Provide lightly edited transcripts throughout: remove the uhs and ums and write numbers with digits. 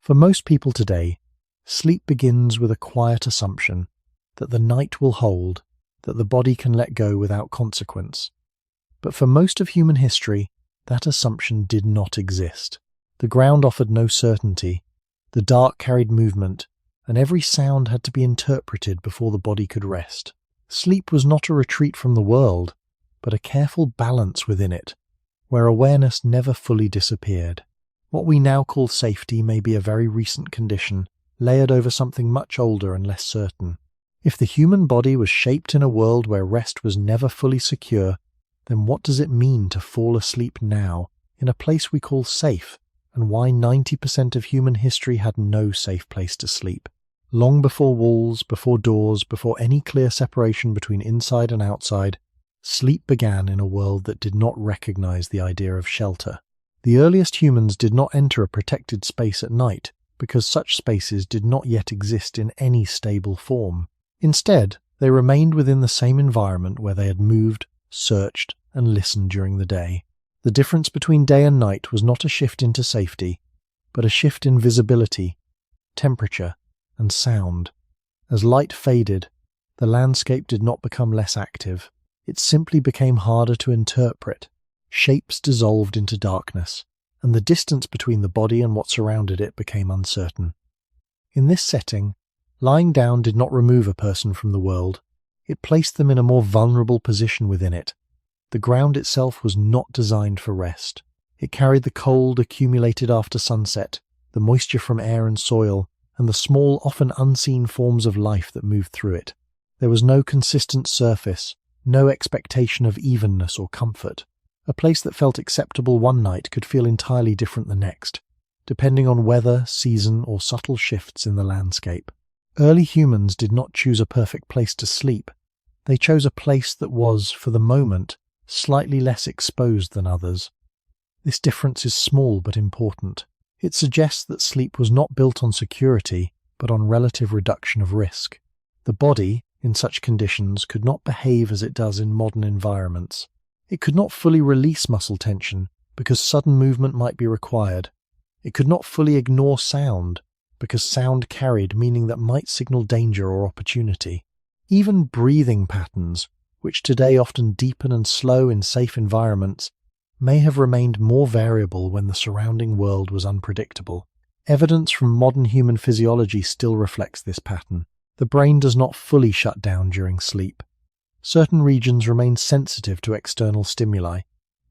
For most people today, sleep begins with a quiet assumption that the night will hold, that the body can let go without consequence. But for most of human history, that assumption did not exist. The ground offered no certainty, the dark carried movement, and every sound had to be interpreted before the body could rest. Sleep was not a retreat from the world, but a careful balance within it, where awareness never fully disappeared. What we now call safety may be a very recent condition, layered over something much older and less certain. If the human body was shaped in a world where rest was never fully secure, then what does it mean to fall asleep now, in a place we call safe, and why 90% of human history had no safe place to sleep? Long before walls, before doors, before any clear separation between inside and outside, sleep began in a world that did not recognize the idea of shelter. The earliest humans did not enter a protected space at night, because such spaces did not yet exist in any stable form. Instead, they remained within the same environment where they had moved, searched, and listened during the day. The difference between day and night was not a shift into safety, but a shift in visibility, temperature, and sound. As light faded, the landscape did not become less active. It simply became harder to interpret. Shapes dissolved into darkness, and the distance between the body and what surrounded it became uncertain. In this setting, lying down did not remove a person from the world. It placed them in a more vulnerable position within it. The ground itself was not designed for rest. It carried the cold accumulated after sunset, the moisture from air and soil, and the small, often unseen forms of life that moved through it. There was no consistent surface, no expectation of evenness or comfort. A place that felt acceptable one night could feel entirely different the next, depending on weather, season, or subtle shifts in the landscape. Early humans did not choose a perfect place to sleep. They chose a place that was, for the moment, slightly less exposed than others. This difference is small but important. It suggests that sleep was not built on security, but on relative reduction of risk. The body, in such conditions, could not behave as it does in modern environments. It could not fully release muscle tension, because sudden movement might be required. It could not fully ignore sound, because sound carried meaning that might signal danger or opportunity. Even breathing patterns, which today often deepen and slow in safe environments, may have remained more variable when the surrounding world was unpredictable. Evidence from modern human physiology still reflects this pattern. The brain does not fully shut down during sleep. Certain regions remain sensitive to external stimuli,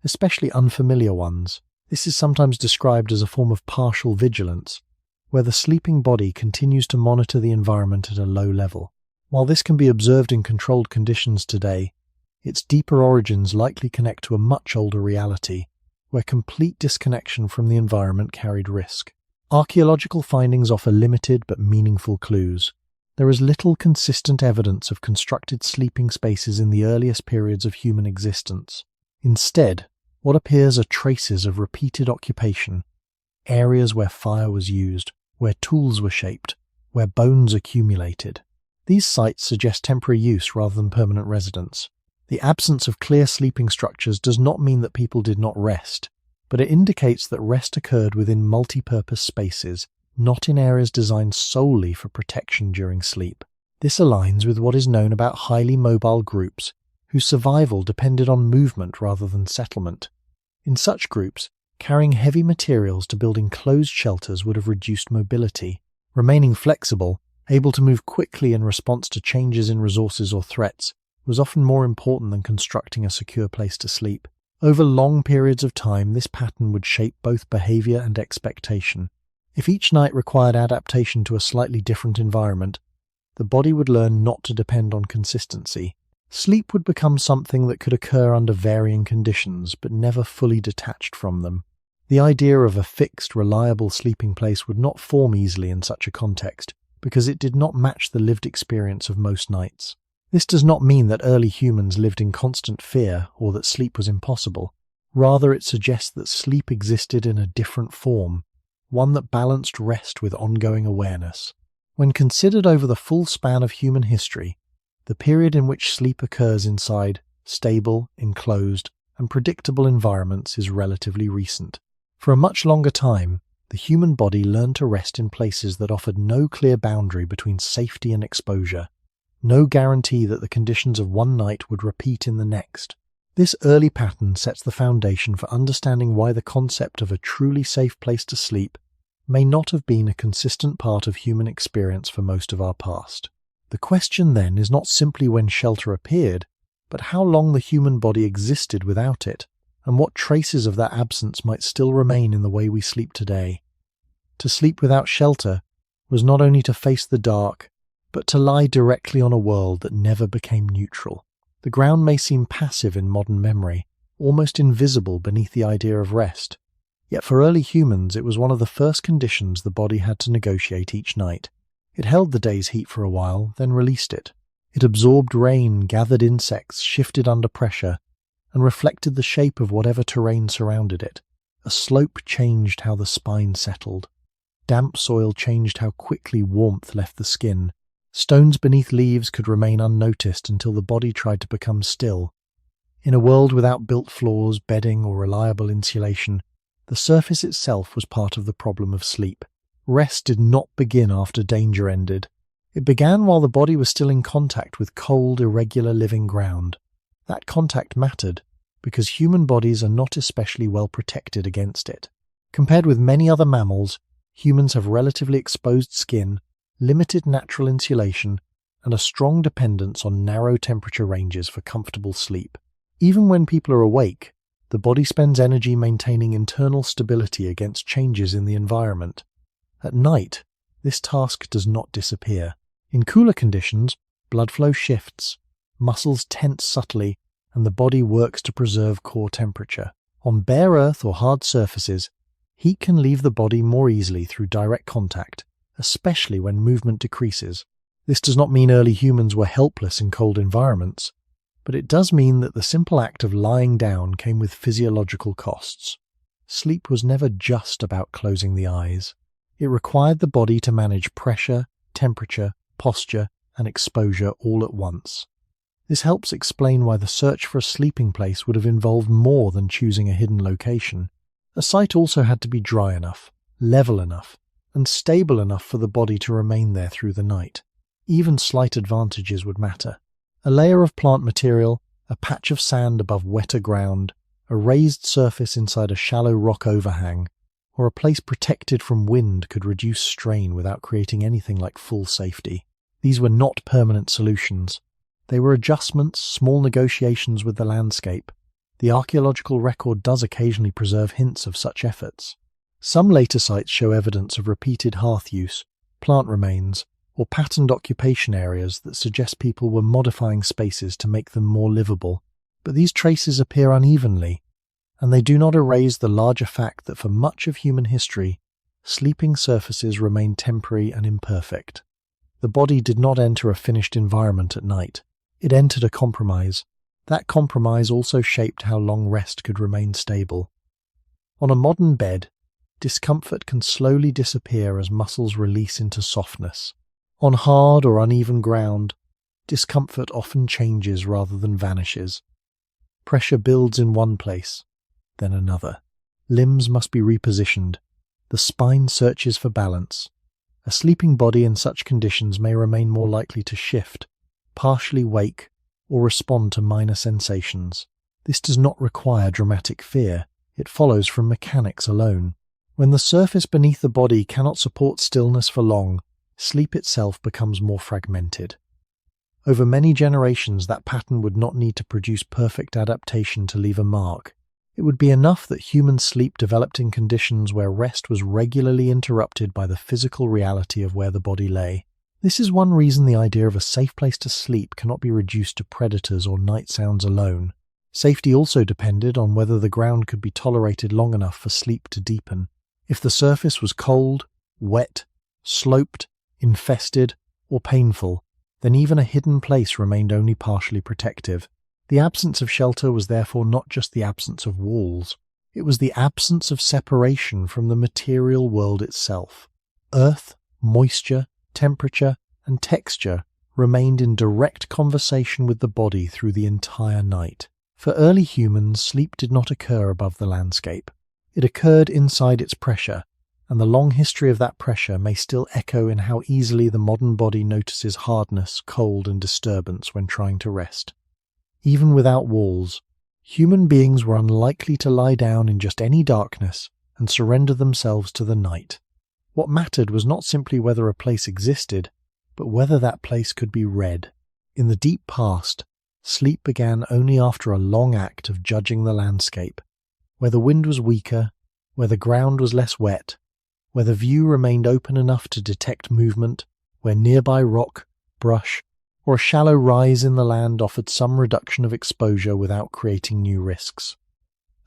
especially unfamiliar ones. This is sometimes described as a form of partial vigilance, where the sleeping body continues to monitor the environment at a low level. While this can be observed in controlled conditions today, its deeper origins likely connect to a much older reality, where complete disconnection from the environment carried risk. Archaeological findings offer limited but meaningful clues. There is little consistent evidence of constructed sleeping spaces in the earliest periods of human existence. Instead, what appears are traces of repeated occupation, areas where fire was used, where tools were shaped, where bones accumulated. These sites suggest temporary use rather than permanent residence. The absence of clear sleeping structures does not mean that people did not rest, but it indicates that rest occurred within multi-purpose spaces, not in areas designed solely for protection during sleep. This aligns with what is known about highly mobile groups, whose survival depended on movement rather than settlement. In such groups, carrying heavy materials to build enclosed shelters would have reduced mobility. Remaining flexible, able to move quickly in response to changes in resources or threats, was often more important than constructing a secure place to sleep. Over long periods of time, this pattern would shape both behavior and expectation. If each night required adaptation to a slightly different environment, the body would learn not to depend on consistency. Sleep would become something that could occur under varying conditions, but never fully detached from them. The idea of a fixed, reliable sleeping place would not form easily in such a context, because it did not match the lived experience of most nights. This does not mean that early humans lived in constant fear or that sleep was impossible. Rather, it suggests that sleep existed in a different form, one that balanced rest with ongoing awareness. When considered over the full span of human history, the period in which sleep occurs inside stable, enclosed, and predictable environments is relatively recent. For a much longer time, the human body learned to rest in places that offered no clear boundary between safety and exposure, no guarantee that the conditions of one night would repeat in the next. This early pattern sets the foundation for understanding why the concept of a truly safe place to sleep may not have been a consistent part of human experience for most of our past. The question then is not simply when shelter appeared, but how long the human body existed without it, and what traces of that absence might still remain in the way we sleep today. To sleep without shelter was not only to face the dark, but to lie directly on a world that never became neutral. The ground may seem passive in modern memory, almost invisible beneath the idea of rest. Yet for early humans it was one of the first conditions the body had to negotiate each night. It held the day's heat for a while, then released it. It absorbed rain, gathered insects, shifted under pressure, and reflected the shape of whatever terrain surrounded it. A slope changed how the spine settled. Damp soil changed how quickly warmth left the skin. Stones beneath leaves could remain unnoticed until the body tried to become still. In a world without built floors, bedding, or reliable insulation, the surface itself was part of the problem of sleep. Rest did not begin after danger ended. It began while the body was still in contact with cold, irregular living ground. That contact mattered, because human bodies are not especially well protected against it. Compared with many other mammals, humans have relatively exposed skin, limited natural insulation, and a strong dependence on narrow temperature ranges for comfortable sleep. Even when people are awake, the body spends energy maintaining internal stability against changes in the environment. At night, this task does not disappear. In cooler conditions, blood flow shifts, muscles tense subtly, and the body works to preserve core temperature. On bare earth or hard surfaces, heat can leave the body more easily through direct contact, especially when movement decreases. This does not mean early humans were helpless in cold environments, but it does mean that the simple act of lying down came with physiological costs. Sleep was never just about closing the eyes. It required the body to manage pressure, temperature, posture, and exposure all at once. This helps explain why the search for a sleeping place would have involved more than choosing a hidden location. A site also had to be dry enough, level enough, and stable enough for the body to remain there through the night. Even slight advantages would matter. A layer of plant material, a patch of sand above wetter ground, a raised surface inside a shallow rock overhang, or a place protected from wind could reduce strain without creating anything like full safety. These were not permanent solutions. They were adjustments, small negotiations with the landscape. The archaeological record does occasionally preserve hints of such efforts. Some later sites show evidence of repeated hearth use, plant remains, or patterned occupation areas that suggest people were modifying spaces to make them more livable. But these traces appear unevenly, and they do not erase the larger fact that for much of human history, sleeping surfaces remained temporary and imperfect. The body did not enter a finished environment at night. It entered a compromise. That compromise also shaped how long rest could remain stable. On a modern bed, discomfort can slowly disappear as muscles release into softness. On hard or uneven ground, discomfort often changes rather than vanishes. Pressure builds in one place, then another. Limbs must be repositioned. The spine searches for balance. A sleeping body in such conditions may remain more likely to shift, partially wake, or respond to minor sensations. This does not require dramatic fear. It follows from mechanics alone. When the surface beneath the body cannot support stillness for long, sleep itself becomes more fragmented. Over many generations, that pattern would not need to produce perfect adaptation to leave a mark. It would be enough that human sleep developed in conditions where rest was regularly interrupted by the physical reality of where the body lay. This is one reason the idea of a safe place to sleep cannot be reduced to predators or night sounds alone. Safety also depended on whether the ground could be tolerated long enough for sleep to deepen. If the surface was cold, wet, sloped, infested, or painful, then even a hidden place remained only partially protective. The absence of shelter was therefore not just the absence of walls. It was the absence of separation from the material world itself. Earth, moisture, temperature, and texture remained in direct conversation with the body through the entire night. For early humans, sleep did not occur above the landscape. It occurred inside its pressure, and the long history of that pressure may still echo in how easily the modern body notices hardness, cold, and disturbance when trying to rest. Even without walls, human beings were unlikely to lie down in just any darkness and surrender themselves to the night. What mattered was not simply whether a place existed, but whether that place could be read. In the deep past, sleep began only after a long act of judging the landscape, where the wind was weaker, where the ground was less wet, where the view remained open enough to detect movement, where nearby rock, brush, or a shallow rise in the land offered some reduction of exposure without creating new risks.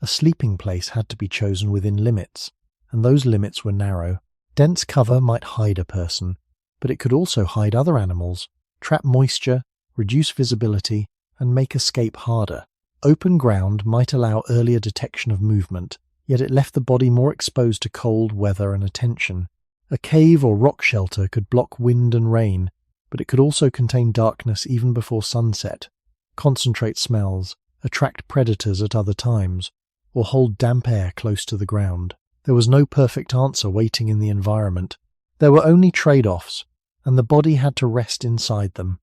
A sleeping place had to be chosen within limits, and those limits were narrow. Dense cover might hide a person, but it could also hide other animals, trap moisture, reduce visibility, and make escape harder. Open ground might allow earlier detection of movement, yet it left the body more exposed to cold, weather, and attention. A cave or rock shelter could block wind and rain, but it could also contain darkness even before sunset, concentrate smells, attract predators at other times, or hold damp air close to the ground. There was no perfect answer waiting in the environment. There were only trade-offs, and the body had to rest inside them.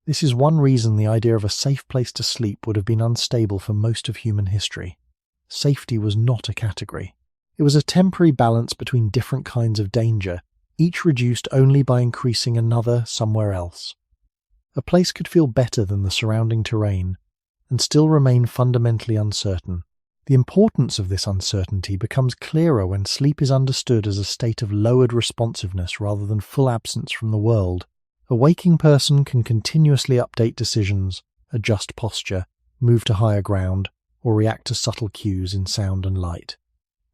This is one reason the idea of a safe place to sleep would have been unstable for most of human history. Safety was not a category. It was a temporary balance between different kinds of danger, each reduced only by increasing another somewhere else. A place could feel better than the surrounding terrain, and still remain fundamentally uncertain. The importance of this uncertainty becomes clearer when sleep is understood as a state of lowered responsiveness rather than full absence from the world. A waking person can continuously update decisions, adjust posture, move to higher ground, or react to subtle cues in sound and light.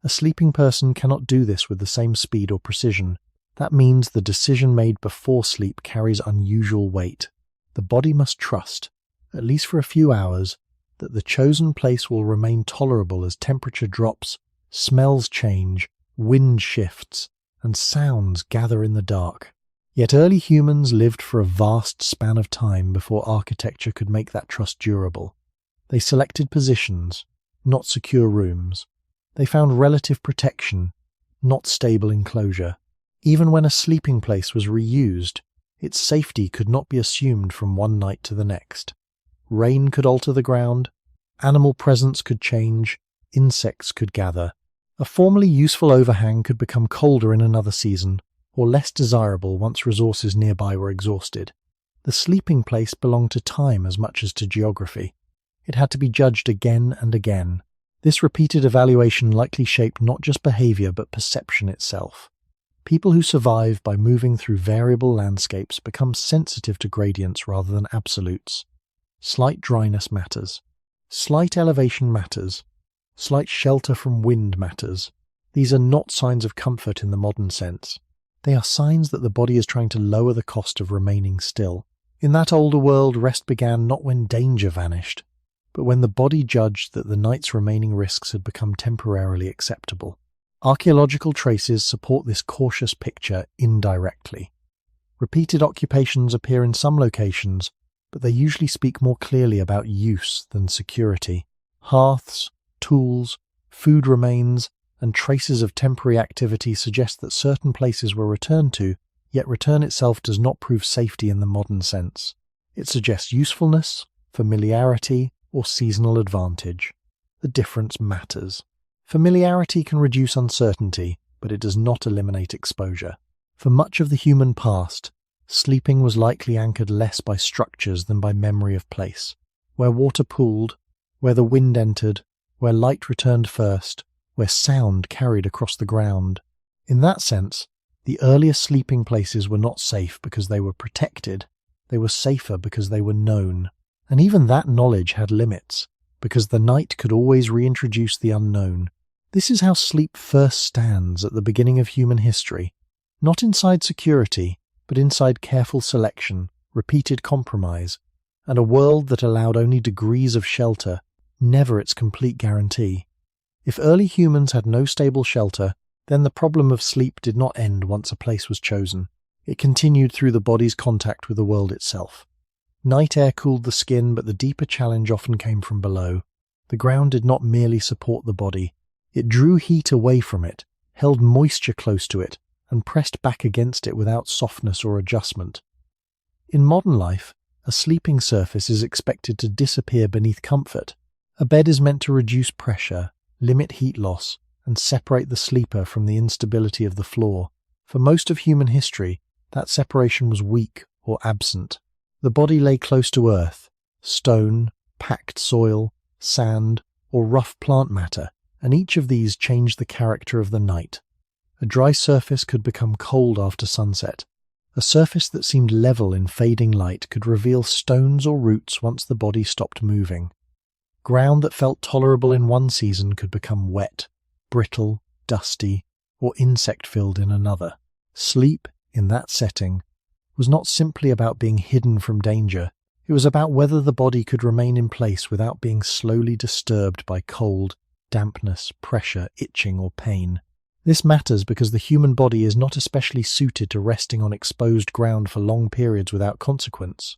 A sleeping person cannot do this with the same speed or precision. That means the decision made before sleep carries unusual weight. The body must trust, at least for a few hours, that the chosen place will remain tolerable as temperature drops, smells change, wind shifts, and sounds gather in the dark. Yet early humans lived for a vast span of time before architecture could make that trust durable. They selected positions, not secure rooms. They found relative protection, not stable enclosure. Even when a sleeping place was reused, its safety could not be assumed from one night to the next. Rain could alter the ground, animal presence could change, insects could gather. A formerly useful overhang could become colder in another season, or less desirable once resources nearby were exhausted. The sleeping place belonged to time as much as to geography. It had to be judged again and again. This repeated evaluation likely shaped not just behavior but perception itself. People who survive by moving through variable landscapes become sensitive to gradients rather than absolutes. Slight dryness matters. Slight elevation matters. Slight shelter from wind matters. These are not signs of comfort in the modern sense. They are signs that the body is trying to lower the cost of remaining still. In that older world, rest began not when danger vanished, but when the body judged that the night's remaining risks had become temporarily acceptable. Archaeological traces support this cautious picture indirectly. Repeated occupations appear in some locations, but they usually speak more clearly about use than security. Hearths, tools, food remains, and traces of temporary activity suggest that certain places were returned to, yet return itself does not prove safety in the modern sense. It suggests usefulness, familiarity, or seasonal advantage. The difference matters. Familiarity can reduce uncertainty, but it does not eliminate exposure. For much of the human past, sleeping was likely anchored less by structures than by memory of place. Where water pooled, where the wind entered, where light returned first, where sound carried across the ground. In that sense, the earliest sleeping places were not safe because they were protected. They were safer because they were known. And even that knowledge had limits, because the night could always reintroduce the unknown. This is how sleep first stands at the beginning of human history, not inside security, but inside careful selection, repeated compromise, and a world that allowed only degrees of shelter, never its complete guarantee. If early humans had no stable shelter, then the problem of sleep did not end once a place was chosen. It continued through the body's contact with the world itself. Night air cooled the skin, but the deeper challenge often came from below. The ground did not merely support the body. It drew heat away from it, held moisture close to it, and pressed back against it without softness or adjustment. In modern life, a sleeping surface is expected to disappear beneath comfort. A bed is meant to reduce pressure, limit heat loss, and separate the sleeper from the instability of the floor. For most of human history, that separation was weak or absent. The body lay close to earth, stone, packed soil, sand, or rough plant matter, and each of these changed the character of the night. A dry surface could become cold after sunset. A surface that seemed level in fading light could reveal stones or roots once the body stopped moving. Ground that felt tolerable in one season could become wet, brittle, dusty, or insect-filled in another. Sleep, in that setting, was not simply about being hidden from danger. It was about whether the body could remain in place without being slowly disturbed by cold, dampness, pressure, itching, or pain. This matters because the human body is not especially suited to resting on exposed ground for long periods without consequence.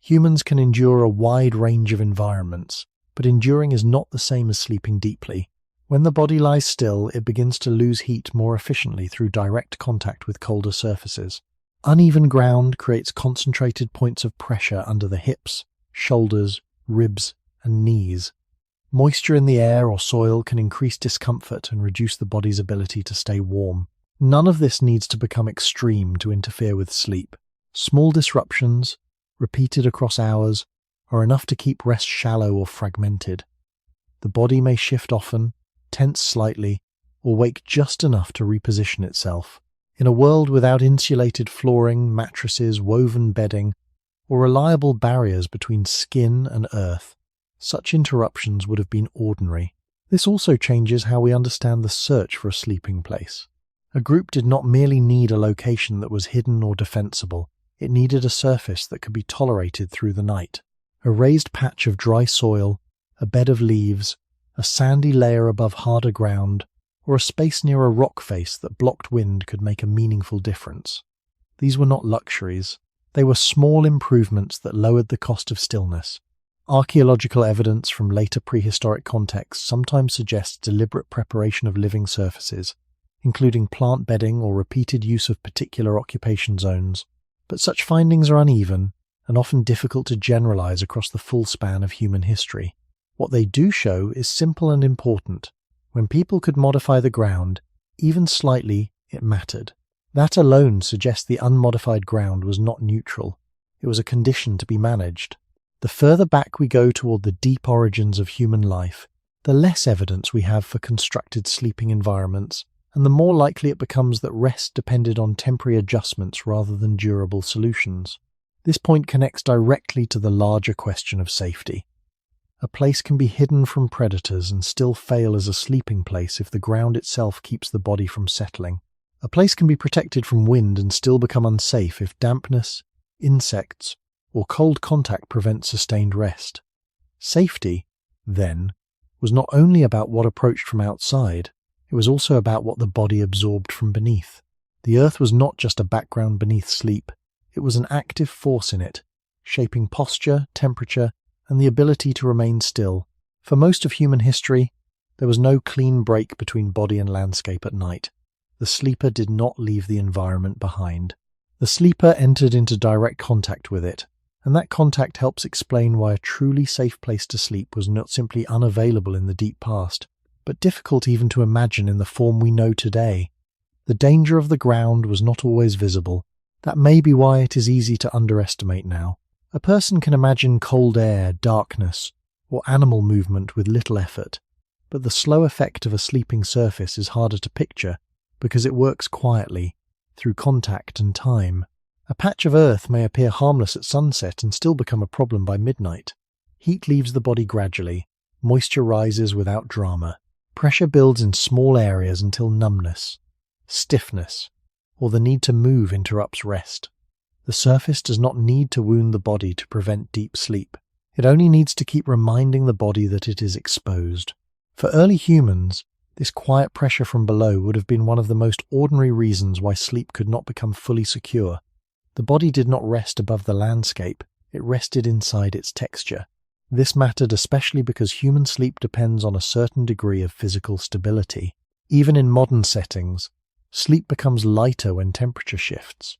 Humans can endure a wide range of environments, but enduring is not the same as sleeping deeply. When the body lies still, it begins to lose heat more efficiently through direct contact with colder surfaces. Uneven ground creates concentrated points of pressure under the hips, shoulders, ribs, and knees. Moisture in the air or soil can increase discomfort and reduce the body's ability to stay warm. None of this needs to become extreme to interfere with sleep. Small disruptions, repeated across hours, are enough to keep rest shallow or fragmented. The body may shift often, tense slightly, or wake just enough to reposition itself. In a world without insulated flooring, mattresses, woven bedding, or reliable barriers between skin and earth, such interruptions would have been ordinary. This also changes how we understand the search for a sleeping place. A group did not merely need a location that was hidden or defensible, it needed a surface that could be tolerated through the night. A raised patch of dry soil, a bed of leaves, a sandy layer above harder ground, or a space near a rock face that blocked wind could make a meaningful difference. These were not luxuries. They were small improvements that lowered the cost of stillness. Archaeological evidence from later prehistoric contexts sometimes suggests deliberate preparation of living surfaces, including plant bedding or repeated use of particular occupation zones. But such findings are uneven and often difficult to generalize across the full span of human history. What they do show is simple and important. When people could modify the ground, even slightly, it mattered. That alone suggests the unmodified ground was not neutral. It was a condition to be managed. The further back we go toward the deep origins of human life, the less evidence we have for constructed sleeping environments, and the more likely it becomes that rest depended on temporary adjustments rather than durable solutions. This point connects directly to the larger question of safety. A place can be hidden from predators and still fail as a sleeping place if the ground itself keeps the body from settling. A place can be protected from wind and still become unsafe if dampness, insects, or cold contact prevent sustained rest. Safety, then, was not only about what approached from outside, it was also about what the body absorbed from beneath. The earth was not just a background beneath sleep, it was an active force in it, shaping posture, temperature, and the ability to remain still. For most of human history, there was no clean break between body and landscape at night. The sleeper did not leave the environment behind. The sleeper entered into direct contact with it, and that contact helps explain why a truly safe place to sleep was not simply unavailable in the deep past, but difficult even to imagine in the form we know today. The danger of the ground was not always visible. That may be why it is easy to underestimate now. A person can imagine cold air, darkness, or animal movement with little effort, but the slow effect of a sleeping surface is harder to picture because it works quietly, through contact and time. A patch of earth may appear harmless at sunset and still become a problem by midnight. Heat leaves the body gradually, moisture rises without drama, pressure builds in small areas until numbness, stiffness, or the need to move interrupts rest. The surface does not need to wound the body to prevent deep sleep. It only needs to keep reminding the body that it is exposed. For early humans, this quiet pressure from below would have been one of the most ordinary reasons why sleep could not become fully secure. The body did not rest above the landscape, it rested inside its texture. This mattered especially because human sleep depends on a certain degree of physical stability. Even in modern settings, sleep becomes lighter when temperature shifts,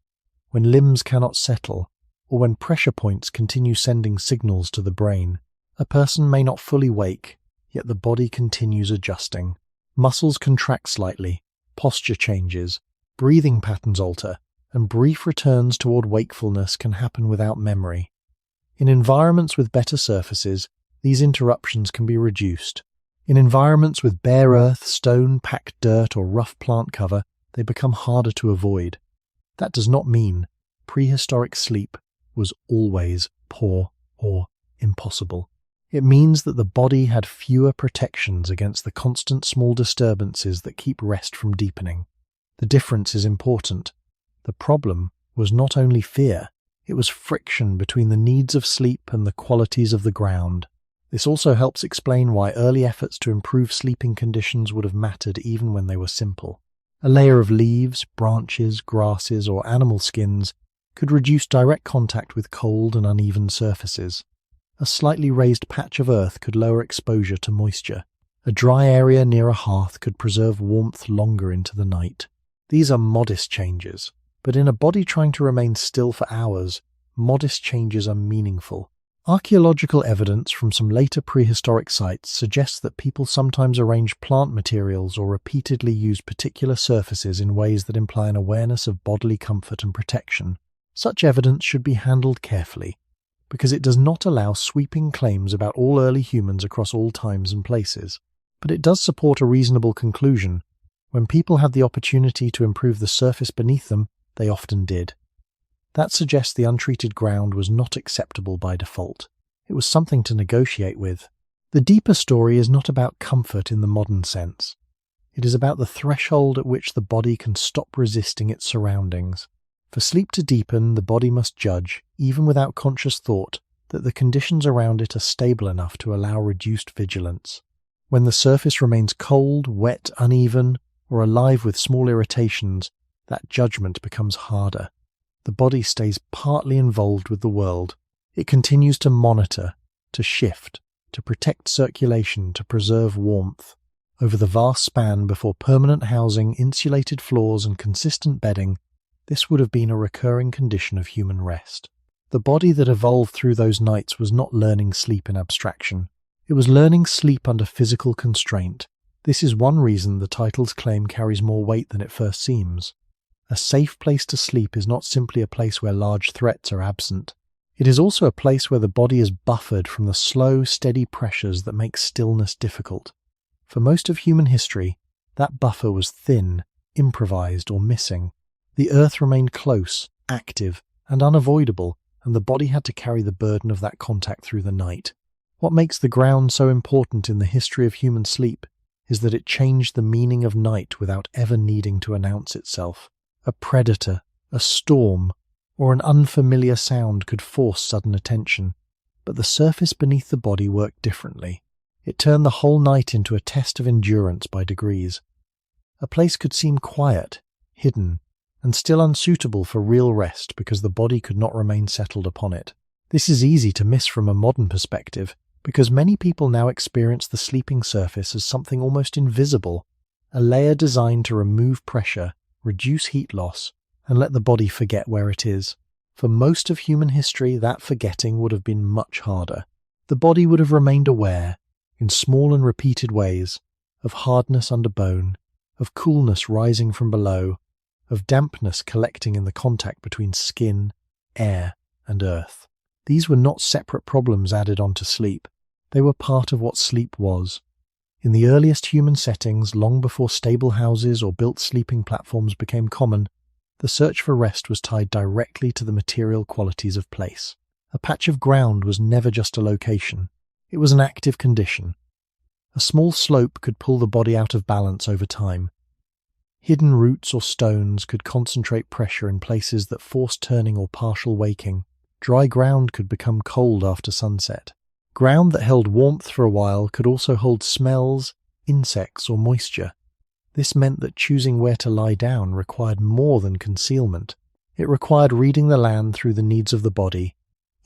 when limbs cannot settle, or when pressure points continue sending signals to the brain. A person may not fully wake, yet the body continues adjusting. Muscles contract slightly, posture changes, breathing patterns alter, and brief returns toward wakefulness can happen without memory. In environments with better surfaces, these interruptions can be reduced. In environments with bare earth, stone, packed dirt, or rough plant cover, they become harder to avoid. That does not mean prehistoric sleep was always poor or impossible. It means that the body had fewer protections against the constant small disturbances that keep rest from deepening. The difference is important. The problem was not only fear, it was friction between the needs of sleep and the qualities of the ground. This also helps explain why early efforts to improve sleeping conditions would have mattered even when they were simple. A layer of leaves, branches, grasses, or animal skins could reduce direct contact with cold and uneven surfaces. A slightly raised patch of earth could lower exposure to moisture. A dry area near a hearth could preserve warmth longer into the night. These are modest changes, but in a body trying to remain still for hours, modest changes are meaningful. Archaeological evidence from some later prehistoric sites suggests that people sometimes arrange plant materials or repeatedly use particular surfaces in ways that imply an awareness of bodily comfort and protection. Such evidence should be handled carefully, because it does not allow sweeping claims about all early humans across all times and places. But it does support a reasonable conclusion. When people had the opportunity to improve the surface beneath them, they often did. That suggests the untreated ground was not acceptable by default. It was something to negotiate with. The deeper story is not about comfort in the modern sense. It is about the threshold at which the body can stop resisting its surroundings. For sleep to deepen, the body must judge, even without conscious thought, that the conditions around it are stable enough to allow reduced vigilance. When the surface remains cold, wet, uneven, or alive with small irritations, that judgment becomes harder. The body stays partly involved with the world. It continues to monitor, to shift, to protect circulation, to preserve warmth. Over the vast span before permanent housing, insulated floors, and consistent bedding, this would have been a recurring condition of human rest. The body that evolved through those nights was not learning sleep in abstraction. It was learning sleep under physical constraint. This is one reason the title's claim carries more weight than it first seems. A safe place to sleep is not simply a place where large threats are absent. It is also a place where the body is buffered from the slow, steady pressures that make stillness difficult. For most of human history, that buffer was thin, improvised, or missing. The earth remained close, active, and unavoidable, and the body had to carry the burden of that contact through the night. What makes the ground so important in the history of human sleep is that it changed the meaning of night without ever needing to announce itself. A predator, a storm, or an unfamiliar sound could force sudden attention, but the surface beneath the body worked differently. It turned the whole night into a test of endurance by degrees. A place could seem quiet, hidden, and still unsuitable for real rest because the body could not remain settled upon it. This is easy to miss from a modern perspective, because many people now experience the sleeping surface as something almost invisible, a layer designed to remove pressure, reduce heat loss, and let the body forget where it is. For most of human history, that forgetting would have been much harder. The body would have remained aware, in small and repeated ways, of hardness under bone, of coolness rising from below, of dampness collecting in the contact between skin, air, and earth. These were not separate problems added onto sleep. They were part of what sleep was. In the earliest human settings, long before stable houses or built sleeping platforms became common, the search for rest was tied directly to the material qualities of place. A patch of ground was never just a location. It was an active condition. A small slope could pull the body out of balance over time. Hidden roots or stones could concentrate pressure in places that forced turning or partial waking. Dry ground could become cold after sunset. Ground that held warmth for a while could also hold smells, insects, or moisture. This meant that choosing where to lie down required more than concealment. It required reading the land through the needs of the body,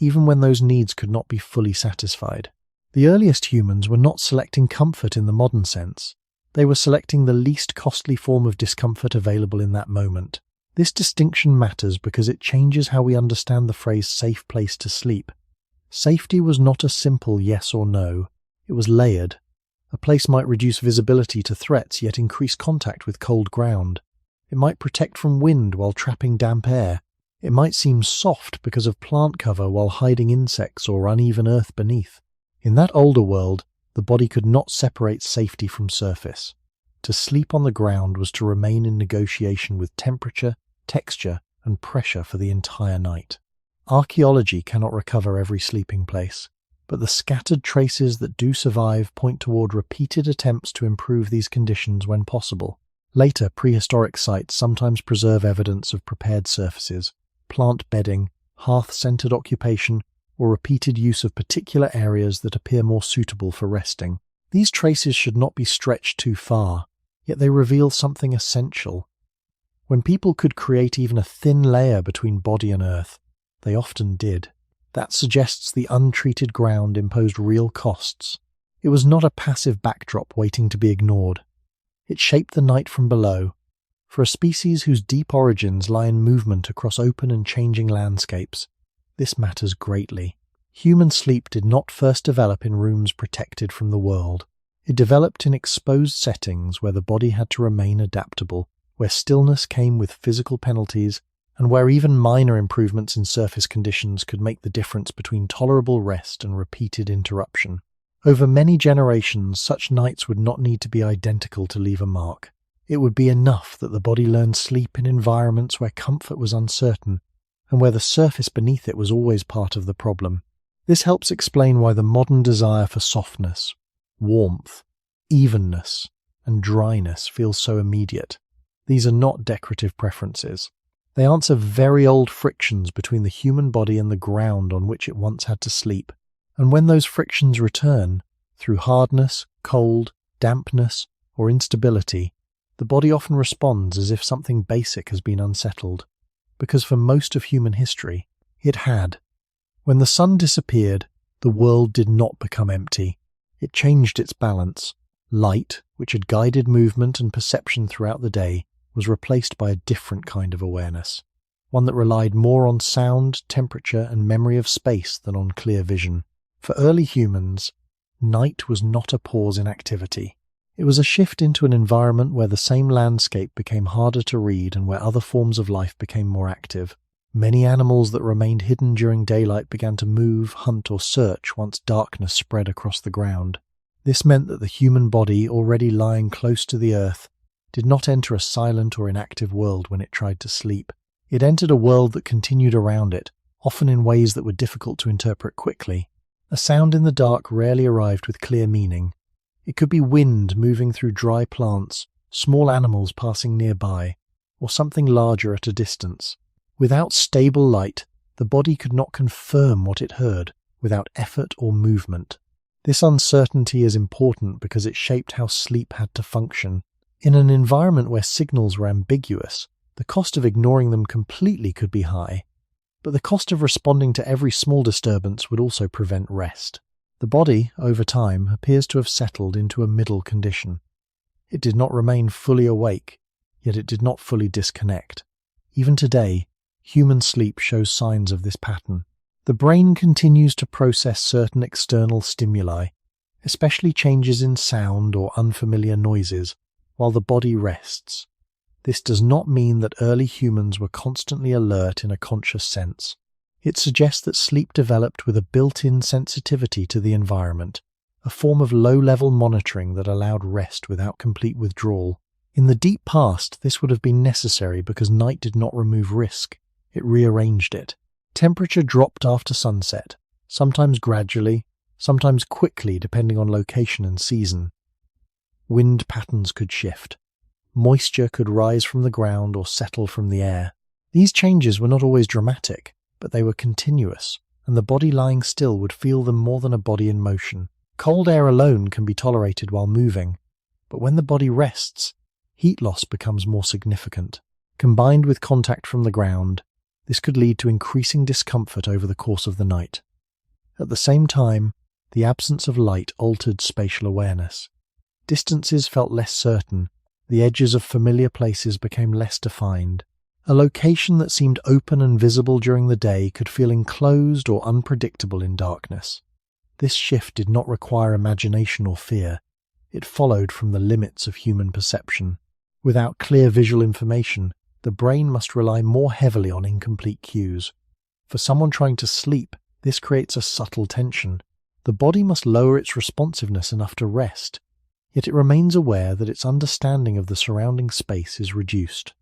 even when those needs could not be fully satisfied. The earliest humans were not selecting comfort in the modern sense. They were selecting the least costly form of discomfort available in that moment. This distinction matters because it changes how we understand the phrase safe place to sleep. Safety was not a simple yes or no. It was layered. A place might reduce visibility to threats yet increase contact with cold ground. It might protect from wind while trapping damp air. It might seem soft because of plant cover while hiding insects or uneven earth beneath. In that older world, the body could not separate safety from surface. To sleep on the ground was to remain in negotiation with temperature, texture, and pressure for the entire night. Archaeology cannot recover every sleeping place, but the scattered traces that do survive point toward repeated attempts to improve these conditions when possible. Later, prehistoric sites sometimes preserve evidence of prepared surfaces, plant bedding, hearth-centered occupation, or repeated use of particular areas that appear more suitable for resting. These traces should not be stretched too far, yet they reveal something essential. When people could create even a thin layer between body and earth, they often did. That suggests the untreated ground imposed real costs. It was not a passive backdrop waiting to be ignored. It shaped the night from below. For a species whose deep origins lie in movement across open and changing landscapes, this matters greatly. Human sleep did not first develop in rooms protected from the world. It developed in exposed settings where the body had to remain adaptable, where stillness came with physical penalties, and where even minor improvements in surface conditions could make the difference between tolerable rest and repeated interruption. Over many generations, such nights would not need to be identical to leave a mark. It would be enough that the body learned sleep in environments where comfort was uncertain, and where the surface beneath it was always part of the problem. This helps explain why the modern desire for softness, warmth, evenness, and dryness feels so immediate. These are not decorative preferences. They answer very old frictions between the human body and the ground on which it once had to sleep. And when those frictions return, through hardness, cold, dampness, or instability, the body often responds as if something basic has been unsettled. Because for most of human history, it had. When the sun disappeared, the world did not become empty. It changed its balance. Light, which had guided movement and perception throughout the day, was replaced by a different kind of awareness, one that relied more on sound, temperature, and memory of space than on clear vision. For early humans, night was not a pause in activity. It was a shift into an environment where the same landscape became harder to read and where other forms of life became more active. Many animals that remained hidden during daylight began to move, hunt, or search once darkness spread across the ground. This meant that the human body, already lying close to the earth, did not enter a silent or inactive world when it tried to sleep. It entered a world that continued around it, often in ways that were difficult to interpret quickly. A sound in the dark rarely arrived with clear meaning. It could be wind moving through dry plants, small animals passing nearby, or something larger at a distance. Without stable light, the body could not confirm what it heard, without effort or movement. This uncertainty is important because it shaped how sleep had to function. In an environment where signals were ambiguous, the cost of ignoring them completely could be high, but the cost of responding to every small disturbance would also prevent rest. The body, over time, appears to have settled into a middle condition. It did not remain fully awake, yet it did not fully disconnect. Even today, human sleep shows signs of this pattern. The brain continues to process certain external stimuli, especially changes in sound or unfamiliar noises, while the body rests. This does not mean that early humans were constantly alert in a conscious sense. It suggests that sleep developed with a built-in sensitivity to the environment, a form of low-level monitoring that allowed rest without complete withdrawal. In the deep past, this would have been necessary because night did not remove risk. It rearranged it. Temperature dropped after sunset, sometimes gradually, sometimes quickly depending on location and season. Wind patterns could shift. Moisture could rise from the ground or settle from the air. These changes were not always dramatic, but they were continuous, and the body lying still would feel them more than a body in motion. Cold air alone can be tolerated while moving, but when the body rests, heat loss becomes more significant. Combined with contact from the ground, this could lead to increasing discomfort over the course of the night. At the same time, the absence of light altered spatial awareness. Distances felt less certain, the edges of familiar places became less defined. A location that seemed open and visible during the day could feel enclosed or unpredictable in darkness. This shift did not require imagination or fear. It followed from the limits of human perception. Without clear visual information, the brain must rely more heavily on incomplete cues. For someone trying to sleep, this creates a subtle tension. The body must lower its responsiveness enough to rest, yet it remains aware that its understanding of the surrounding space is reduced.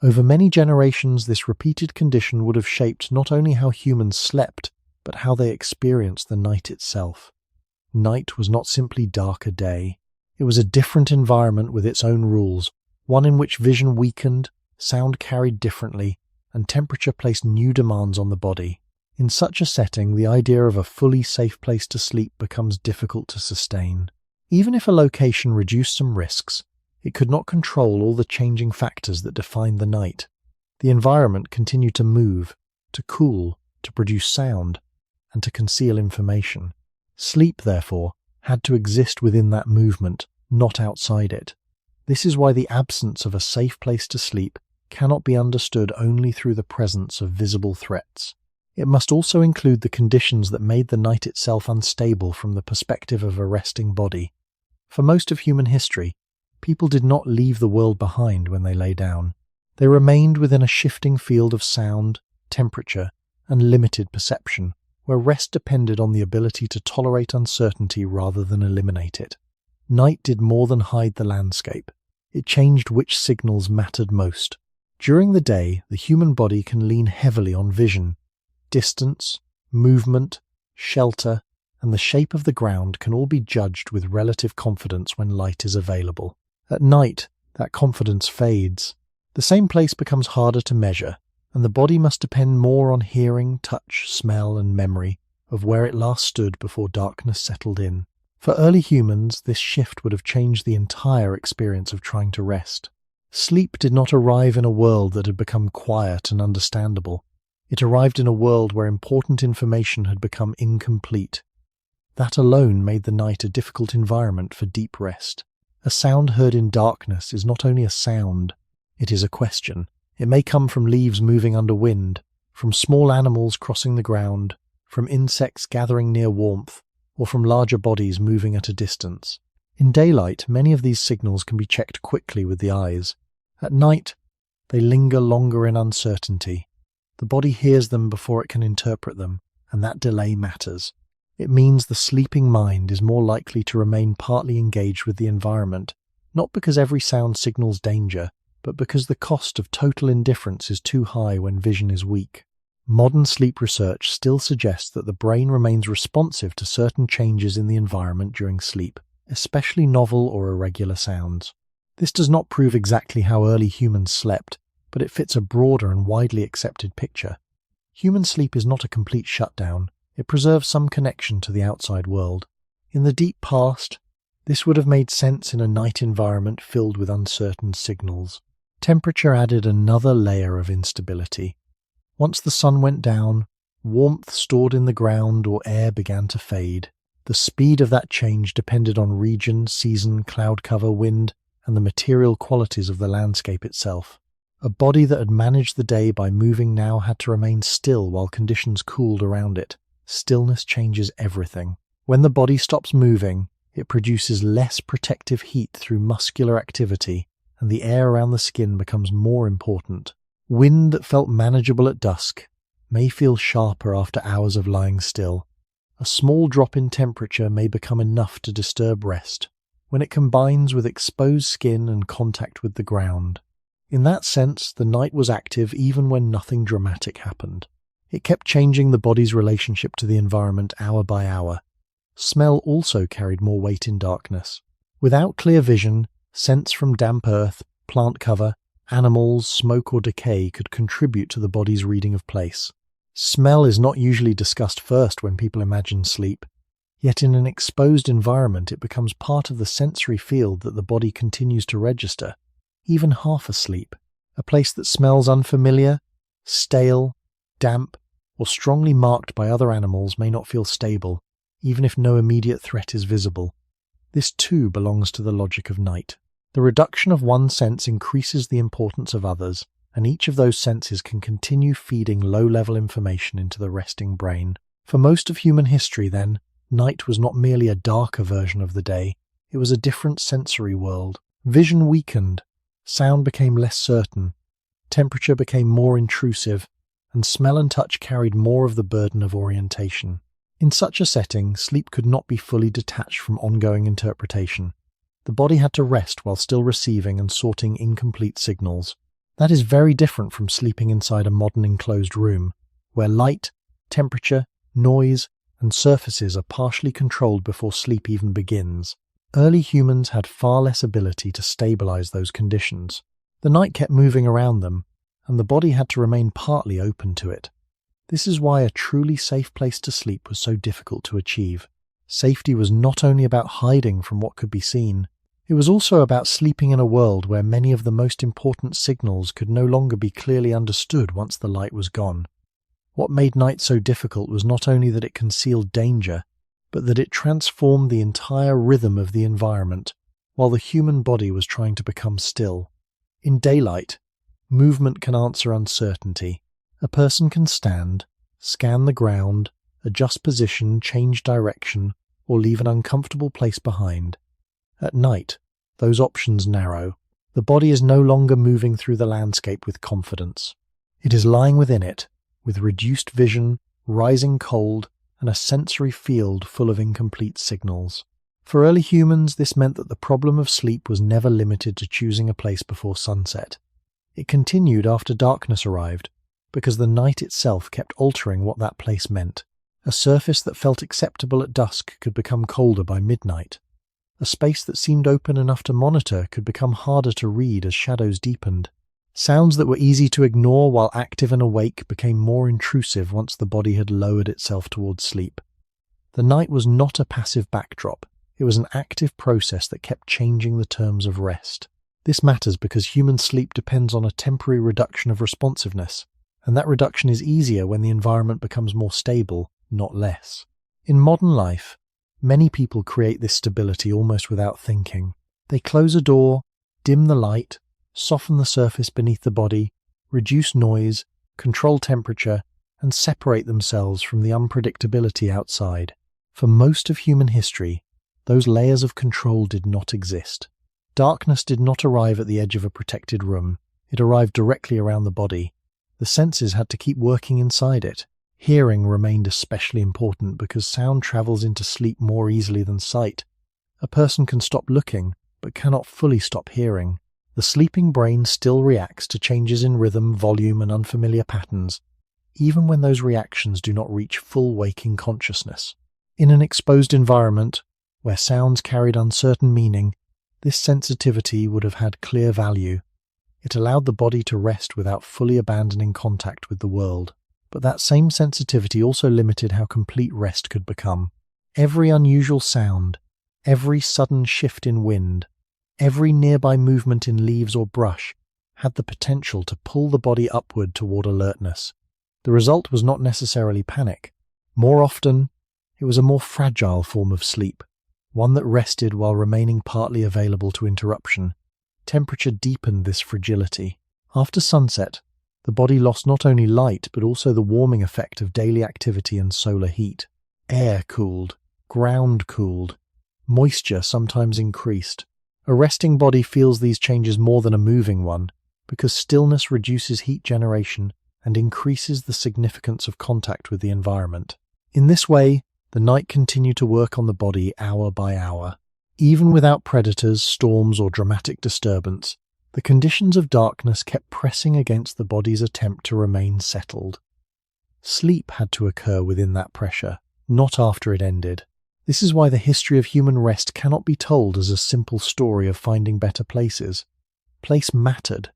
Over many generations, this repeated condition would have shaped not only how humans slept, but how they experienced the night itself. Night was not simply darker day. It was a different environment with its own rules, one in which vision weakened, sound carried differently, and temperature placed new demands on the body. In such a setting, the idea of a fully safe place to sleep becomes difficult to sustain. Even if a location reduced some risks, it could not control all the changing factors that defined the night. The environment continued to move, to cool, to produce sound, and to conceal information. Sleep, therefore, had to exist within that movement, not outside it. This is why the absence of a safe place to sleep cannot be understood only through the presence of visible threats. It must also include the conditions that made the night itself unstable from the perspective of a resting body. For most of human history, people did not leave the world behind when they lay down. They remained within a shifting field of sound, temperature, and limited perception, where rest depended on the ability to tolerate uncertainty rather than eliminate it. Night did more than hide the landscape. It changed which signals mattered most. During the day, the human body can lean heavily on vision. Distance, movement, shelter, and the shape of the ground can all be judged with relative confidence when light is available. At night, that confidence fades. The same place becomes harder to measure, and the body must depend more on hearing, touch, smell, and memory of where it last stood before darkness settled in. For early humans, this shift would have changed the entire experience of trying to rest. Sleep did not arrive in a world that had become quiet and understandable. It arrived in a world where important information had become incomplete. That alone made the night a difficult environment for deep rest. A sound heard in darkness is not only a sound, it is a question. It may come from leaves moving under wind, from small animals crossing the ground, from insects gathering near warmth, or from larger bodies moving at a distance. In daylight, many of these signals can be checked quickly with the eyes. At night, they linger longer in uncertainty. The body hears them before it can interpret them, and that delay matters. It means the sleeping mind is more likely to remain partly engaged with the environment, not because every sound signals danger, but because the cost of total indifference is too high when vision is weak. Modern sleep research still suggests that the brain remains responsive to certain changes in the environment during sleep, especially novel or irregular sounds. This does not prove exactly how early humans slept, but it fits a broader and widely accepted picture. Human sleep is not a complete shutdown. It preserves some connection to the outside world. In the deep past, this would have made sense in a night environment filled with uncertain signals. Temperature added another layer of instability. Once the sun went down, warmth stored in the ground or air began to fade. The speed of that change depended on region, season, cloud cover, wind, and the material qualities of the landscape itself. A body that had managed the day by moving now had to remain still while conditions cooled around it. Stillness changes everything. When the body stops moving, it produces less protective heat through muscular activity, and the air around the skin becomes more important. Wind that felt manageable at dusk may feel sharper after hours of lying still. A small drop in temperature may become enough to disturb rest, when it combines with exposed skin and contact with the ground. In that sense, the night was active even when nothing dramatic happened. It kept changing the body's relationship to the environment hour by hour. Smell also carried more weight in darkness. Without clear vision, scents from damp earth, plant cover, animals, smoke or decay could contribute to the body's reading of place. Smell is not usually discussed first when people imagine sleep, yet in an exposed environment it becomes part of the sensory field that the body continues to register. Even half asleep, a place that smells unfamiliar, stale, damp, or strongly marked by other animals may not feel stable, even if no immediate threat is visible. This too belongs to the logic of night. The reduction of one sense increases the importance of others, and each of those senses can continue feeding low-level information into the resting brain. For most of human history, then, night was not merely a darker version of the day, it was a different sensory world. Vision weakened, sound became less certain, temperature became more intrusive, and smell and touch carried more of the burden of orientation. In such a setting, sleep could not be fully detached from ongoing interpretation. The body had to rest while still receiving and sorting incomplete signals. That is very different from sleeping inside a modern enclosed room, where light, temperature, noise, and surfaces are partially controlled before sleep even begins. Early humans had far less ability to stabilize those conditions. The night kept moving around them, and the body had to remain partly open to it. This is why a truly safe place to sleep was so difficult to achieve. Safety was not only about hiding from what could be seen, it was also about sleeping in a world where many of the most important signals could no longer be clearly understood once the light was gone. What made night so difficult was not only that it concealed danger, but that it transformed the entire rhythm of the environment, while the human body was trying to become still. In daylight, movement can answer uncertainty. A person can stand, scan the ground, adjust position, change direction, or leave an uncomfortable place behind. At night, those options narrow. The body is no longer moving through the landscape with confidence. It is lying within it, with reduced vision, rising cold, and a sensory field full of incomplete signals. For early humans, this meant that the problem of sleep was never limited to choosing a place before sunset. It continued after darkness arrived, because the night itself kept altering what that place meant. A surface that felt acceptable at dusk could become colder by midnight. A space that seemed open enough to monitor could become harder to read as shadows deepened. Sounds that were easy to ignore while active and awake became more intrusive once the body had lowered itself towards sleep. The night was not a passive backdrop, it was an active process that kept changing the terms of rest. This matters because human sleep depends on a temporary reduction of responsiveness, and that reduction is easier when the environment becomes more stable, not less. In modern life, many people create this stability almost without thinking. They close a door, dim the light, soften the surface beneath the body, reduce noise, control temperature, and separate themselves from the unpredictability outside. For most of human history, those layers of control did not exist. Darkness did not arrive at the edge of a protected room. It arrived directly around the body. The senses had to keep working inside it. Hearing remained especially important because sound travels into sleep more easily than sight. A person can stop looking, but cannot fully stop hearing. The sleeping brain still reacts to changes in rhythm, volume, and unfamiliar patterns, even when those reactions do not reach full waking consciousness. In an exposed environment, where sounds carried uncertain meaning, this sensitivity would have had clear value. It allowed the body to rest without fully abandoning contact with the world. But that same sensitivity also limited how complete rest could become. Every unusual sound, every sudden shift in wind, every nearby movement in leaves or brush had the potential to pull the body upward toward alertness. The result was not necessarily panic. More often, it was a more fragile form of sleep, one that rested while remaining partly available to interruption. Temperature deepened this fragility. After sunset, the body lost not only light but also the warming effect of daily activity and solar heat. Air cooled, ground cooled, moisture sometimes increased. A resting body feels these changes more than a moving one, because stillness reduces heat generation and increases the significance of contact with the environment. In this way, the night continued to work on the body hour by hour. Even without predators, storms, or dramatic disturbance, the conditions of darkness kept pressing against the body's attempt to remain settled. Sleep had to occur within that pressure, not after it ended. This is why the history of human rest cannot be told as a simple story of finding better places. Place mattered,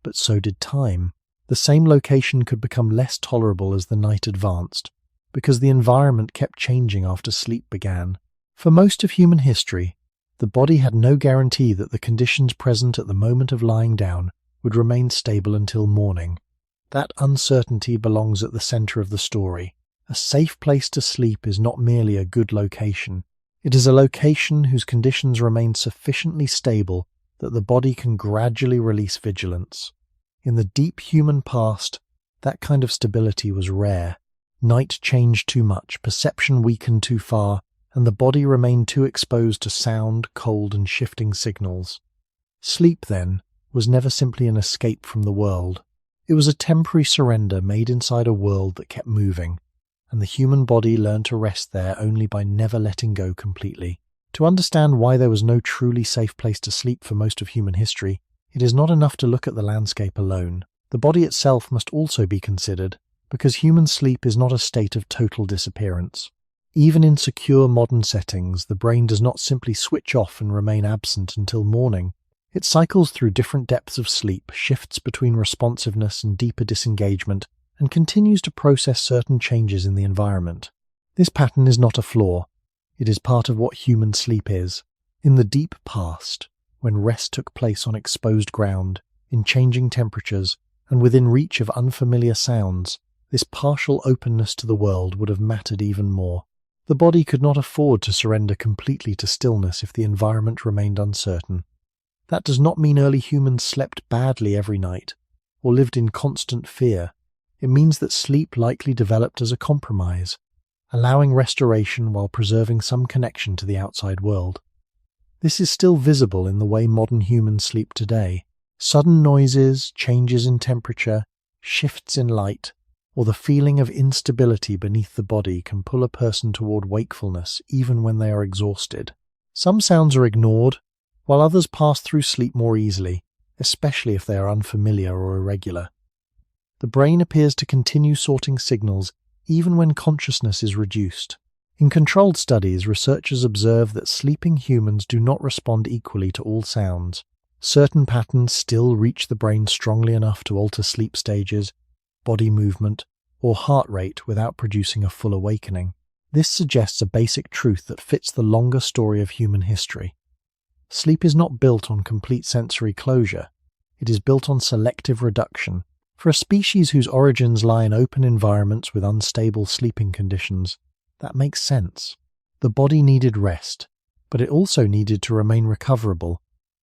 but so did time. The same location could become less tolerable as the night advanced, because the environment kept changing after sleep began. For most of human history, the body had no guarantee that the conditions present at the moment of lying down would remain stable until morning. That uncertainty belongs at the center of the story. A safe place to sleep is not merely a good location, It is a location whose conditions remain sufficiently stable that the body can gradually release vigilance. In the deep human past, that kind of stability was rare. Night changed too much, perception weakened too far, and the body remained too exposed to sound, cold, and shifting signals. Sleep, then, was never simply an escape from the world. It was a temporary surrender made inside a world that kept moving, and the human body learned to rest there only by never letting go completely. To understand why there was no truly safe place to sleep for most of human history, it is not enough to look at the landscape alone. The body itself must also be considered, because human sleep is not a state of total disappearance. Even in secure modern settings, the brain does not simply switch off and remain absent until morning. It cycles through different depths of sleep, shifts between responsiveness and deeper disengagement, and continues to process certain changes in the environment. This pattern is not a flaw. It is part of what human sleep is. In the deep past, when rest took place on exposed ground, in changing temperatures, and within reach of unfamiliar sounds, this partial openness to the world would have mattered even more. The body could not afford to surrender completely to stillness if the environment remained uncertain. That does not mean early humans slept badly every night, or lived in constant fear. It means that sleep likely developed as a compromise, allowing restoration while preserving some connection to the outside world. This is still visible in the way modern humans sleep today. Sudden noises, changes in temperature, shifts in light, or the feeling of instability beneath the body can pull a person toward wakefulness even when they are exhausted. Some sounds are ignored, while others pass through sleep more easily, especially if they are unfamiliar or irregular. The brain appears to continue sorting signals even when consciousness is reduced. In controlled studies, researchers observe that sleeping humans do not respond equally to all sounds. Certain patterns still reach the brain strongly enough to alter sleep stages, body movement, or heart rate without producing a full awakening. This suggests a basic truth that fits the longer story of human history. Sleep is not built on complete sensory closure. It is built on selective reduction. For a species whose origins lie in open environments with unstable sleeping conditions, that makes sense. The body needed rest, but it also needed to remain recoverable,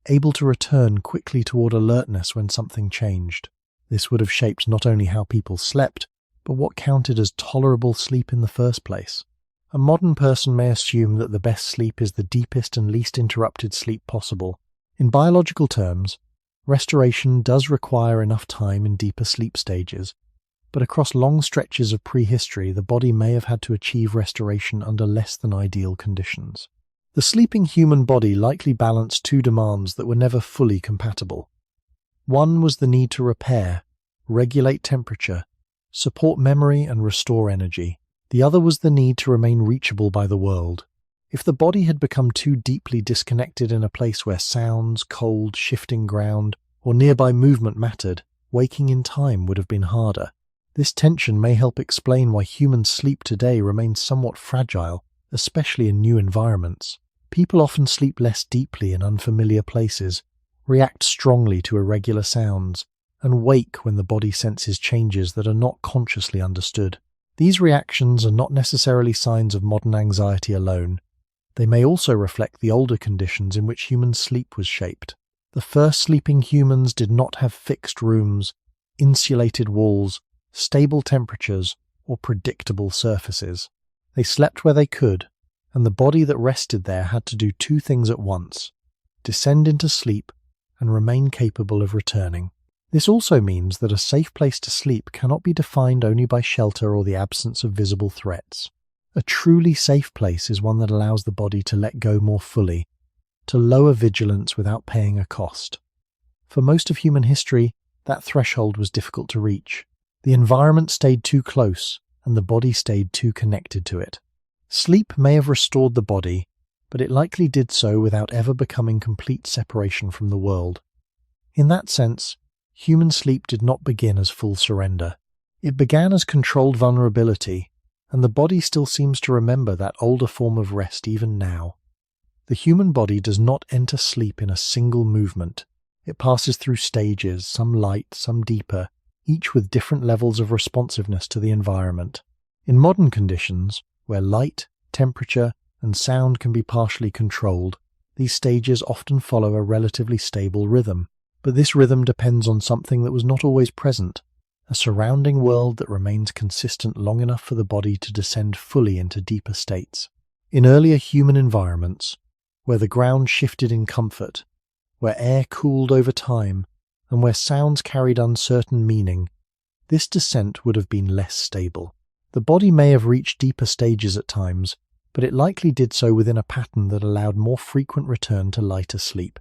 able to return quickly toward alertness when something changed. This would have shaped not only how people slept, but what counted as tolerable sleep in the first place. A modern person may assume that the best sleep is the deepest and least interrupted sleep possible. In biological terms, restoration does require enough time in deeper sleep stages, but across long stretches of prehistory, the body may have had to achieve restoration under less than ideal conditions. The sleeping human body likely balanced two demands that were never fully compatible. One was the need to repair, regulate temperature, support memory and restore energy. The other was the need to remain reachable by the world. If the body had become too deeply disconnected in a place where sounds, cold, shifting ground, or nearby movement mattered, waking in time would have been harder. This tension may help explain why human sleep today remains somewhat fragile, especially in new environments. People often sleep less deeply in unfamiliar places, react strongly to irregular sounds, and wake when the body senses changes that are not consciously understood. These reactions are not necessarily signs of modern anxiety alone. They may also reflect the older conditions in which human sleep was shaped. The first sleeping humans did not have fixed rooms, insulated walls, stable temperatures, or predictable surfaces. They slept where they could, and the body that rested there had to do two things at once: descend into sleep and remain capable of returning. This also means that a safe place to sleep cannot be defined only by shelter or the absence of visible threats. A truly safe place is one that allows the body to let go more fully, to lower vigilance without paying a cost. For most of human history, that threshold was difficult to reach. The environment stayed too close, and the body stayed too connected to it. Sleep may have restored the body, but it likely did so without ever becoming complete separation from the world. In that sense, human sleep did not begin as full surrender. It began as controlled vulnerability, and the body still seems to remember that older form of rest even now. The human body does not enter sleep in a single movement. It passes through stages, some light, some deeper, each with different levels of responsiveness to the environment. In modern conditions, where light, temperature, and sound can be partially controlled, these stages often follow a relatively stable rhythm. But this rhythm depends on something that was not always present, a surrounding world that remains consistent long enough for the body to descend fully into deeper states. In earlier human environments, where the ground shifted in comfort, where air cooled over time, and where sounds carried uncertain meaning, this descent would have been less stable. The body may have reached deeper stages at times, but it likely did so within a pattern that allowed more frequent return to lighter sleep.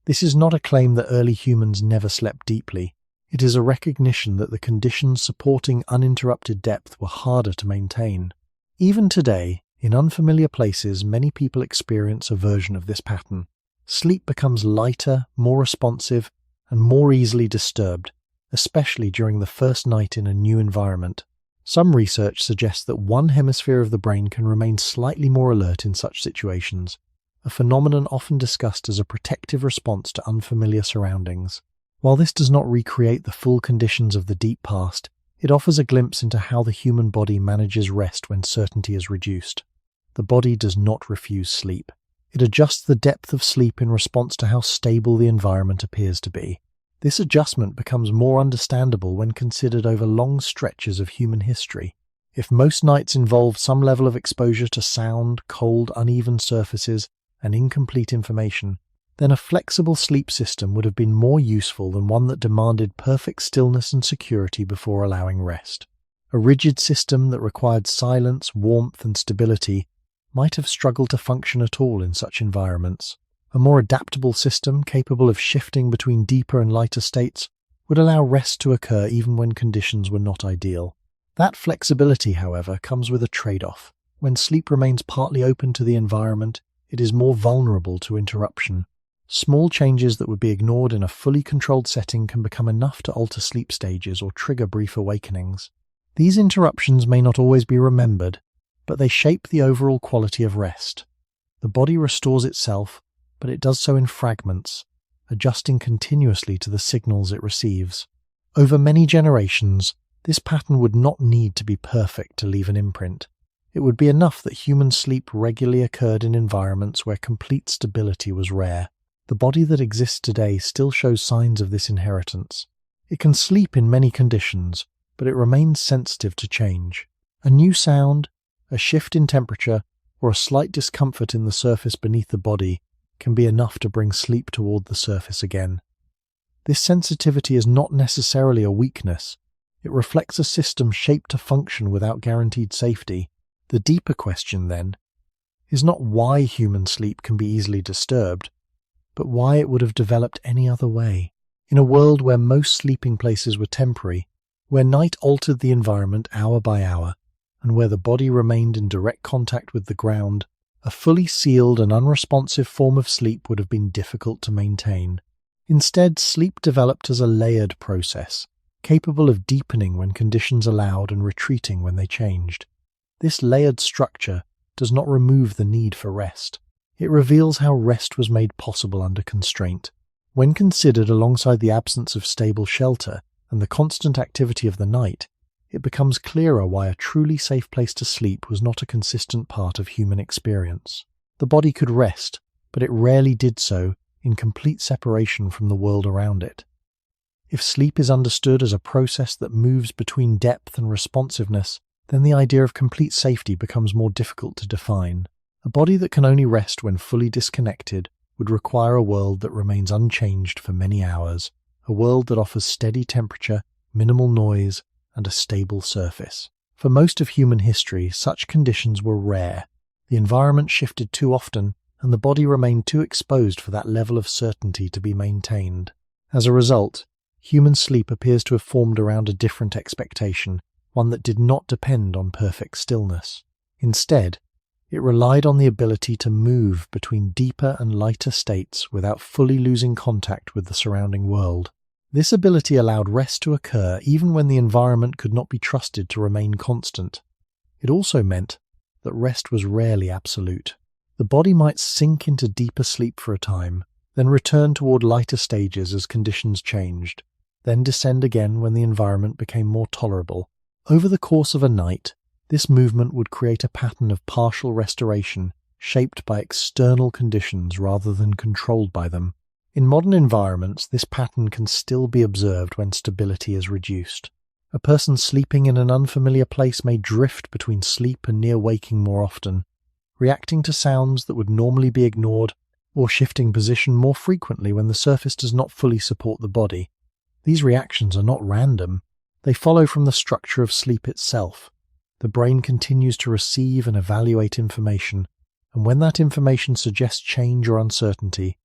This is not a claim that early humans never slept deeply. It is a recognition that the conditions supporting uninterrupted depth were harder to maintain. Even today, in unfamiliar places, many people experience a version of this pattern. Sleep becomes lighter, more responsive, and more easily disturbed, especially during the first night in a new environment. Some research suggests that one hemisphere of the brain can remain slightly more alert in such situations, a phenomenon often discussed as a protective response to unfamiliar surroundings. While this does not recreate the full conditions of the deep past, it offers a glimpse into how the human body manages rest when certainty is reduced. The body does not refuse sleep. It adjusts the depth of sleep in response to how stable the environment appears to be. This adjustment becomes more understandable when considered over long stretches of human history. If most nights involved some level of exposure to sound, cold, uneven surfaces, and incomplete information, then a flexible sleep system would have been more useful than one that demanded perfect stillness and security before allowing rest. A rigid system that required silence, warmth, and stability might have struggled to function at all in such environments. A more adaptable system, capable of shifting between deeper and lighter states, would allow rest to occur even when conditions were not ideal. That flexibility, however, comes with a trade-off. When sleep remains partly open to the environment, it is more vulnerable to interruption. Small changes that would be ignored in a fully controlled setting can become enough to alter sleep stages or trigger brief awakenings. These interruptions may not always be remembered, but they shape the overall quality of rest. The body restores itself, but it does so in fragments, adjusting continuously to the signals it receives. Over many generations, this pattern would not need to be perfect to leave an imprint. It would be enough that human sleep regularly occurred in environments where complete stability was rare. The body that exists today still shows signs of this inheritance. It can sleep in many conditions, but it remains sensitive to change. A new sound, a shift in temperature, or a slight discomfort in the surface beneath the body can be enough to bring sleep toward the surface again. This sensitivity is not necessarily a weakness. It reflects a system shaped to function without guaranteed safety. The deeper question, then, is not why human sleep can be easily disturbed, but why it would have developed any other way. In a world where most sleeping places were temporary, where night altered the environment hour by hour, and where the body remained in direct contact with the ground, a fully sealed and unresponsive form of sleep would have been difficult to maintain. Instead, sleep developed as a layered process, capable of deepening when conditions allowed and retreating when they changed. This layered structure does not remove the need for rest. It reveals how rest was made possible under constraint. When considered alongside the absence of stable shelter and the constant activity of the night, it becomes clearer why a truly safe place to sleep was not a consistent part of human experience. The body could rest, but it rarely did so in complete separation from the world around it. If sleep is understood as a process that moves between depth and responsiveness, then the idea of complete safety becomes more difficult to define. A body that can only rest when fully disconnected would require a world that remains unchanged for many hours, a world that offers steady temperature, minimal noise, and a stable surface. For most of human history, such conditions were rare. The environment shifted too often, and the body remained too exposed for that level of certainty to be maintained. As a result, human sleep appears to have formed around a different expectation, one that did not depend on perfect stillness. Instead, it relied on the ability to move between deeper and lighter states without fully losing contact with the surrounding world. This ability allowed rest to occur even when the environment could not be trusted to remain constant. It also meant that rest was rarely absolute. The body might sink into deeper sleep for a time, then return toward lighter stages as conditions changed, then descend again when the environment became more tolerable. Over the course of a night, this movement would create a pattern of partial restoration shaped by external conditions rather than controlled by them. In modern environments, this pattern can still be observed when stability is reduced. A person sleeping in an unfamiliar place may drift between sleep and near waking more often, reacting to sounds that would normally be ignored or shifting position more frequently when the surface does not fully support the body. These reactions are not random. They follow from the structure of sleep itself. The brain continues to receive and evaluate information, and when that information suggests change or uncertainty,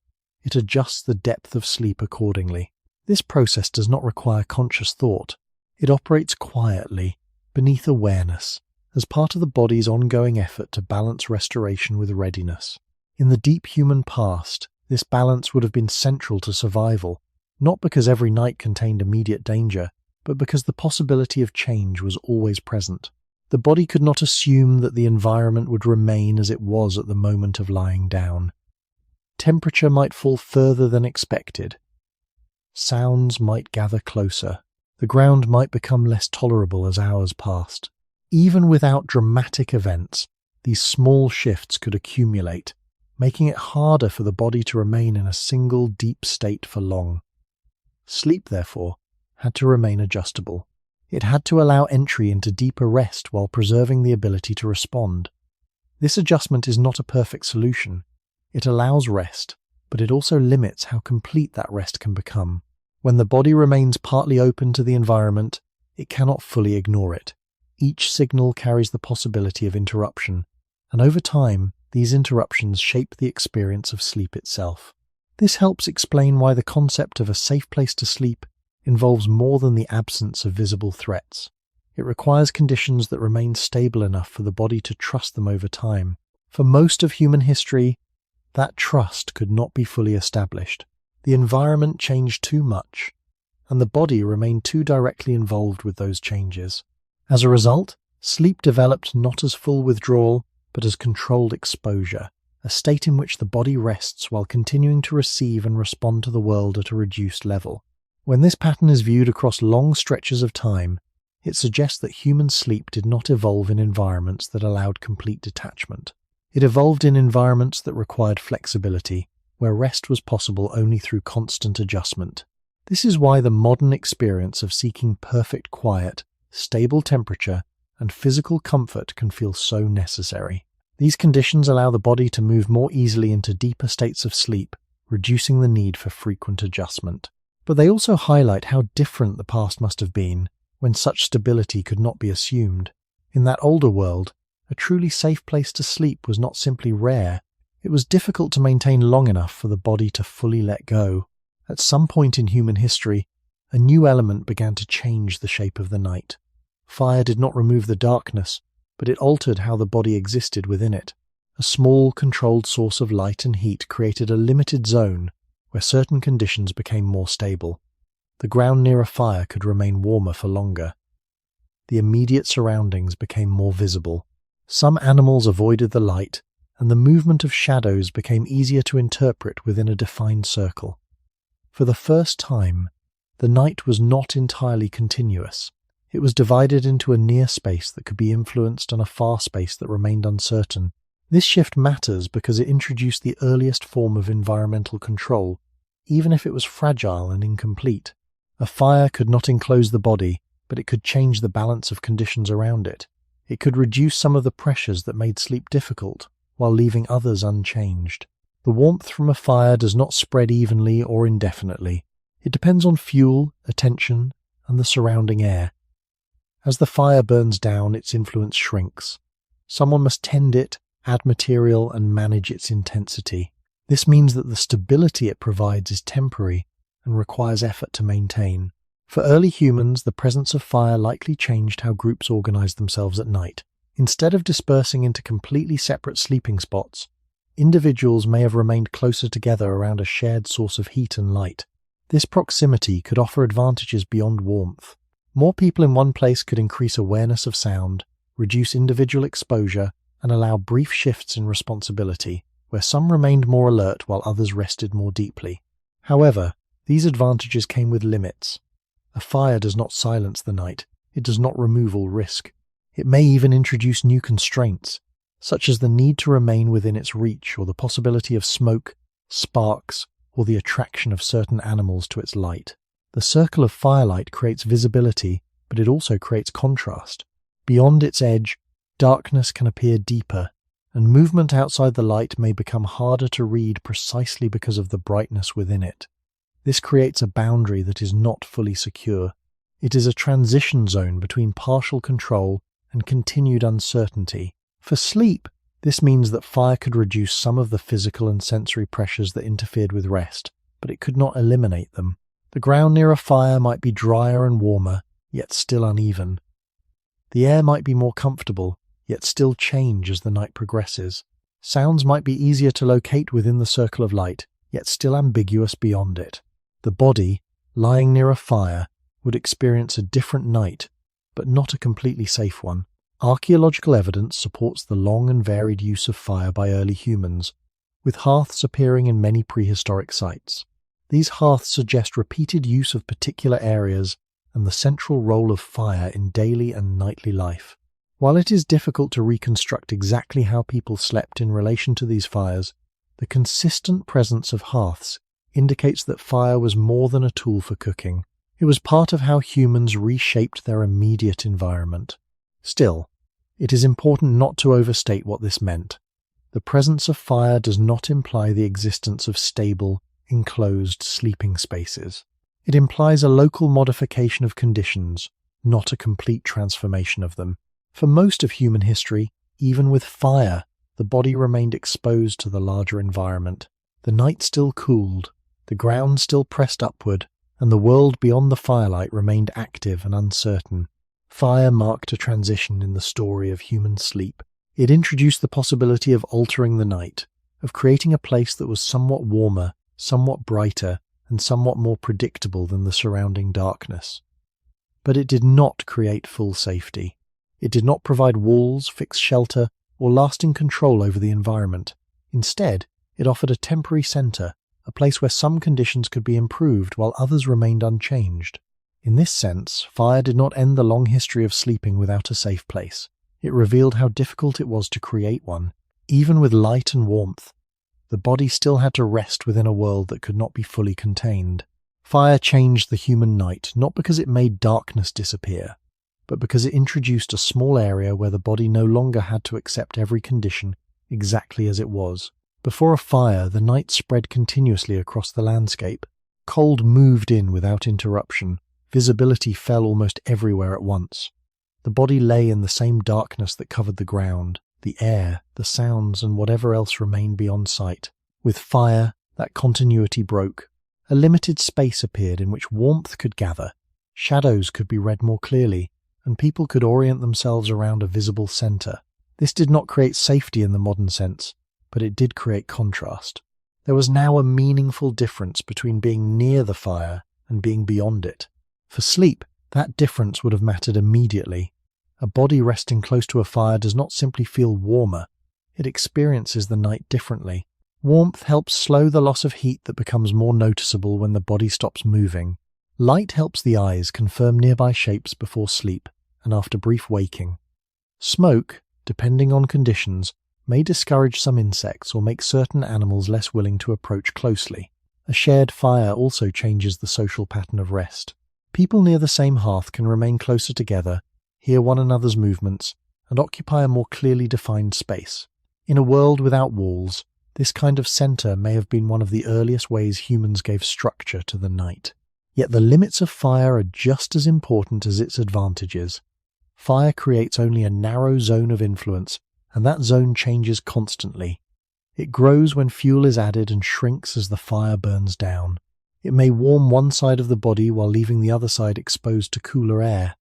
it adjusts the depth of sleep accordingly. This process does not require conscious thought. It operates quietly, beneath awareness, as part of the body's ongoing effort to balance restoration with readiness. In the deep human past, this balance would have been central to survival, not because every night contained immediate danger, but because the possibility of change was always present. The body could not assume that the environment would remain as it was at the moment of lying down. Temperature might fall further than expected. Sounds might gather closer. The ground might become less tolerable as hours passed. Even without dramatic events, these small shifts could accumulate, making it harder for the body to remain in a single deep state for long. Sleep, therefore, had to remain adjustable. It had to allow entry into deeper rest while preserving the ability to respond. This adjustment is not a perfect solution. It allows rest, but it also limits how complete that rest can become. When the body remains partly open to the environment, it cannot fully ignore it. Each signal carries the possibility of interruption, and over time, these interruptions shape the experience of sleep itself. This helps explain why the concept of a safe place to sleep involves more than the absence of visible threats. It requires conditions that remain stable enough for the body to trust them over time. For most of human history, that trust could not be fully established. The environment changed too much, and the body remained too directly involved with those changes. As a result, sleep developed not as full withdrawal, but as controlled exposure, a state in which the body rests while continuing to receive and respond to the world at a reduced level. When this pattern is viewed across long stretches of time, it suggests that human sleep did not evolve in environments that allowed complete detachment. It evolved in environments that required flexibility, where rest was possible only through constant adjustment. This is why the modern experience of seeking perfect quiet, stable temperature, and physical comfort can feel so necessary. These conditions allow the body to move more easily into deeper states of sleep, reducing the need for frequent adjustment. But they also highlight how different the past must have been, when such stability could not be assumed. In that older world, a truly safe place to sleep was not simply rare, it was difficult to maintain long enough for the body to fully let go. At some point in human history, a new element began to change the shape of the night. Fire did not remove the darkness, but it altered how the body existed within it. A small, controlled source of light and heat created a limited zone where certain conditions became more stable. The ground near a fire could remain warmer for longer. The immediate surroundings became more visible. Some animals avoided the light, and the movement of shadows became easier to interpret within a defined circle. For the first time, the night was not entirely continuous. It was divided into a near space that could be influenced and a far space that remained uncertain. This shift matters because it introduced the earliest form of environmental control, even if it was fragile and incomplete. A fire could not enclose the body, but it could change the balance of conditions around it. It could reduce some of the pressures that made sleep difficult, while leaving others unchanged. The warmth from a fire does not spread evenly or indefinitely. It depends on fuel, attention, and the surrounding air. As the fire burns down, its influence shrinks. Someone must tend it, add material, and manage its intensity. This means that the stability it provides is temporary and requires effort to maintain. For early humans, the presence of fire likely changed how groups organized themselves at night. Instead of dispersing into completely separate sleeping spots, individuals may have remained closer together around a shared source of heat and light. This proximity could offer advantages beyond warmth. More people in one place could increase awareness of sound, reduce individual exposure, and allow brief shifts in responsibility, where some remained more alert while others rested more deeply. However, these advantages came with limits. A fire does not silence the night. It does not remove all risk. It may even introduce new constraints. such as the need to remain within its reach or the possibility of smoke, sparks, or the attraction of certain animals to its light. The circle of firelight creates visibility, but it also creates contrast. Beyond its edge, darkness can appear deeper, and movement outside the light may become harder to read precisely because of the brightness within it. This creates a boundary that is not fully secure. It is a transition zone between partial control and continued uncertainty. For sleep, this means that fire could reduce some of the physical and sensory pressures that interfered with rest, but it could not eliminate them. The ground near a fire might be drier and warmer, yet still uneven. The air might be more comfortable, yet still change as the night progresses. Sounds might be easier to locate within the circle of light, yet still ambiguous beyond it. The body, lying near a fire, would experience a different night, but not a completely safe one. Archaeological evidence supports the long and varied use of fire by early humans, with hearths appearing in many prehistoric sites. These hearths suggest repeated use of particular areas and the central role of fire in daily and nightly life. While it is difficult to reconstruct exactly how people slept in relation to these fires, the consistent presence of hearths indicates that fire was more than a tool for cooking. It was part of how humans reshaped their immediate environment. Still, it is important not to overstate what this meant. The presence of fire does not imply the existence of stable, enclosed sleeping spaces. It implies a local modification of conditions, not a complete transformation of them. For most of human history, even with fire, the body remained exposed to the larger environment. The night still cooled, the ground still pressed upward, and the world beyond the firelight remained active and uncertain. Fire marked a transition in the story of human sleep. It introduced the possibility of altering the night, of creating a place that was somewhat warmer, somewhat brighter, and somewhat more predictable than the surrounding darkness. But it did not create full safety. It did not provide walls, fixed shelter, or lasting control over the environment. Instead, it offered a temporary center, a place where some conditions could be improved while others remained unchanged. In this sense, fire did not end the long history of sleeping without a safe place. It revealed how difficult it was to create one. Even with light and warmth, the body still had to rest within a world that could not be fully contained. Fire changed the human night, not because it made darkness disappear, but because it introduced a small area where the body no longer had to accept every condition exactly as it was. Before a fire, the night spread continuously across the landscape. Cold moved in without interruption. Visibility fell almost everywhere at once. The body lay in the same darkness that covered the ground, the air, the sounds, and whatever else remained beyond sight. With fire, that continuity broke. A limited space appeared in which warmth could gather, shadows could be read more clearly, and people could orient themselves around a visible center. This did not create safety in the modern sense, but it did create contrast. There was now a meaningful difference between being near the fire and being beyond it. For sleep, that difference would have mattered immediately. A body resting close to a fire does not simply feel warmer, it experiences the night differently. Warmth helps slow the loss of heat that becomes more noticeable when the body stops moving. Light helps the eyes confirm nearby shapes before sleep and after brief waking. Smoke, depending on conditions, may discourage some insects or make certain animals less willing to approach closely. A shared fire also changes the social pattern of rest. People near the same hearth can remain closer together, hear one another's movements, and occupy a more clearly defined space. In a world without walls, this kind of center may have been one of the earliest ways humans gave structure to the night. Yet the limits of fire are just as important as its advantages. Fire creates only a narrow zone of influence, and that zone changes constantly. It grows when fuel is added and shrinks as the fire burns down. It may warm one side of the body while leaving the other side exposed to cooler air.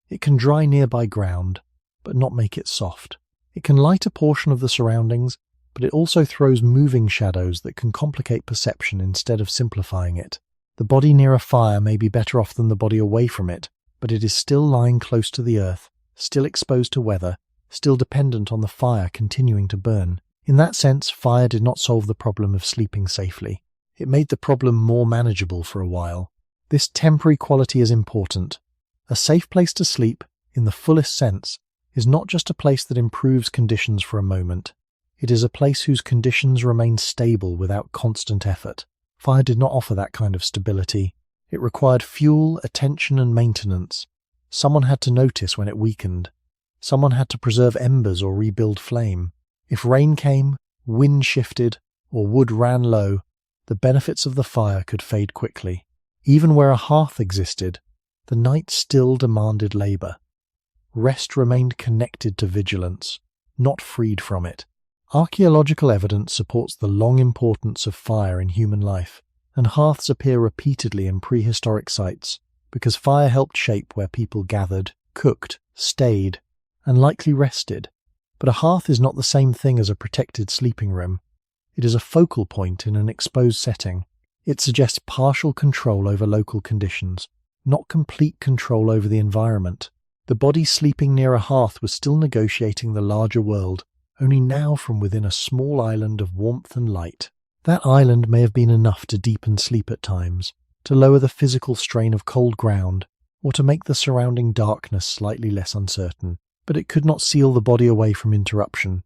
It can dry nearby ground, but not make it soft. It can light a portion of the surroundings, but it also throws moving shadows that can complicate perception instead of simplifying it. The body near a fire may be better off than the body away from it, but it is still lying close to the earth, still exposed to weather, still dependent on the fire continuing to burn. In that sense, fire did not solve the problem of sleeping safely. It made the problem more manageable for a while. This temporary quality is important. A safe place to sleep, in the fullest sense, is not just a place that improves conditions for a moment. It is a place whose conditions remain stable without constant effort. Fire did not offer that kind of stability. It required fuel, attention, and maintenance. Someone had to notice when it weakened. Someone had to preserve embers or rebuild flame. If rain came, wind shifted, or wood ran low, the benefits of the fire could fade quickly. Even where a hearth existed, the night still demanded labor. Rest remained connected to vigilance, not freed from it. Archaeological evidence supports the long importance of fire in human life, and hearths appear repeatedly in prehistoric sites because fire helped shape where people gathered, cooked, stayed, and likely rested. But a hearth is not the same thing as a protected sleeping room. It is a focal point in an exposed setting. It suggests partial control over local conditions, not complete control over the environment. The body sleeping near a hearth was still negotiating the larger world, only now from within a small island of warmth and light. That island may have been enough to deepen sleep at times, to lower the physical strain of cold ground, or to make the surrounding darkness slightly less uncertain, but it could not seal the body away from interruption.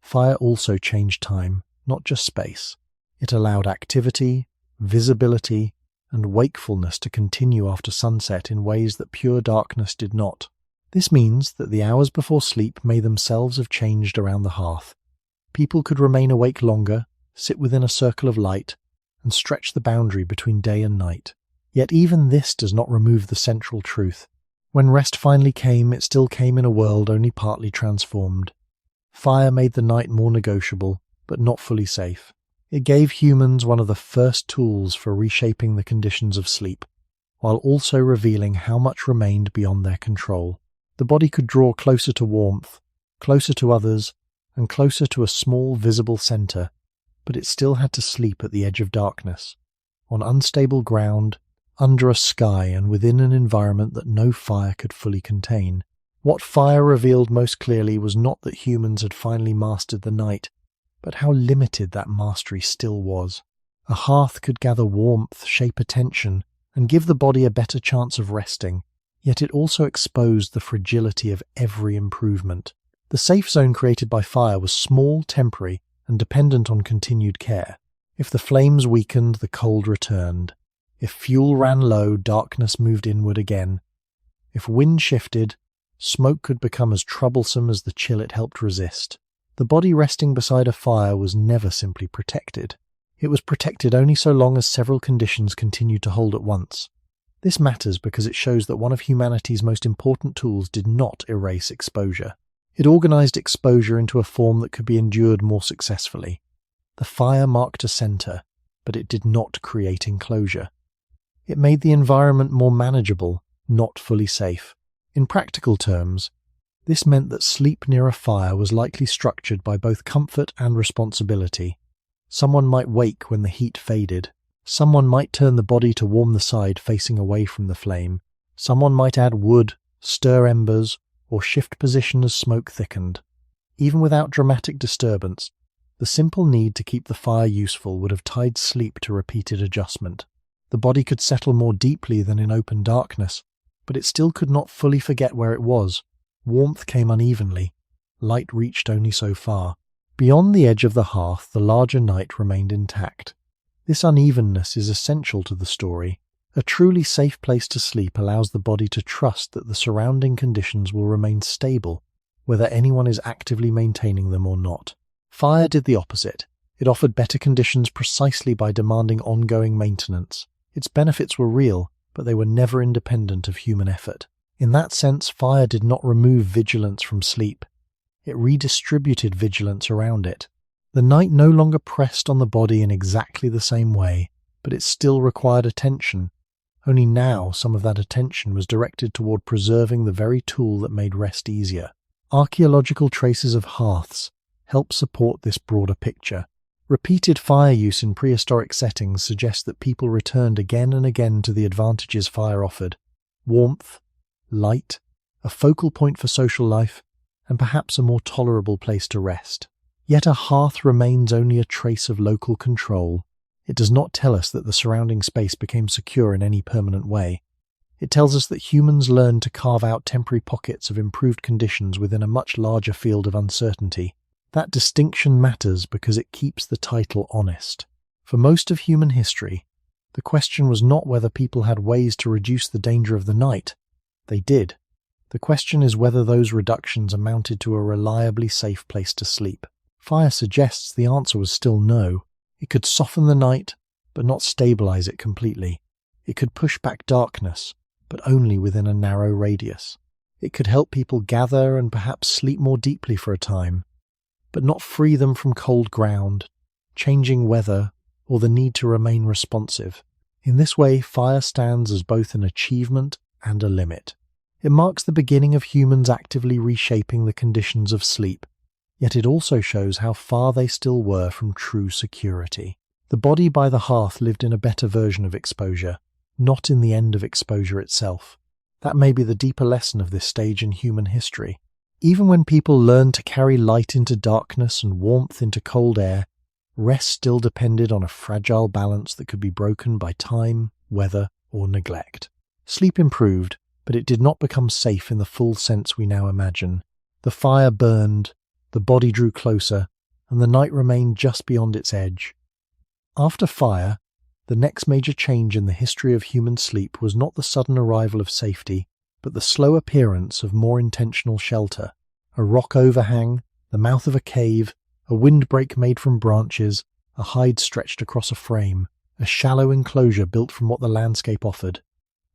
Fire also changed time, not just space. It allowed activity, visibility, and wakefulness to continue after sunset in ways that pure darkness did not. This means that the hours before sleep may themselves have changed around the hearth. People could remain awake longer, sit within a circle of light, and stretch the boundary between day and night. Yet even this does not remove the central truth. When rest finally came, it still came in a world only partly transformed. Fire made the night more negotiable, but not fully safe. It gave humans one of the first tools for reshaping the conditions of sleep, while also revealing how much remained beyond their control. The body could draw closer to warmth, closer to others, and closer to a small visible center, but it still had to sleep at the edge of darkness, on unstable ground, under a sky and within an environment that no fire could fully contain. What fire revealed most clearly was not that humans had finally mastered the night, but how limited that mastery still was. A hearth could gather warmth, shape attention, and give the body a better chance of resting, yet it also exposed the fragility of every improvement. The safe zone created by fire was small, temporary, and dependent on continued care. If the flames weakened, the cold returned. If fuel ran low, darkness moved inward again. If wind shifted, smoke could become as troublesome as the chill it helped resist. The body resting beside a fire was never simply protected. It was protected only so long as several conditions continued to hold at once. This matters because it shows that one of humanity's most important tools did not erase exposure. It organized exposure into a form that could be endured more successfully. The fire marked a center, but it did not create enclosure. It made the environment more manageable, not fully safe. In practical terms, this meant that sleep near a fire was likely structured by both comfort and responsibility. Someone might wake when the heat faded. Someone might turn the body to warm the side facing away from the flame. Someone might add wood, stir embers, or shift position as smoke thickened. Even without dramatic disturbance, the simple need to keep the fire useful would have tied sleep to repeated adjustment. The body could settle more deeply than in open darkness, but it still could not fully forget where it was. Warmth came unevenly. Light reached only so far. Beyond the edge of the hearth, the larger night remained intact. This unevenness is essential to the story. A truly safe place to sleep allows the body to trust that the surrounding conditions will remain stable, whether anyone is actively maintaining them or not. Fire did the opposite. It offered better conditions precisely by demanding ongoing maintenance. Its benefits were real, but they were never independent of human effort. In that sense, fire did not remove vigilance from sleep. It redistributed vigilance around it. The night no longer pressed on the body in exactly the same way, but it still required attention. Only now some of that attention was directed toward preserving the very tool that made rest easier. Archaeological traces of hearths help support this broader picture. Repeated fire use in prehistoric settings suggests that people returned again and again to the advantages fire offered: warmth, light, a focal point for social life, and perhaps a more tolerable place to rest. Yet a hearth remains only a trace of local control. It does not tell us that the surrounding space became secure in any permanent way. It tells us that humans learned to carve out temporary pockets of improved conditions within a much larger field of uncertainty. That distinction matters because it keeps the title honest. For most of human history, the question was not whether people had ways to reduce the danger of the night. They did. The question is whether those reductions amounted to a reliably safe place to sleep. Fire suggests the answer was still no. It could soften the night, but not stabilize it completely. It could push back darkness, but only within a narrow radius. It could help people gather and perhaps sleep more deeply for a time, but not free them from cold ground, changing weather, or the need to remain responsive. In this way, fire stands as both an achievement and a limit. It marks the beginning of humans actively reshaping the conditions of sleep, yet it also shows how far they still were from true security. The body by the hearth lived in a better version of exposure, not in the end of exposure itself. That may be the deeper lesson of this stage in human history. Even when people learned to carry light into darkness and warmth into cold air, rest still depended on a fragile balance that could be broken by time, weather, or neglect. Sleep improved, but it did not become safe in the full sense we now imagine. The fire burned, the body drew closer, and the night remained just beyond its edge. After fire, the next major change in the history of human sleep was not the sudden arrival of safety, but the slow appearance of more intentional shelter. A rock overhang, the mouth of a cave, a windbreak made from branches, a hide stretched across a frame, a shallow enclosure built from what the landscape offered.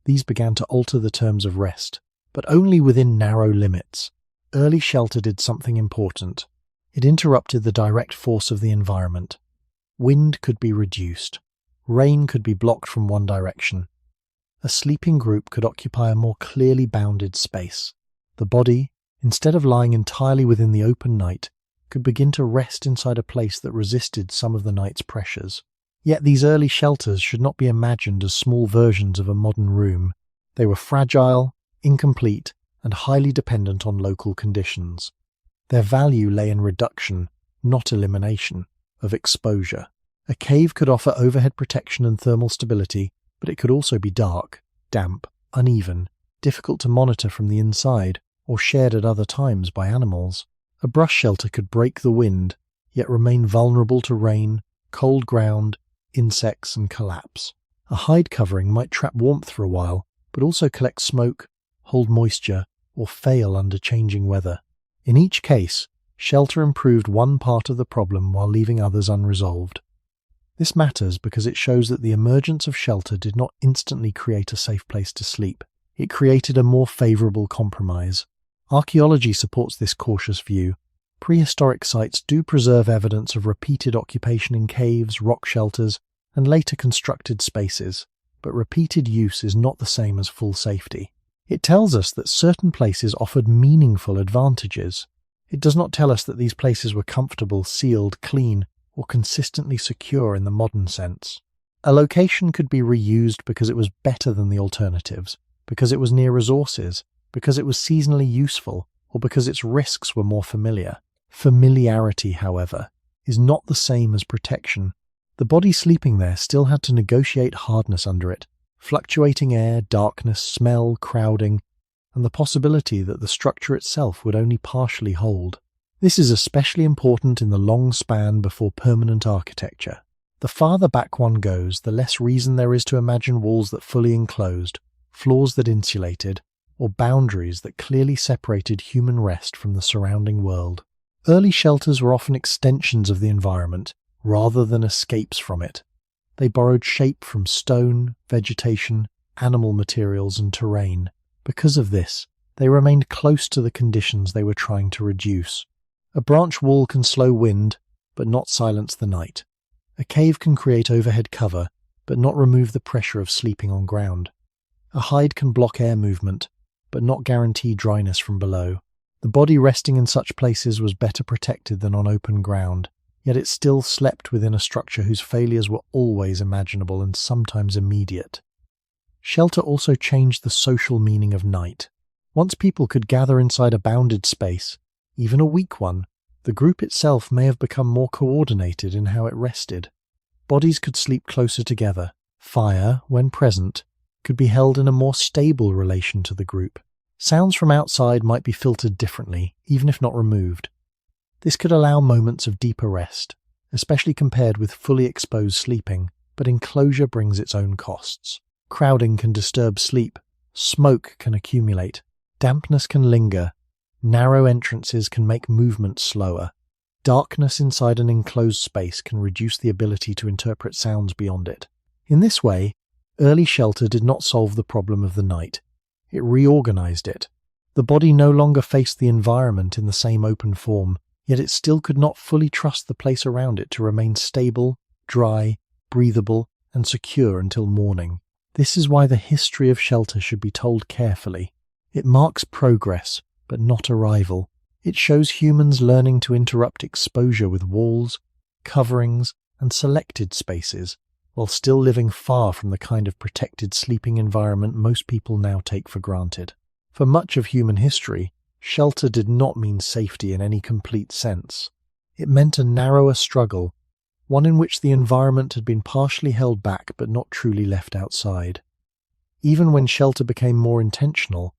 These began to alter the terms of rest, but only within narrow limits. Early shelter did something important. It interrupted the direct force of the environment. Wind could be reduced. Rain could be blocked from one direction. A sleeping group could occupy a more clearly bounded space. The body, instead of lying entirely within the open night, could begin to rest inside a place that resisted some of the night's pressures. Yet these early shelters should not be imagined as small versions of a modern room. They were fragile, incomplete, and highly dependent on local conditions. Their value lay in reduction, not elimination, of exposure. A cave could offer overhead protection and thermal stability, but it could also be dark, damp, uneven, difficult to monitor from the inside, or shared at other times by animals. A brush shelter could break the wind, yet remain vulnerable to rain, cold ground, insects, and collapse. A hide covering might trap warmth for a while, but also collect smoke, hold moisture, or fail under changing weather. In each case, shelter improved one part of the problem while leaving others unresolved. This matters because it shows that the emergence of shelter did not instantly create a safe place to sleep. It created a more favorable compromise. Archaeology supports this cautious view. Prehistoric sites do preserve evidence of repeated occupation in caves, rock shelters, and later constructed spaces, but repeated use is not the same as full safety. It tells us that certain places offered meaningful advantages. It does not tell us that these places were comfortable, sealed, clean, or consistently secure in the modern sense. A location could be reused because it was better than the alternatives, because it was near resources, because it was seasonally useful, or because its risks were more familiar. Familiarity, however, is not the same as protection. The body sleeping there still had to negotiate hardness under it, fluctuating air, darkness, smell, crowding, and the possibility that the structure itself would only partially hold. This is especially important in the long span before permanent architecture. The farther back one goes, the less reason there is to imagine walls that fully enclosed, floors that insulated, or boundaries that clearly separated human rest from the surrounding world. Early shelters were often extensions of the environment, rather than escapes from it. They borrowed shape from stone, vegetation, animal materials, and terrain. Because of this, they remained close to the conditions they were trying to reduce. A branch wall can slow wind, but not silence the night. A cave can create overhead cover, but not remove the pressure of sleeping on ground. A hide can block air movement, but not guarantee dryness from below. The body resting in such places was better protected than on open ground, yet it still slept within a structure whose failures were always imaginable and sometimes immediate. Shelter also changed the social meaning of night. Once people could gather inside a bounded space, even a weak one, the group itself may have become more coordinated in how it rested. Bodies could sleep closer together. Fire, when present, could be held in a more stable relation to the group. Sounds from outside might be filtered differently, even if not removed. This could allow moments of deeper rest, especially compared with fully exposed sleeping, but enclosure brings its own costs. Crowding can disturb sleep, smoke can accumulate, dampness can linger, narrow entrances can make movement slower. Darkness inside an enclosed space can reduce the ability to interpret sounds beyond it. In this way, early shelter did not solve the problem of the night. It reorganized it. The body no longer faced the environment in the same open form, yet it still could not fully trust the place around it to remain stable, dry, breathable, and secure until morning. This is why the history of shelter should be told carefully. It marks progress, but not arrival. It shows humans learning to interrupt exposure with walls, coverings, and selected spaces, while still living far from the kind of protected sleeping environment most people now take for granted. For much of human history, shelter did not mean safety in any complete sense. It meant a narrower struggle, one in which the environment had been partially held back but not truly left outside. Even when shelter became more intentional,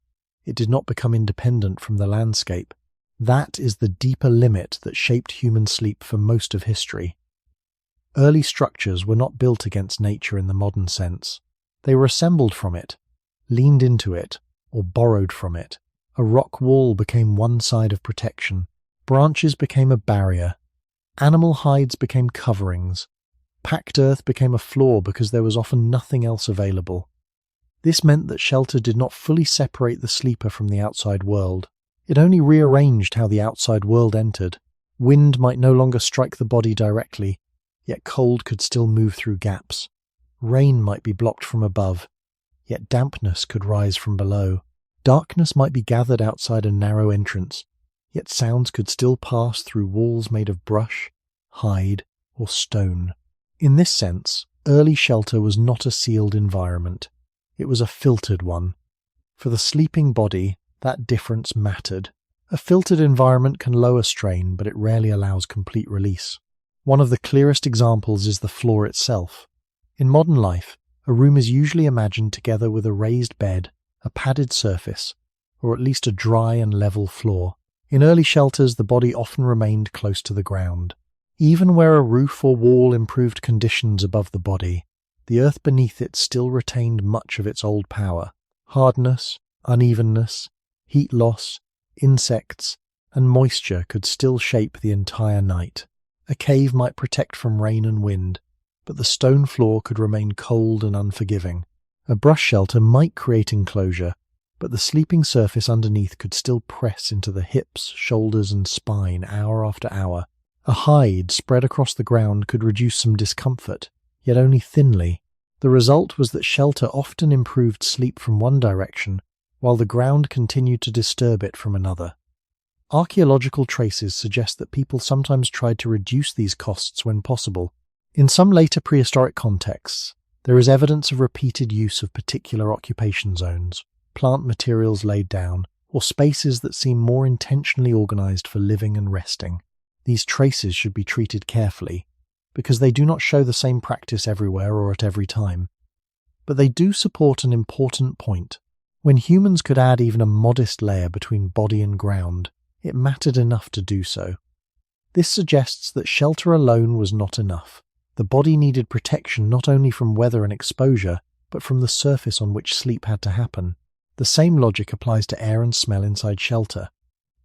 it did not become independent from the landscape. That is the deeper limit that shaped human sleep for most of history. Early structures were not built against nature in the modern sense. They were assembled from it, leaned into it, or borrowed from it. A rock wall became one side of protection. Branches became a barrier. Animal hides became coverings. Packed earth became a floor because there was often nothing else available. This meant that shelter did not fully separate the sleeper from the outside world. It only rearranged how the outside world entered. Wind might no longer strike the body directly, yet cold could still move through gaps. Rain might be blocked from above, yet dampness could rise from below. Darkness might be gathered outside a narrow entrance, yet sounds could still pass through walls made of brush, hide, or stone. In this sense, early shelter was not a sealed environment. It was a filtered one. For the sleeping body, that difference mattered. A filtered environment can lower strain, but it rarely allows complete release. One of the clearest examples is the floor itself. In modern life, a room is usually imagined together with a raised bed, a padded surface, or at least a dry and level floor. In early shelters, the body often remained close to the ground. Even where a roof or wall improved conditions above the body, the earth beneath it still retained much of its old power. Hardness, unevenness, heat loss, insects, and moisture could still shape the entire night. A cave might protect from rain and wind, but the stone floor could remain cold and unforgiving. A brush shelter might create enclosure, but the sleeping surface underneath could still press into the hips, shoulders, and spine hour after hour. A hide spread across the ground could reduce some discomfort, yet only thinly. The result was that shelter often improved sleep from one direction, while the ground continued to disturb it from another. Archaeological traces suggest that people sometimes tried to reduce these costs when possible. In some later prehistoric contexts, there is evidence of repeated use of particular occupation zones, plant materials laid down, or spaces that seem more intentionally organized for living and resting. These traces should be treated carefully, because they do not show the same practice everywhere or at every time. But they do support an important point. When humans could add even a modest layer between body and ground, it mattered enough to do so. This suggests that shelter alone was not enough. The body needed protection not only from weather and exposure, but from the surface on which sleep had to happen. The same logic applies to air and smell inside shelter.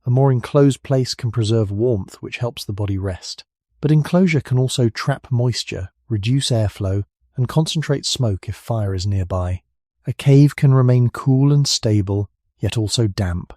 A more enclosed place can preserve warmth, which helps the body rest. But enclosure can also trap moisture, reduce airflow, and concentrate smoke if fire is nearby. A cave can remain cool and stable, yet also damp.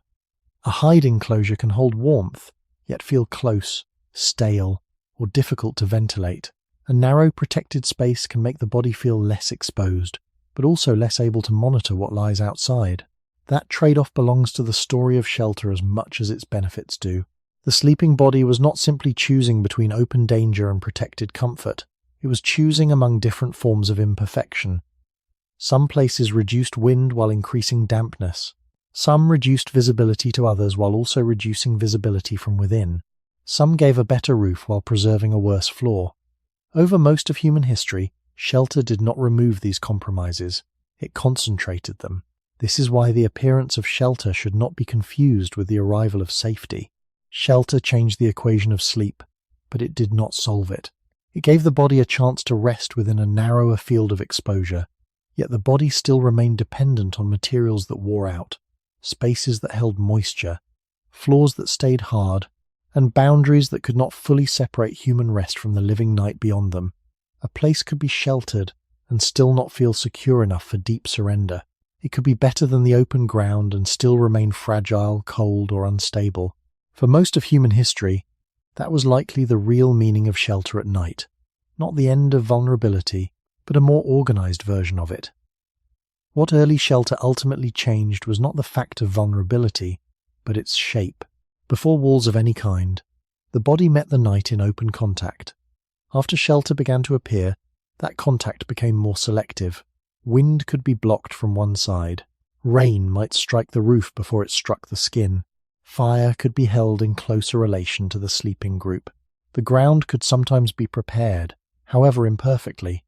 A hide enclosure can hold warmth, yet feel close, stale, or difficult to ventilate. A narrow protected space can make the body feel less exposed, but also less able to monitor what lies outside. That trade-off belongs to the story of shelter as much as its benefits do. The sleeping body was not simply choosing between open danger and protected comfort. It was choosing among different forms of imperfection. Some places reduced wind while increasing dampness. Some reduced visibility to others while also reducing visibility from within. Some gave a better roof while preserving a worse floor. Over most of human history, shelter did not remove these compromises. it concentrated them. This is why the appearance of shelter should not be confused with the arrival of safety. Shelter changed the equation of sleep, but it did not solve it. It gave the body a chance to rest within a narrower field of exposure, yet the body still remained dependent on materials that wore out, spaces that held moisture, floors that stayed hard, and boundaries that could not fully separate human rest from the living night beyond them. A place could be sheltered and still not feel secure enough for deep surrender. It could be better than the open ground and still remain fragile, cold, or unstable. For most of human history, that was likely the real meaning of shelter at night. Not the end of vulnerability, but a more organized version of it. What early shelter ultimately changed was not the fact of vulnerability, but its shape. Before walls of any kind, the body met the night in open contact. After shelter began to appear, that contact became more selective. Wind could be blocked from one side. Rain might strike the roof before it struck the skin. Fire could be held in closer relation to the sleeping group. The ground could sometimes be prepared, however imperfectly.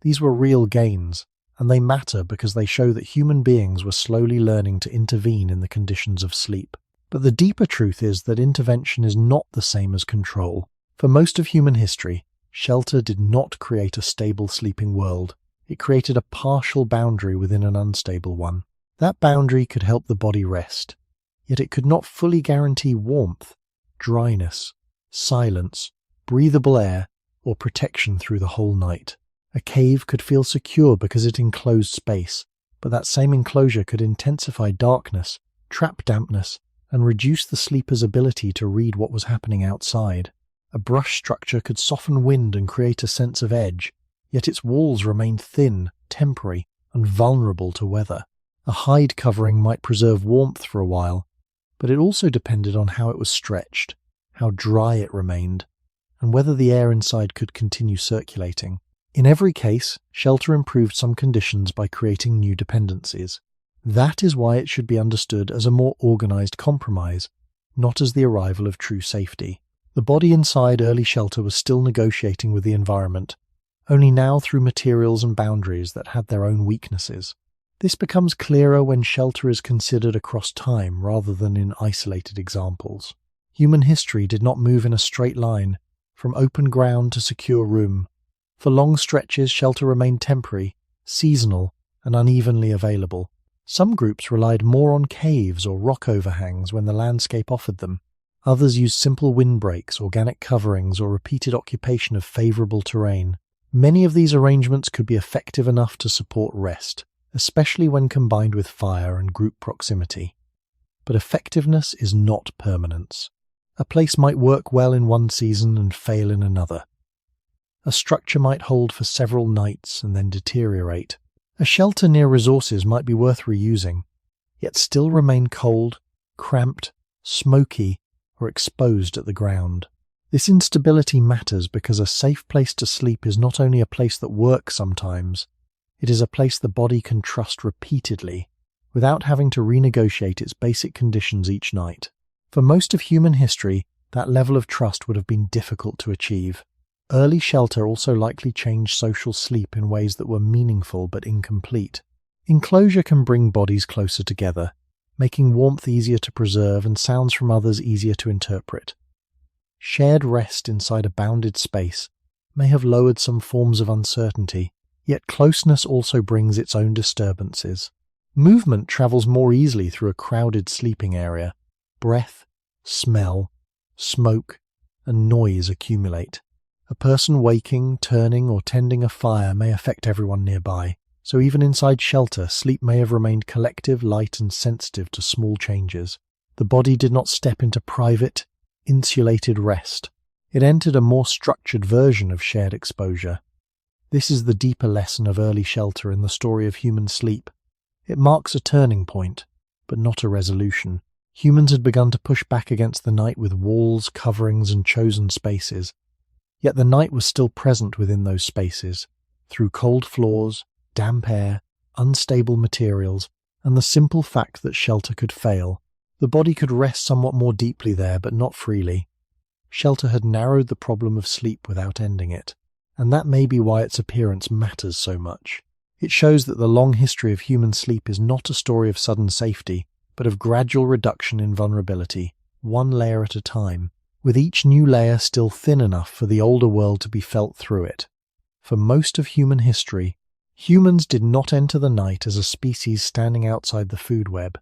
These were real gains, and they matter because they show that human beings were slowly learning to intervene in the conditions of sleep. But the deeper truth is that intervention is not the same as control. For most of human history, shelter did not create a stable sleeping world. It created a partial boundary within an unstable one. That boundary could help the body rest, yet it could not fully guarantee warmth, dryness, silence, breathable air, or protection through the whole night. A cave could feel secure because it enclosed space, but that same enclosure could intensify darkness, trap dampness, and reduce the sleeper's ability to read what was happening outside. A brush structure could soften wind and create a sense of edge, yet its walls remained thin, temporary, and vulnerable to weather. A hide covering might preserve warmth for a while, but it also depended on how it was stretched, how dry it remained, and whether the air inside could continue circulating. In every case, shelter improved some conditions by creating new dependencies. That is why it should be understood as a more organized compromise, not as the arrival of true safety. The body inside early shelter was still negotiating with the environment, only now through materials and boundaries that had their own weaknesses. This becomes clearer when shelter is considered across time rather than in isolated examples. Human history did not move in a straight line, from open ground to secure room. For long stretches, shelter remained temporary, seasonal, and unevenly available. Some groups relied more on caves or rock overhangs when the landscape offered them. Others used simple windbreaks, organic coverings, or repeated occupation of favorable terrain. Many of these arrangements could be effective enough to support rest, especially when combined with fire and group proximity. But effectiveness is not permanence. A place might work well in one season and fail in another. A structure might hold for several nights and then deteriorate. A shelter near resources might be worth reusing, yet still remain cold, cramped, smoky, or exposed at the ground. This instability matters because a safe place to sleep is not only a place that works sometimes, it is a place the body can trust repeatedly, without having to renegotiate its basic conditions each night. For most of human history, that level of trust would have been difficult to achieve. Early shelter also likely changed social sleep in ways that were meaningful but incomplete. Enclosure can bring bodies closer together, making warmth easier to preserve and sounds from others easier to interpret. Shared rest inside a bounded space may have lowered some forms of uncertainty, yet closeness also brings its own disturbances. Movement travels more easily through a crowded sleeping area. Breath, smell, smoke, and noise accumulate. A person waking, turning, or tending a fire may affect everyone nearby, so even inside shelter, sleep may have remained collective, light, and sensitive to small changes. The body did not step into private, insulated rest. It entered a more structured version of shared exposure. This is the deeper lesson of early shelter in the story of human sleep. It marks a turning point, but not a resolution. Humans had begun to push back against the night with walls, coverings, and chosen spaces. Yet the night was still present within those spaces, through cold floors, damp air, unstable materials, and the simple fact that shelter could fail. The body could rest somewhat more deeply there, but not freely. Shelter had narrowed the problem of sleep without ending it, and that may be why its appearance matters so much. It shows that the long history of human sleep is not a story of sudden safety, but of gradual reduction in vulnerability, one layer at a time, with each new layer still thin enough for the older world to be felt through it. For most of human history, humans did not enter the night as a species standing outside the food web.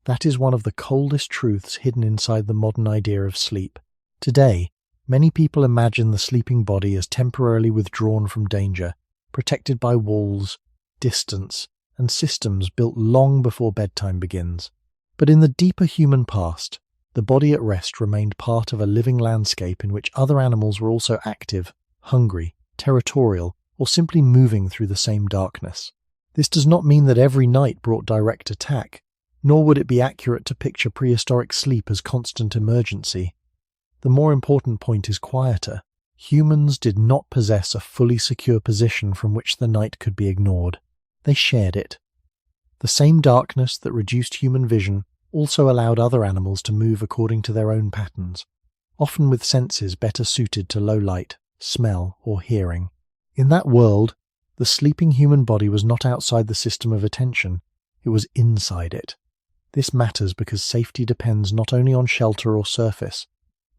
That is one of the coldest truths hidden inside the modern idea of sleep. Today, many people imagine the sleeping body as temporarily withdrawn from danger, protected by walls, distance, and systems built long before bedtime begins. But in the deeper human past, the body at rest remained part of a living landscape in which other animals were also active, hungry, territorial, or simply moving through the same darkness. This does not mean that every night brought direct attack, nor would it be accurate to picture prehistoric sleep as constant emergency. The more important point is quieter. Humans did not possess a fully secure position from which the night could be ignored. They shared it. The same darkness that reduced human vision also allowed other animals to move according to their own patterns, often with senses better suited to low light, smell, or hearing. In that world, the sleeping human body was not outside the system of attention, it was inside it. This matters because safety depends not only on shelter or surface,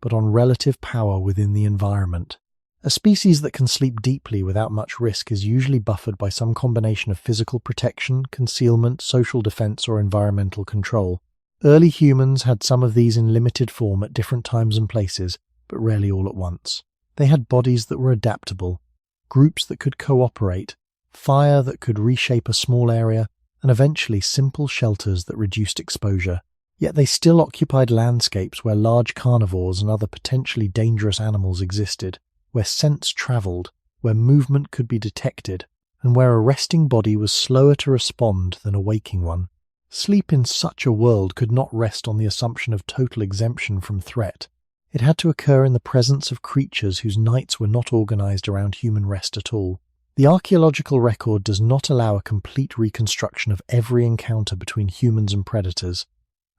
but on relative power within the environment. A species that can sleep deeply without much risk is usually buffered by some combination of physical protection, concealment, social defense, or environmental control. Early humans had some of these in limited form at different times and places, but rarely all at once. They had bodies that were adaptable, groups that could cooperate, fire that could reshape a small area, and eventually simple shelters that reduced exposure. Yet they still occupied landscapes where large carnivores and other potentially dangerous animals existed, where scents travelled, where movement could be detected, and where a resting body was slower to respond than a waking one. Sleep in such a world could not rest on the assumption of total exemption from threat. It had to occur in the presence of creatures whose nights were not organised around human rest at all. The archaeological record does not allow a complete reconstruction of every encounter between humans and predators,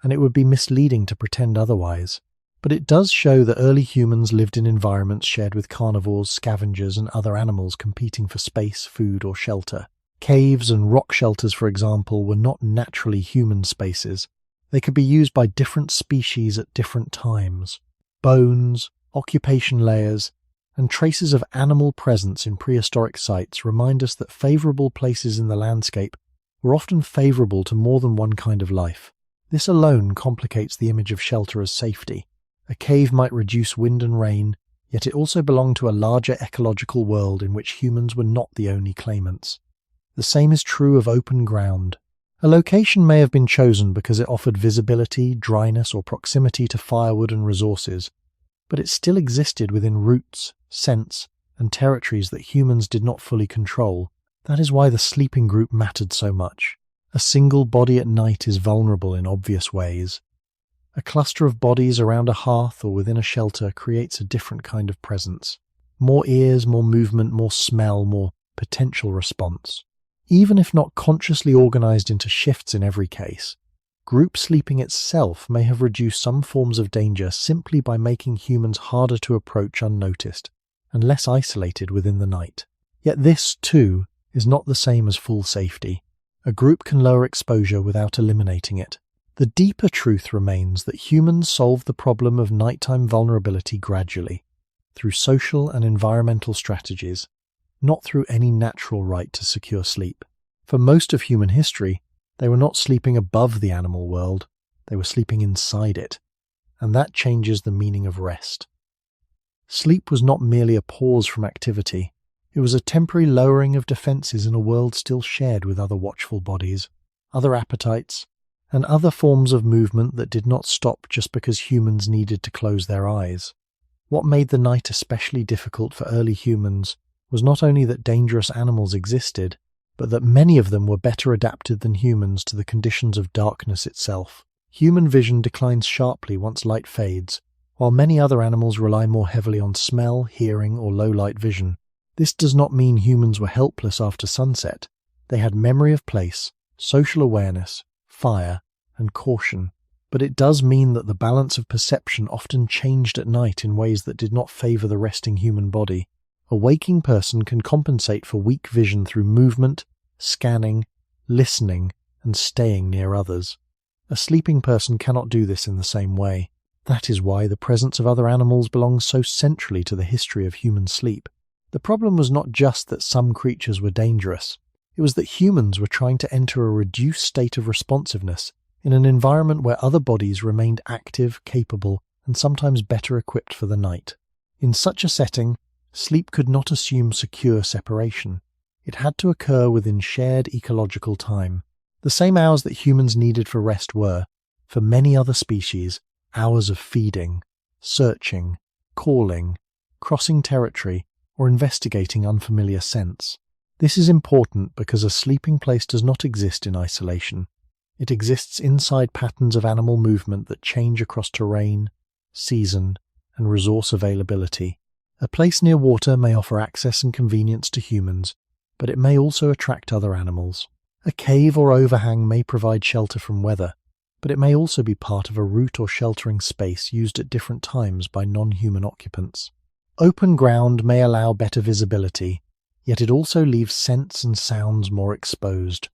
and it would be misleading to pretend otherwise. But it does show that early humans lived in environments shared with carnivores, scavengers, and other animals competing for space, food, or shelter. Caves and rock shelters, for example, were not naturally human spaces. They could be used by different species at different times. Bones, occupation layers, and traces of animal presence in prehistoric sites remind us that favourable places in the landscape were often favourable to more than one kind of life. This alone complicates the image of shelter as safety. A cave might reduce wind and rain, yet it also belonged to a larger ecological world in which humans were not the only claimants. The same is true of open ground. A location may have been chosen because it offered visibility, dryness, or proximity to firewood and resources, but it still existed within routes, scents, and territories that humans did not fully control. That is why the sleeping group mattered so much. A single body at night is vulnerable in obvious ways. A cluster of bodies around a hearth or within a shelter creates a different kind of presence. More ears, more movement, more smell, more potential response. Even if not consciously organized into shifts in every case, group sleeping itself may have reduced some forms of danger simply by making humans harder to approach unnoticed and less isolated within the night. Yet this, too, is not the same as full safety. A group can lower exposure without eliminating it. The deeper truth remains that humans solve the problem of nighttime vulnerability gradually, through social and environmental strategies, not through any natural right to secure sleep. For most of human history, they were not sleeping above the animal world, they were sleeping inside it, and that changes the meaning of rest. Sleep was not merely a pause from activity, it was a temporary lowering of defences in a world still shared with other watchful bodies, other appetites, and other forms of movement that did not stop just because humans needed to close their eyes. What made the night especially difficult for early humans was not only that dangerous animals existed, but that many of them were better adapted than humans to the conditions of darkness itself. Human vision declines sharply once light fades, while many other animals rely more heavily on smell, hearing, or low-light vision. This does not mean humans were helpless after sunset. They had memory of place, social awareness, fire, and caution. But it does mean that the balance of perception often changed at night in ways that did not favour the resting human body. A waking person can compensate for weak vision through movement, scanning, listening, and staying near others. A sleeping person cannot do this in the same way. That is why the presence of other animals belongs so centrally to the history of human sleep. The problem was not just that some creatures were dangerous. It was that humans were trying to enter a reduced state of responsiveness in an environment where other bodies remained active, capable, and sometimes better equipped for the night. In such a setting, sleep could not assume secure separation. It had to occur within shared ecological time. The same hours that humans needed for rest were, for many other species, hours of feeding, searching, calling, crossing territory, or investigating unfamiliar scents. This is important because a sleeping place does not exist in isolation. It exists inside patterns of animal movement that change across terrain, season, and resource availability. A place near water may offer access and convenience to humans, but it may also attract other animals. A cave or overhang may provide shelter from weather, but it may also be part of a route or sheltering space used at different times by non-human occupants. Open ground may allow better visibility, yet it also leaves scents and sounds more exposed.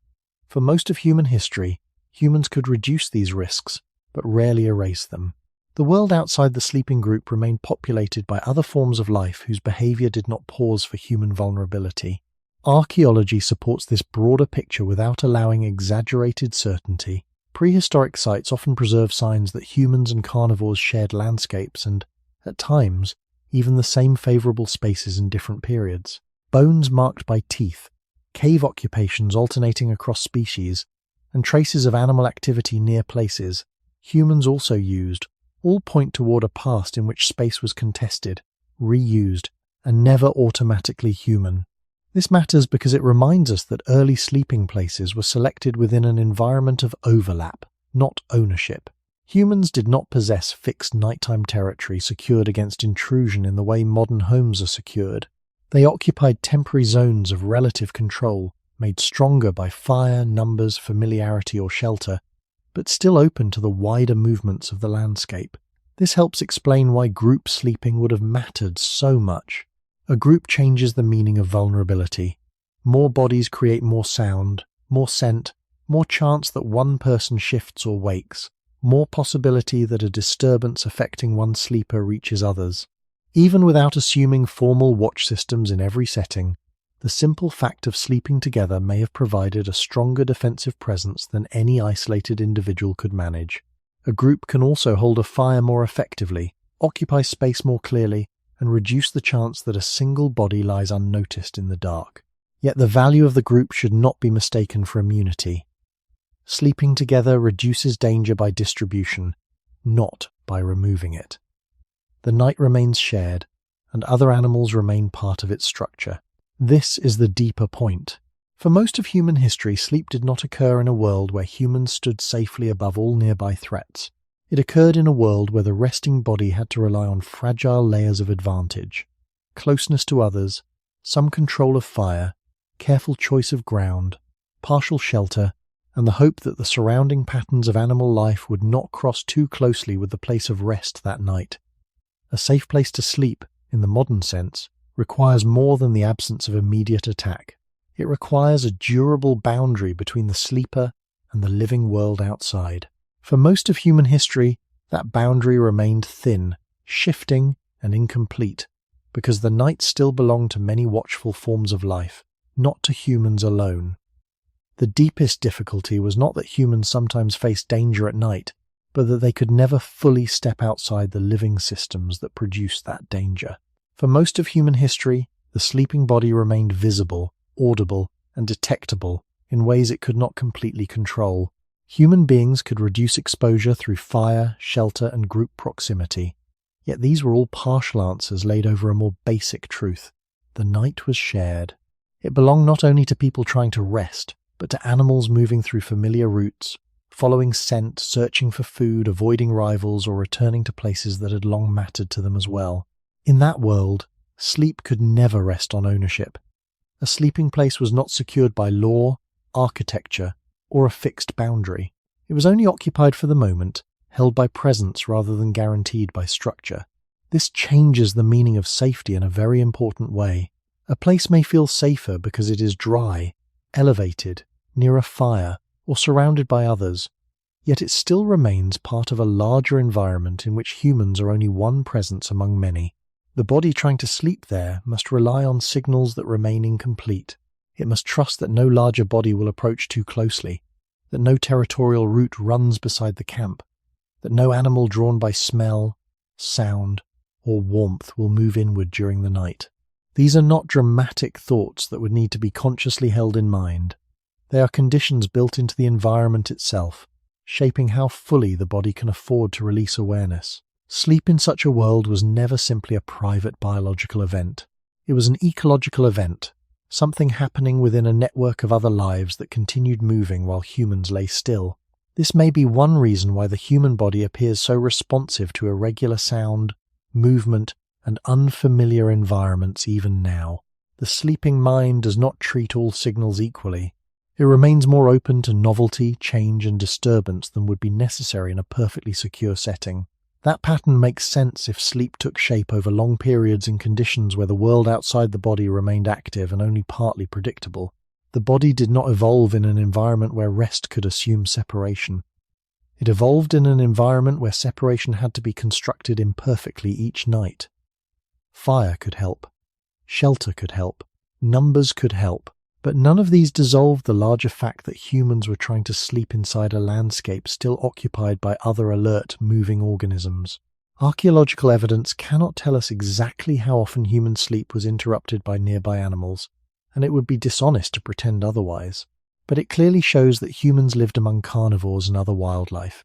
For most of human history, humans could reduce these risks, but rarely erase them. The world outside the sleeping group remained populated by other forms of life whose behavior did not pause for human vulnerability. Archaeology supports this broader picture without allowing exaggerated certainty. Prehistoric sites often preserve signs that humans and carnivores shared landscapes and, at times, even the same favorable spaces in different periods. Bones marked by teeth, cave occupations alternating across species, and traces of animal activity near places humans also used all point toward a past in which space was contested, reused, and never automatically human. This matters because it reminds us that early sleeping places were selected within an environment of overlap, not ownership. Humans did not possess fixed nighttime territory secured against intrusion in the way modern homes are secured. They occupied temporary zones of relative control, made stronger by fire, numbers, familiarity, or shelter, but still open to the wider movements of the landscape. This helps explain why group sleeping would have mattered so much. A group changes the meaning of vulnerability. More bodies create more sound, more scent, more chance that one person shifts or wakes, more possibility that a disturbance affecting one sleeper reaches others. Even without assuming formal watch systems in every setting, the simple fact of sleeping together may have provided a stronger defensive presence than any isolated individual could manage. A group can also hold a fire more effectively, occupy space more clearly, and reduce the chance that a single body lies unnoticed in the dark. Yet the value of the group should not be mistaken for immunity. Sleeping together reduces danger by distribution, not by removing it. The night remains shared, and other animals remain part of its structure. This is the deeper point. For most of human history, sleep did not occur in a world where humans stood safely above all nearby threats. It occurred in a world where the resting body had to rely on fragile layers of advantage, closeness to others, some control of fire, careful choice of ground, partial shelter, and the hope that the surrounding patterns of animal life would not cross too closely with the place of rest that night. A safe place to sleep, in the modern sense, requires more than the absence of immediate attack. It requires a durable boundary between the sleeper and the living world outside. For most of human history, that boundary remained thin, shifting, and incomplete, because the night still belonged to many watchful forms of life, not to humans alone. The deepest difficulty was not that humans sometimes faced danger at night, but that they could never fully step outside the living systems that produced that danger. For most of human history, the sleeping body remained visible, audible, and detectable in ways it could not completely control. Human beings could reduce exposure through fire, shelter, and group proximity. Yet these were all partial answers laid over a more basic truth. The night was shared. It belonged not only to people trying to rest, but to animals moving through familiar routes, following scent, searching for food, avoiding rivals, or returning to places that had long mattered to them as well. In that world, sleep could never rest on ownership. A sleeping place was not secured by law, architecture, or a fixed boundary. It was only occupied for the moment, held by presence rather than guaranteed by structure. This changes the meaning of safety in a very important way. A place may feel safer because it is dry, elevated, near a fire, or surrounded by others, yet it still remains part of a larger environment in which humans are only one presence among many. The body trying to sleep there must rely on signals that remain incomplete. It must trust that no larger body will approach too closely, that no territorial route runs beside the camp, that no animal drawn by smell, sound, or warmth will move inward during the night. These are not dramatic thoughts that would need to be consciously held in mind. They are conditions built into the environment itself, shaping how fully the body can afford to release awareness. Sleep in such a world was never simply a private biological event. It was an ecological event, something happening within a network of other lives that continued moving while humans lay still. This may be one reason why the human body appears so responsive to irregular sound, movement, and unfamiliar environments even now. The sleeping mind does not treat all signals equally. It remains more open to novelty, change, and disturbance than would be necessary in a perfectly secure setting. That pattern makes sense if sleep took shape over long periods in conditions where the world outside the body remained active and only partly predictable. The body did not evolve in an environment where rest could assume separation. It evolved in an environment where separation had to be constructed imperfectly each night. Fire could help. Shelter could help. Numbers could help. But none of these dissolved the larger fact that humans were trying to sleep inside a landscape still occupied by other alert, moving organisms. Archaeological evidence cannot tell us exactly how often human sleep was interrupted by nearby animals, and it would be dishonest to pretend otherwise. But it clearly shows that humans lived among carnivores and other wildlife,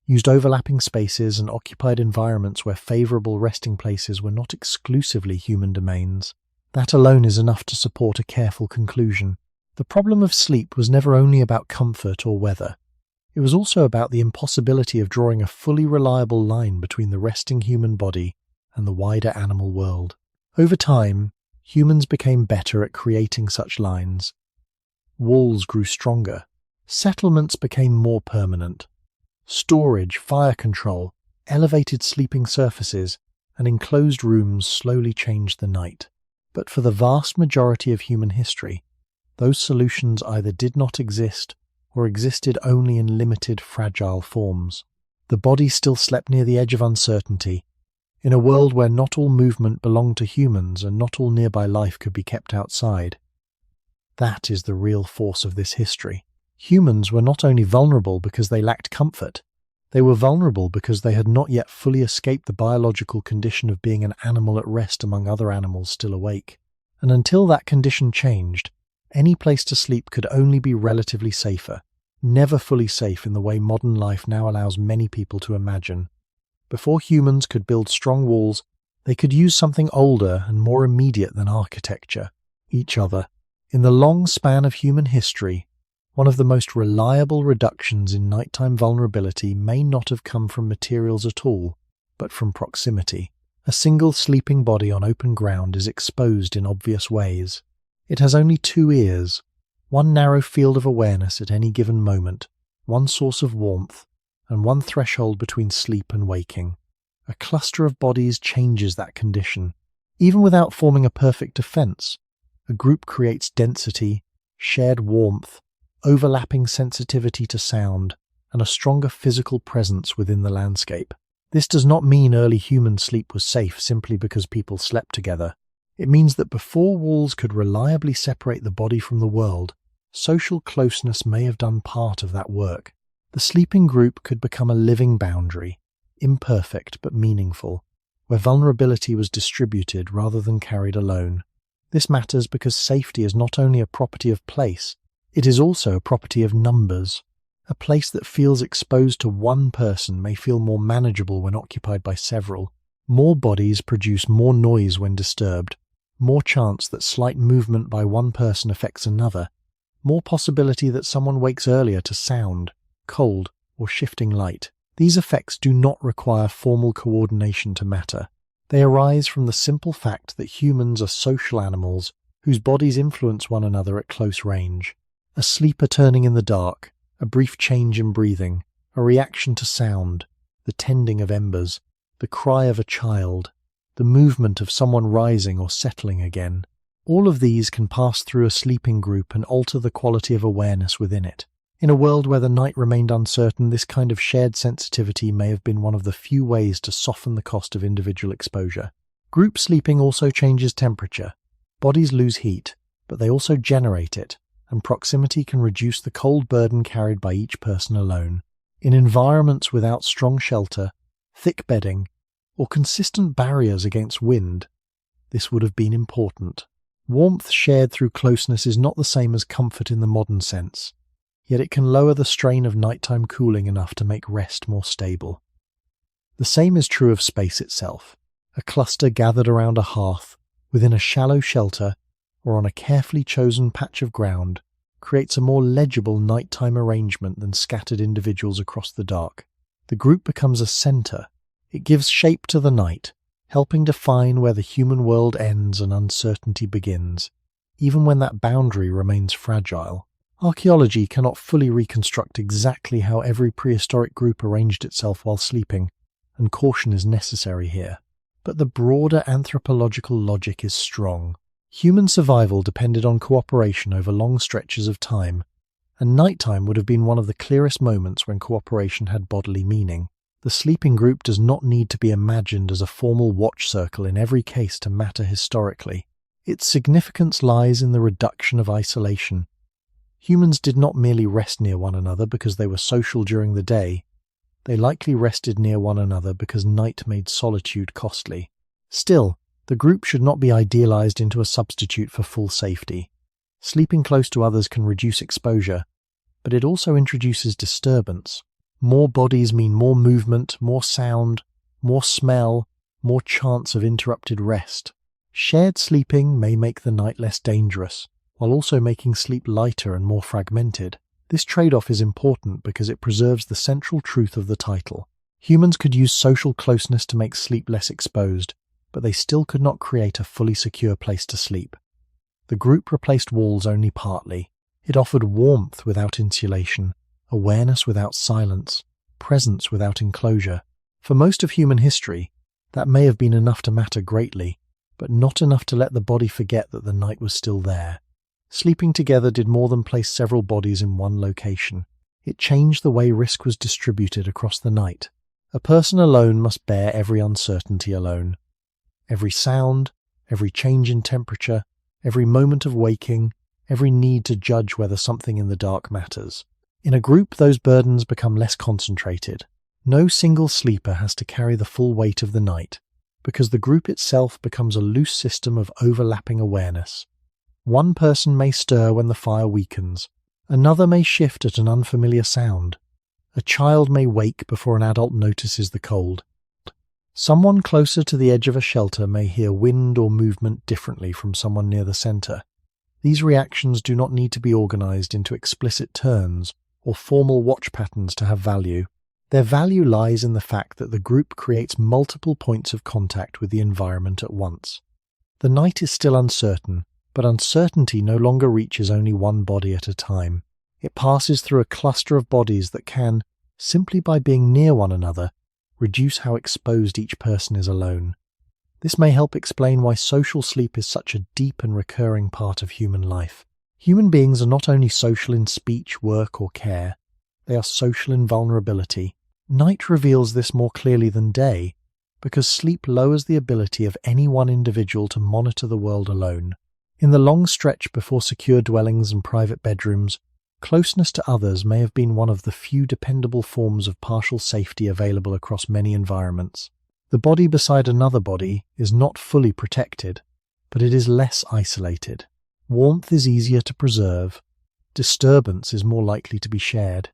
used overlapping spaces and occupied environments where favourable resting places were not exclusively human domains. That alone is enough to support a careful conclusion. The problem of sleep was never only about comfort or weather. It was also about the impossibility of drawing a fully reliable line between the resting human body and the wider animal world. Over time, humans became better at creating such lines. Walls grew stronger. Settlements became more permanent. Storage, fire control, elevated sleeping surfaces, and enclosed rooms slowly changed the night. But for the vast majority of human history, those solutions either did not exist or existed only in limited, fragile forms. The body still slept near the edge of uncertainty, in a world where not all movement belonged to humans and not all nearby life could be kept outside. That is the real force of this history. Humans were not only vulnerable because they lacked comfort, they were vulnerable because they had not yet fully escaped the biological condition of being an animal at rest among other animals still awake. And until that condition changed, any place to sleep could only be relatively safer, never fully safe in the way modern life now allows many people to imagine. Before humans could build strong walls, they could use something older and more immediate than architecture: each other. In the long span of human history, one of the most reliable reductions in nighttime vulnerability may not have come from materials at all, but from proximity. A single sleeping body on open ground is exposed in obvious ways. It has only two ears, one narrow field of awareness at any given moment, one source of warmth, and one threshold between sleep and waking. A cluster of bodies changes that condition. Even without forming a perfect defense, a group creates density, shared warmth, overlapping sensitivity to sound, and a stronger physical presence within the landscape. This does not mean early human sleep was safe simply because people slept together. It means that before walls could reliably separate the body from the world, social closeness may have done part of that work. The sleeping group could become a living boundary, imperfect but meaningful, where vulnerability was distributed rather than carried alone. This matters because safety is not only a property of place, it is also a property of numbers. A place that feels exposed to one person may feel more manageable when occupied by several. More bodies produce more noise when disturbed, more chance that slight movement by one person affects another, more possibility that someone wakes earlier to sound, cold, or shifting light. These effects do not require formal coordination to matter. They arise from the simple fact that humans are social animals whose bodies influence one another at close range. A sleeper turning in the dark, a brief change in breathing, a reaction to sound, the tending of embers, the cry of a child, the movement of someone rising or settling again. All of these can pass through a sleeping group and alter the quality of awareness within it. In a world where the night remained uncertain, this kind of shared sensitivity may have been one of the few ways to soften the cost of individual exposure. Group sleeping also changes temperature. Bodies lose heat, but they also generate it, and proximity can reduce the cold burden carried by each person alone. In environments without strong shelter, thick bedding, or consistent barriers against wind, this would have been important. Warmth shared through closeness is not the same as comfort in the modern sense, yet it can lower the strain of nighttime cooling enough to make rest more stable. The same is true of space itself. A cluster gathered around a hearth, within a shallow shelter, or on a carefully chosen patch of ground, creates a more legible nighttime arrangement than scattered individuals across the dark. The group becomes a center. It gives shape to the night, helping define where the human world ends and uncertainty begins, even when that boundary remains fragile. Archaeology cannot fully reconstruct exactly how every prehistoric group arranged itself while sleeping, and caution is necessary here. But the broader anthropological logic is strong. Human survival depended on cooperation over long stretches of time, and nighttime would have been one of the clearest moments when cooperation had bodily meaning. The sleeping group does not need to be imagined as a formal watch circle in every case to matter historically. Its significance lies in the reduction of isolation. Humans did not merely rest near one another because they were social during the day. They likely rested near one another because night made solitude costly. Still, the group should not be idealized into a substitute for full safety. Sleeping close to others can reduce exposure, but it also introduces disturbance. More bodies mean more movement, more sound, more smell, more chance of interrupted rest. Shared sleeping may make the night less dangerous, while also making sleep lighter and more fragmented. This trade-off is important because it preserves the central truth of the title. Humans could use social closeness to make sleep less exposed, but they still could not create a fully secure place to sleep. The group replaced walls only partly. It offered warmth without insulation, awareness without silence, presence without enclosure. For most of human history, that may have been enough to matter greatly, but not enough to let the body forget that the night was still there. Sleeping together did more than place several bodies in one location. It changed the way risk was distributed across the night. A person alone must bear every uncertainty alone. Every sound, every change in temperature, every moment of waking, every need to judge whether something in the dark matters. In a group, those burdens become less concentrated. No single sleeper has to carry the full weight of the night, because the group itself becomes a loose system of overlapping awareness. One person may stir when the fire weakens. Another may shift at an unfamiliar sound. A child may wake before an adult notices the cold. Someone closer to the edge of a shelter may hear wind or movement differently from someone near the center. These reactions do not need to be organized into explicit turns or formal watch patterns to have value. Their value lies in the fact that the group creates multiple points of contact with the environment at once. The night is still uncertain, but uncertainty no longer reaches only one body at a time. It passes through a cluster of bodies that can, simply by being near one another, reduce how exposed each person is alone. This may help explain why social sleep is such a deep and recurring part of human life. Human beings are not only social in speech, work, or care, they are social in vulnerability. Night reveals this more clearly than day, because sleep lowers the ability of any one individual to monitor the world alone. In the long stretch before secure dwellings and private bedrooms, closeness to others may have been one of the few dependable forms of partial safety available across many environments. The body beside another body is not fully protected, but it is less isolated. Warmth is easier to preserve. Disturbance is more likely to be shared.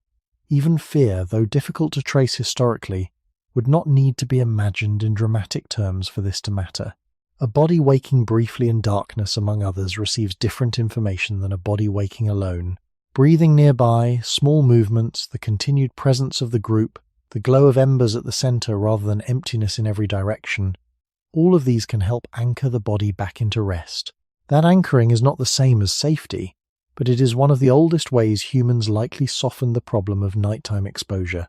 Even fear, though difficult to trace historically, would not need to be imagined in dramatic terms for this to matter. A body waking briefly in darkness among others receives different information than a body waking alone. Breathing nearby, small movements, the continued presence of the group, the glow of embers at the center rather than emptiness in every direction, all of these can help anchor the body back into rest. That anchoring is not the same as safety, but it is one of the oldest ways humans likely softened the problem of nighttime exposure.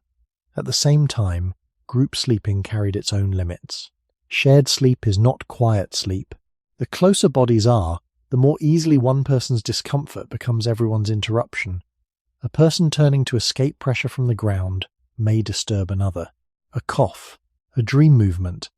At the same time, group sleeping carried its own limits. Shared sleep is not quiet sleep. The closer bodies are, the more easily one person's discomfort becomes everyone's interruption. A person turning to escape pressure from the ground may disturb another. A cough, a dream movement,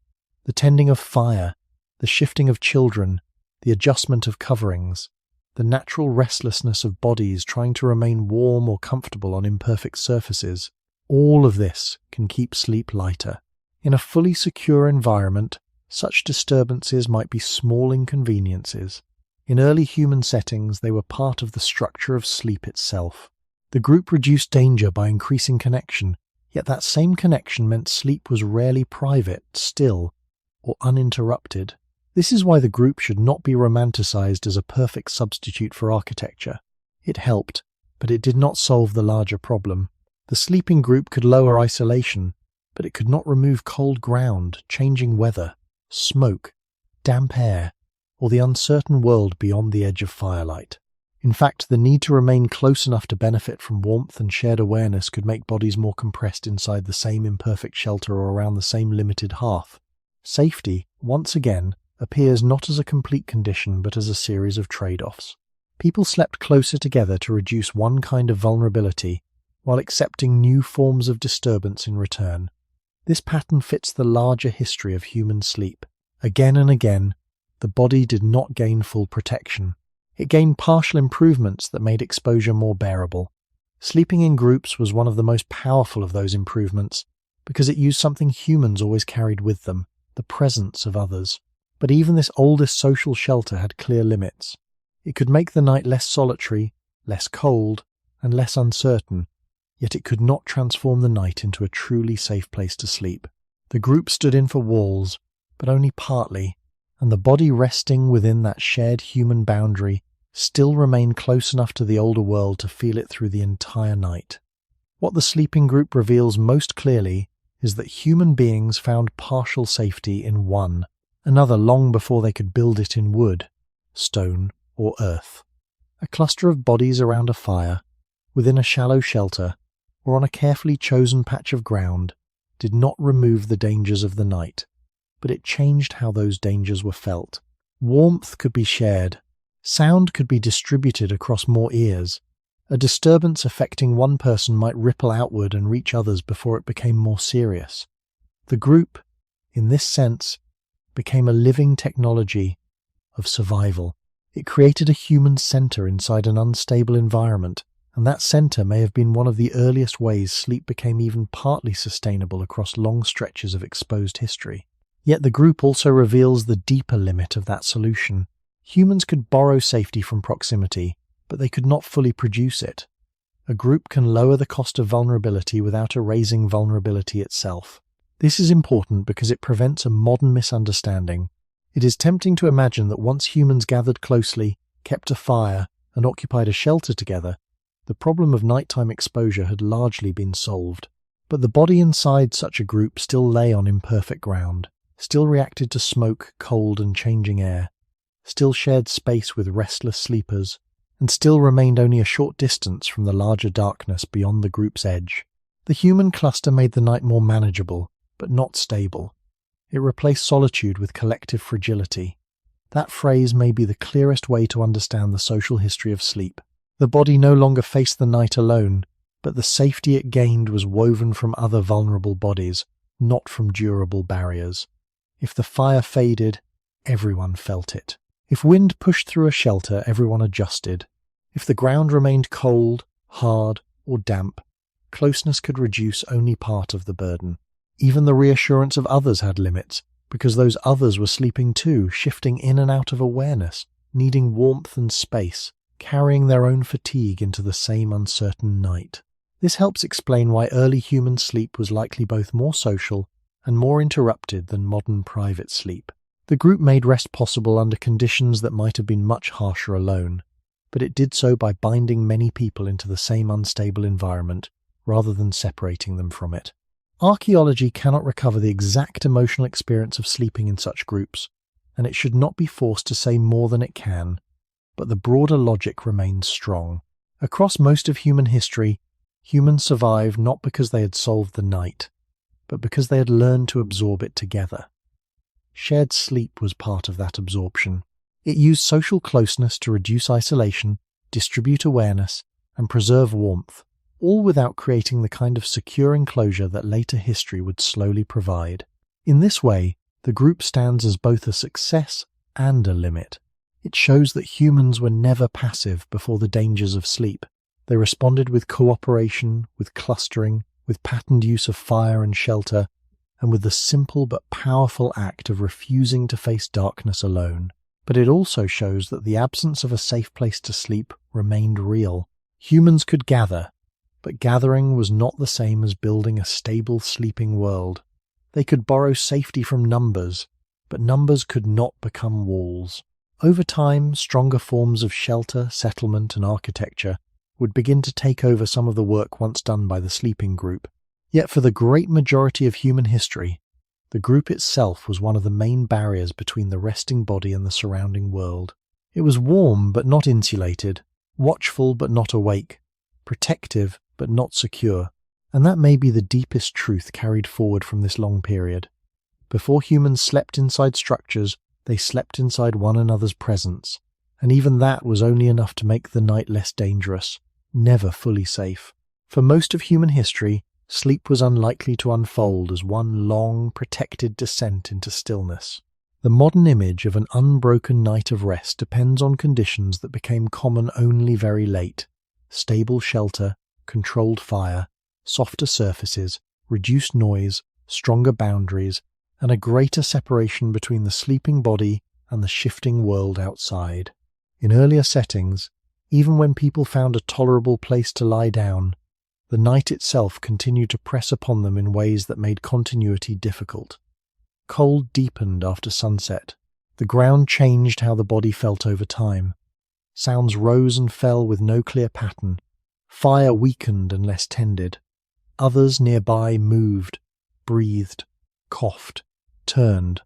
the tending of fire, the shifting of children, the adjustment of coverings, the natural restlessness of bodies trying to remain warm or comfortable on imperfect surfaces, all of this can keep sleep lighter. In a fully secure environment, such disturbances might be small inconveniences. In early human settings, they were part of the structure of sleep itself. The group reduced danger by increasing connection, yet that same connection meant sleep was rarely private, still, or uninterrupted. This is why the group should not be romanticized as a perfect substitute for architecture. It helped, but it did not solve the larger problem. The sleeping group could lower isolation, but it could not remove cold ground, changing weather, smoke, damp air, or the uncertain world beyond the edge of firelight. In fact, the need to remain close enough to benefit from warmth and shared awareness could make bodies more compressed inside the same imperfect shelter or around the same limited hearth. Safety, once again, appears not as a complete condition but as a series of trade-offs. People slept closer together to reduce one kind of vulnerability while accepting new forms of disturbance in return. This pattern fits the larger history of human sleep. Again and again, the body did not gain full protection. It gained partial improvements that made exposure more bearable. Sleeping in groups was one of the most powerful of those improvements because it used something humans always carried with them, the presence of others. But even this oldest social shelter had clear limits. It could make the night less solitary, less cold, and less uncertain, yet it could not transform the night into a truly safe place to sleep. The group stood in for walls, but only partly, and the body resting within that shared human boundary still remained close enough to the older world to feel it through the entire night. What the sleeping group reveals most clearly is that human beings found partial safety in one, another long before they could build it in wood, stone, or earth. A cluster of bodies around a fire, within a shallow shelter, or on a carefully chosen patch of ground, did not remove the dangers of the night, but it changed how those dangers were felt. Warmth could be shared, sound could be distributed across more ears. A disturbance affecting one person might ripple outward and reach others before it became more serious. The group, in this sense, became a living technology of survival. It created a human center inside an unstable environment, and that center may have been one of the earliest ways sleep became even partly sustainable across long stretches of exposed history. Yet the group also reveals the deeper limit of that solution. Humans could borrow safety from proximity, but they could not fully produce it. A group can lower the cost of vulnerability without erasing vulnerability itself. This is important because it prevents a modern misunderstanding. It is tempting to imagine that once humans gathered closely, kept a fire, and occupied a shelter together, the problem of nighttime exposure had largely been solved. But the body inside such a group still lay on imperfect ground, still reacted to smoke, cold, and changing air, still shared space with restless sleepers, and still remained only a short distance from the larger darkness beyond the group's edge. The human cluster made the night more manageable, but not stable. It replaced solitude with collective fragility. That phrase may be the clearest way to understand the social history of sleep. The body no longer faced the night alone, but the safety it gained was woven from other vulnerable bodies, not from durable barriers. If the fire faded, everyone felt it. If wind pushed through a shelter, everyone adjusted. If the ground remained cold, hard, or damp, closeness could reduce only part of the burden. Even the reassurance of others had limits, because those others were sleeping too, shifting in and out of awareness, needing warmth and space, carrying their own fatigue into the same uncertain night. This helps explain why early human sleep was likely both more social and more interrupted than modern private sleep. The group made rest possible under conditions that might have been much harsher alone, but it did so by binding many people into the same unstable environment rather than separating them from it. Archaeology cannot recover the exact emotional experience of sleeping in such groups, and it should not be forced to say more than it can, but the broader logic remains strong. Across most of human history, humans survived not because they had solved the night, but because they had learned to absorb it together. Shared sleep was part of that absorption. It used social closeness to reduce isolation, distribute awareness, and preserve warmth, all without creating the kind of secure enclosure that later history would slowly provide. In this way, the group stands as both a success and a limit. It shows that humans were never passive before the dangers of sleep. They responded with cooperation, with clustering, with patterned use of fire and shelter, and with the simple but powerful act of refusing to face darkness alone. But it also shows that the absence of a safe place to sleep remained real. Humans could gather, but gathering was not the same as building a stable sleeping world. They could borrow safety from numbers, but numbers could not become walls. Over time, stronger forms of shelter, settlement, and architecture would begin to take over some of the work once done by the sleeping group. Yet for the great majority of human history, the group itself was one of the main barriers between the resting body and the surrounding world. It was warm but not insulated, watchful but not awake, protective but not secure, and that may be the deepest truth carried forward from this long period. Before humans slept inside structures, they slept inside one another's presence, and even that was only enough to make the night less dangerous, never fully safe. For most of human history, sleep was unlikely to unfold as one long, protected descent into stillness. The modern image of an unbroken night of rest depends on conditions that became common only very late: stable shelter, controlled fire, softer surfaces, reduced noise, stronger boundaries, and a greater separation between the sleeping body and the shifting world outside. In earlier settings, even when people found a tolerable place to lie down, the night itself continued to press upon them in ways that made continuity difficult. Cold deepened after sunset. The ground changed how the body felt over time. Sounds rose and fell with no clear pattern. Fire weakened and less tended. Others nearby moved, breathed, coughed, turned,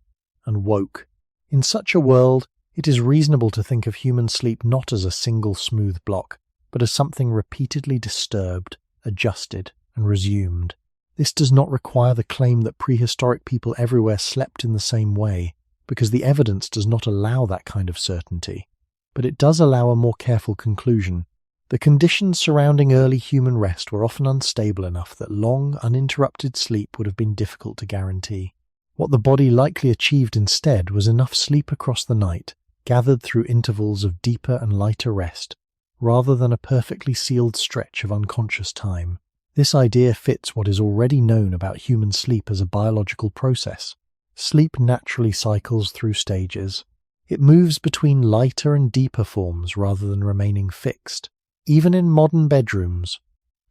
and woke. In such a world, it is reasonable to think of human sleep not as a single smooth block, but as something repeatedly disturbed, adjusted, and resumed. This does not require the claim that prehistoric people everywhere slept in the same way, because the evidence does not allow that kind of certainty. But it does allow a more careful conclusion. The conditions surrounding early human rest were often unstable enough that long, uninterrupted sleep would have been difficult to guarantee. What the body likely achieved instead was enough sleep across the night, gathered through intervals of deeper and lighter rest, rather than a perfectly sealed stretch of unconscious time. This idea fits what is already known about human sleep as a biological process. Sleep naturally cycles through stages. It moves between lighter and deeper forms rather than remaining fixed. Even in modern bedrooms,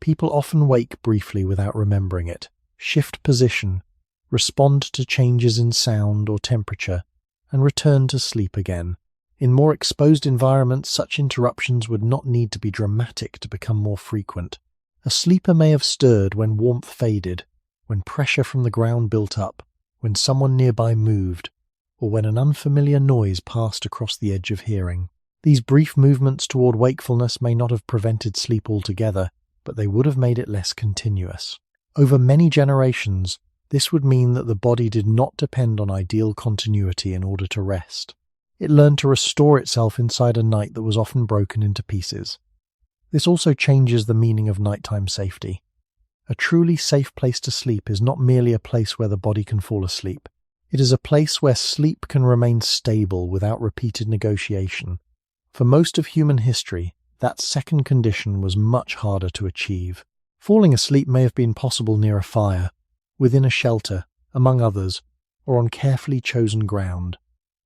people often wake briefly without remembering it, shift position, respond to changes in sound or temperature, and return to sleep again. In more exposed environments, such interruptions would not need to be dramatic to become more frequent. A sleeper may have stirred when warmth faded, when pressure from the ground built up, when someone nearby moved, or when an unfamiliar noise passed across the edge of hearing. These brief movements toward wakefulness may not have prevented sleep altogether, but they would have made it less continuous. Over many generations, this would mean that the body did not depend on ideal continuity in order to rest. It learned to restore itself inside a night that was often broken into pieces. This also changes the meaning of nighttime safety. A truly safe place to sleep is not merely a place where the body can fall asleep. It is a place where sleep can remain stable without repeated negotiation. For most of human history, that second condition was much harder to achieve. Falling asleep may have been possible near a fire, within a shelter, among others, or on carefully chosen ground.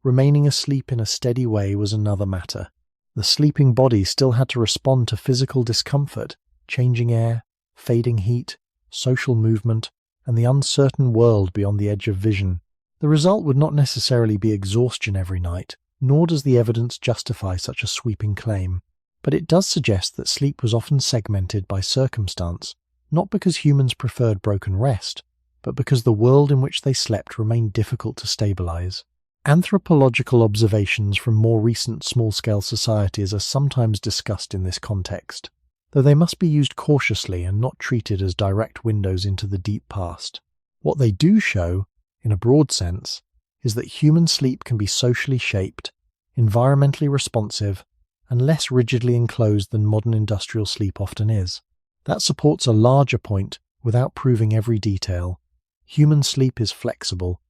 Remaining asleep in a steady way was another matter. The sleeping body still had to respond to physical discomfort, changing air, fading heat, social movement, and the uncertain world beyond the edge of vision. The result would not necessarily be exhaustion every night, nor does the evidence justify such a sweeping claim. But it does suggest that sleep was often segmented by circumstance, not because humans preferred broken rest, but because the world in which they slept remained difficult to stabilize. Anthropological observations from more recent small-scale societies are sometimes discussed in this context, though they must be used cautiously and not treated as direct windows into the deep past. What they do show, in a broad sense, is that human sleep can be socially shaped, environmentally responsive, and less rigidly enclosed than modern industrial sleep often is. That supports a larger point without proving every detail. Human sleep is flexible,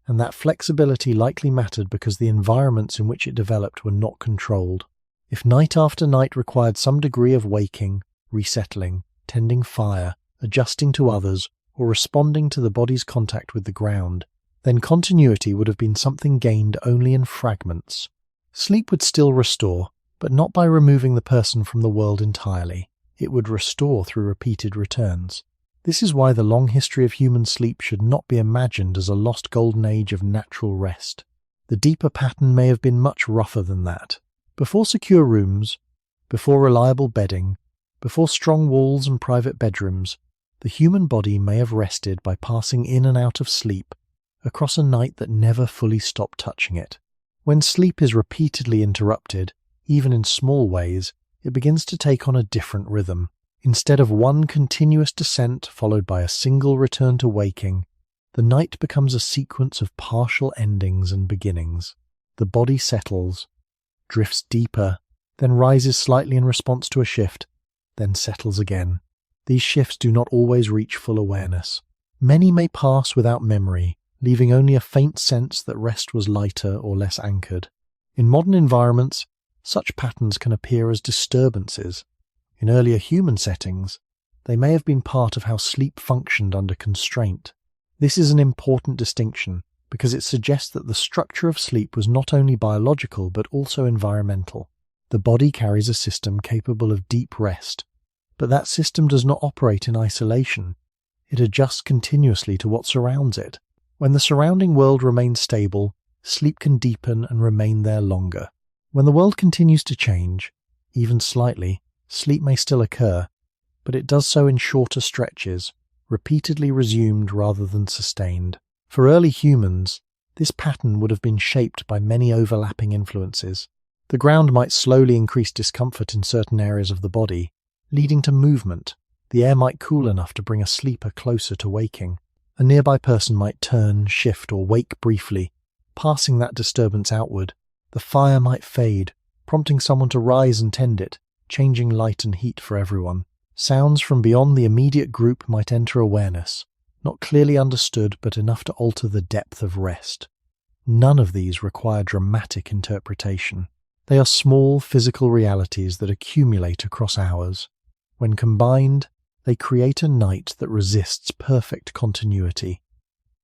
and that flexibility likely mattered because the environments in which it developed were not controlled. If night after night required some degree of waking, resettling, tending fire, adjusting to others, or responding to the body's contact with the ground, then continuity would have been something gained only in fragments. Sleep would still restore, but not by removing the person from the world entirely. It would restore through repeated returns. This is why the long history of human sleep should not be imagined as a lost golden age of natural rest. The deeper pattern may have been much rougher than that. Before secure rooms, before reliable bedding, before strong walls and private bedrooms, the human body may have rested by passing in and out of sleep across a night that never fully stopped touching it. When sleep is repeatedly interrupted, even in small ways, it begins to take on a different rhythm. Instead of one continuous descent followed by a single return to waking, the night becomes a sequence of partial endings and beginnings. The body settles, drifts deeper, then rises slightly in response to a shift, then settles again. These shifts do not always reach full awareness. Many may pass without memory, leaving only a faint sense that rest was lighter or less anchored. In modern environments, such patterns can appear as disturbances. In earlier human settings, they may have been part of how sleep functioned under constraint. This is an important distinction because it suggests that the structure of sleep was not only biological but also environmental. The body carries a system capable of deep rest, but that system does not operate in isolation. It adjusts continuously to what surrounds it. When the surrounding world remains stable, sleep can deepen and remain there longer. When the world continues to change, even slightly, sleep may still occur, but it does so in shorter stretches, repeatedly resumed rather than sustained. For early humans, this pattern would have been shaped by many overlapping influences. The ground might slowly increase discomfort in certain areas of the body, leading to movement. The air might cool enough to bring a sleeper closer to waking. A nearby person might turn, shift, or wake briefly, passing that disturbance outward. The fire might fade, prompting someone to rise and tend it, changing light and heat for everyone. Sounds from beyond the immediate group might enter awareness, not clearly understood but enough to alter the depth of rest. None of these require dramatic interpretation. They are small physical realities that accumulate across hours. When combined, they create a night that resists perfect continuity.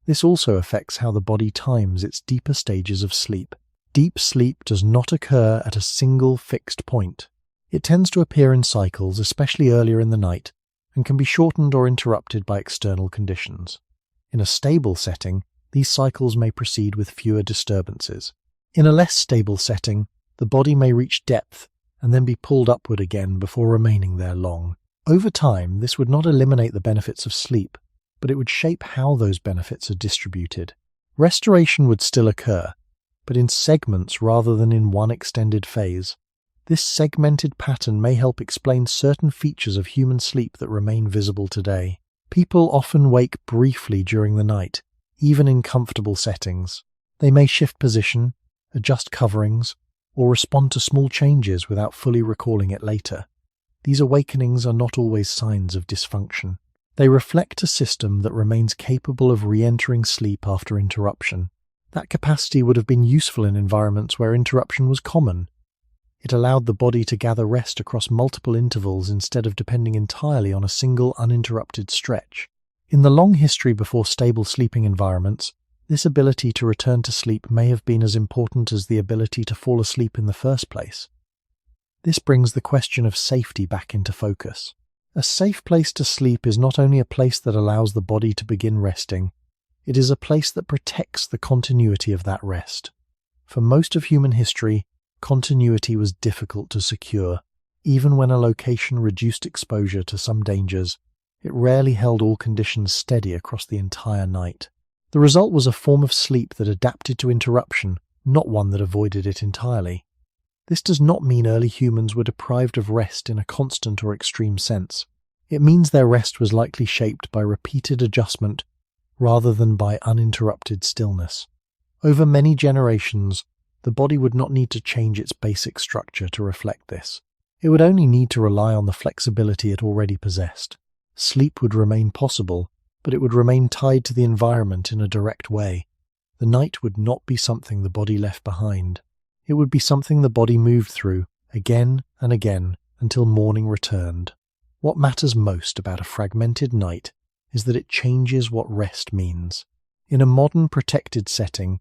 This also affects how the body times its deeper stages of sleep. Deep sleep does not occur at a single fixed point. It tends to appear in cycles, especially earlier in the night, and can be shortened or interrupted by external conditions. In a stable setting, these cycles may proceed with fewer disturbances. In a less stable setting, the body may reach depth and then be pulled upward again before remaining there long. Over time, this would not eliminate the benefits of sleep, but it would shape how those benefits are distributed. Restoration would still occur, but in segments rather than in one extended phase. This segmented pattern may help explain certain features of human sleep that remain visible today. People often wake briefly during the night, even in comfortable settings. They may shift position, adjust coverings, or respond to small changes without fully recalling it later. These awakenings are not always signs of dysfunction. They reflect a system that remains capable of re-entering sleep after interruption. That capacity would have been useful in environments where interruption was common. It allowed the body to gather rest across multiple intervals instead of depending entirely on a single uninterrupted stretch. In the long history before stable sleeping environments, this ability to return to sleep may have been as important as the ability to fall asleep in the first place. This brings the question of safety back into focus. A safe place to sleep is not only a place that allows the body to begin resting, it is a place that protects the continuity of that rest. For most of human history, continuity was difficult to secure. Even when a location reduced exposure to some dangers, it rarely held all conditions steady across the entire night. The result was a form of sleep that adapted to interruption, not one that avoided it entirely. This does not mean early humans were deprived of rest in a constant or extreme sense. It means their rest was likely shaped by repeated adjustment rather than by uninterrupted stillness. Over many generations, the body would not need to change its basic structure to reflect this. It would only need to rely on the flexibility it already possessed. Sleep would remain possible, but it would remain tied to the environment in a direct way. The night would not be something the body left behind. It would be something the body moved through, again and again, until morning returned. What matters most about a fragmented night is that it changes what rest means. In a modern protected setting,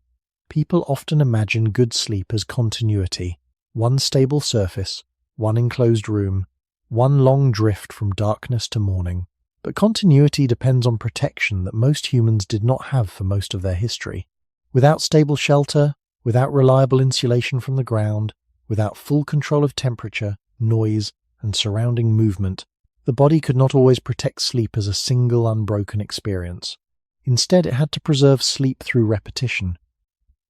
people often imagine good sleep as continuity, one stable surface, one enclosed room, one long drift from darkness to morning. But continuity depends on protection that most humans did not have for most of their history. Without stable shelter, without reliable insulation from the ground, without full control of temperature, noise, and surrounding movement, the body could not always protect sleep as a single unbroken experience. Instead, it had to preserve sleep through repetition.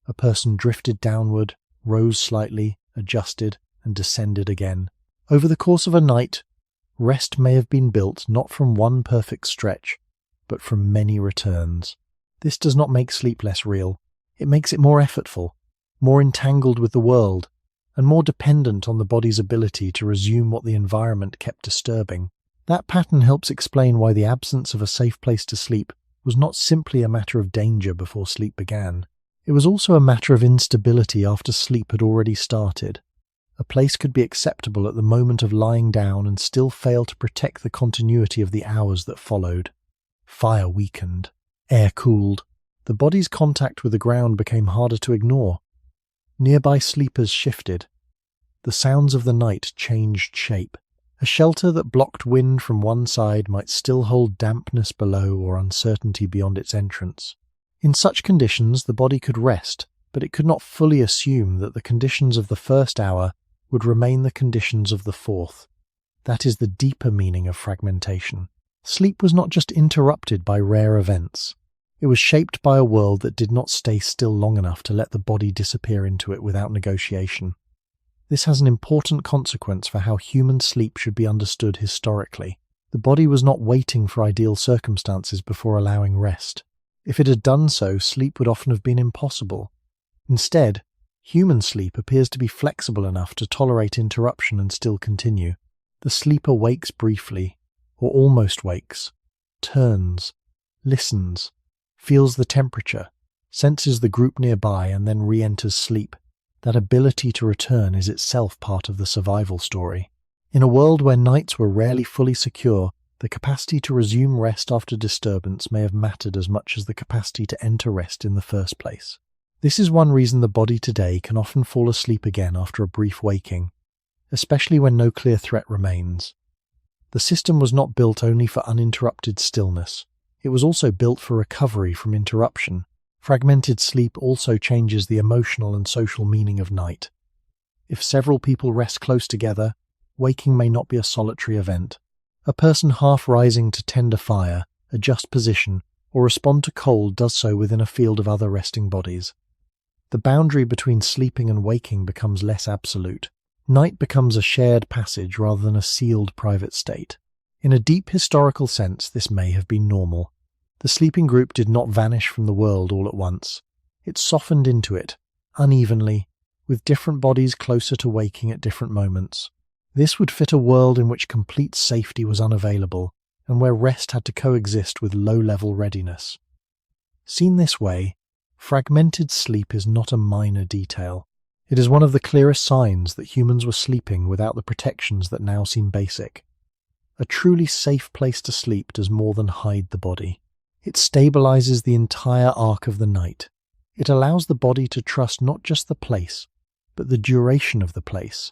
A person drifted downward, rose slightly, adjusted, and descended again. Over the course of a night, rest may have been built not from one perfect stretch, but from many returns. This does not make sleep less real. It makes it more effortful, more entangled with the world, and more dependent on the body's ability to resume what the environment kept disturbing. That pattern helps explain why the absence of a safe place to sleep was not simply a matter of danger before sleep began. It was also a matter of instability after sleep had already started. A place could be acceptable at the moment of lying down and still fail to protect the continuity of the hours that followed. Fire weakened, air cooled. The body's contact with the ground became harder to ignore. Nearby sleepers shifted. The sounds of the night changed shape. A shelter that blocked wind from one side might still hold dampness below or uncertainty beyond its entrance. In such conditions, the body could rest, but it could not fully assume that the conditions of the first hour would remain the conditions of the fourth. That is the deeper meaning of fragmentation. Sleep was not just interrupted by rare events. It was shaped by a world that did not stay still long enough to let the body disappear into it without negotiation. This has an important consequence for how human sleep should be understood historically. The body was not waiting for ideal circumstances before allowing rest. If it had done so, sleep would often have been impossible. Instead, human sleep appears to be flexible enough to tolerate interruption and still continue. The sleeper wakes briefly, or almost wakes, turns, listens, feels the temperature, senses the group nearby, and then re-enters sleep. That ability to return is itself part of the survival story. In a world where nights were rarely fully secure, the capacity to resume rest after disturbance may have mattered as much as the capacity to enter rest in the first place. This is one reason the body today can often fall asleep again after a brief waking, especially when no clear threat remains. The system was not built only for uninterrupted stillness. It was also built for recovery from interruption. Fragmented sleep also changes the emotional and social meaning of night. If several people rest close together, waking may not be a solitary event. A person half rising to tend a fire, adjust position, or respond to cold does so within a field of other resting bodies. The boundary between sleeping and waking becomes less absolute. Night becomes a shared passage rather than a sealed private state. In a deep historical sense, this may have been normal. The sleeping group did not vanish from the world all at once. It softened into it, unevenly, with different bodies closer to waking at different moments. This would fit a world in which complete safety was unavailable, and where rest had to coexist with low-level readiness. Seen this way, fragmented sleep is not a minor detail. It is one of the clearest signs that humans were sleeping without the protections that now seem basic. A truly safe place to sleep does more than hide the body. It stabilizes the entire arc of the night. It allows the body to trust not just the place, but the duration of the place.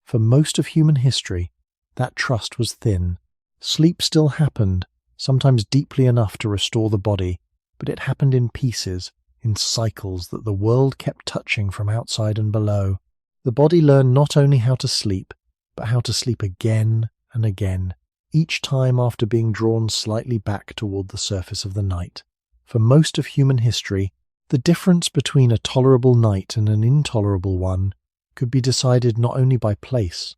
For most of human history, that trust was thin. Sleep still happened, sometimes deeply enough to restore the body, but it happened in pieces, in cycles that the world kept touching from outside and below. The body learned not only how to sleep, but how to sleep again and again, each time after being drawn slightly back toward the surface of the night. For most of human history, the difference between a tolerable night and an intolerable one could be decided not only by place,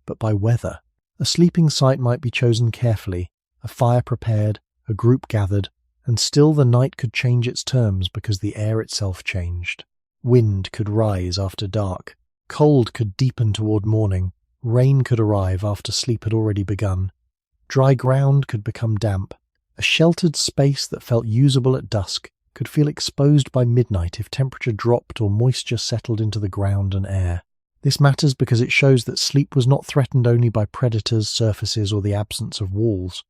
but by weather. A sleeping site might be chosen carefully, a fire prepared, a group gathered, and still the night could change its terms because the air itself changed. Wind could rise after dark. Cold could deepen toward morning. Rain could arrive after sleep had already begun. Dry ground could become damp. A sheltered space that felt usable at dusk could feel exposed by midnight if temperature dropped or moisture settled into the ground and air. This matters because it shows that sleep was not threatened only by predators, surfaces, or the absence of walls.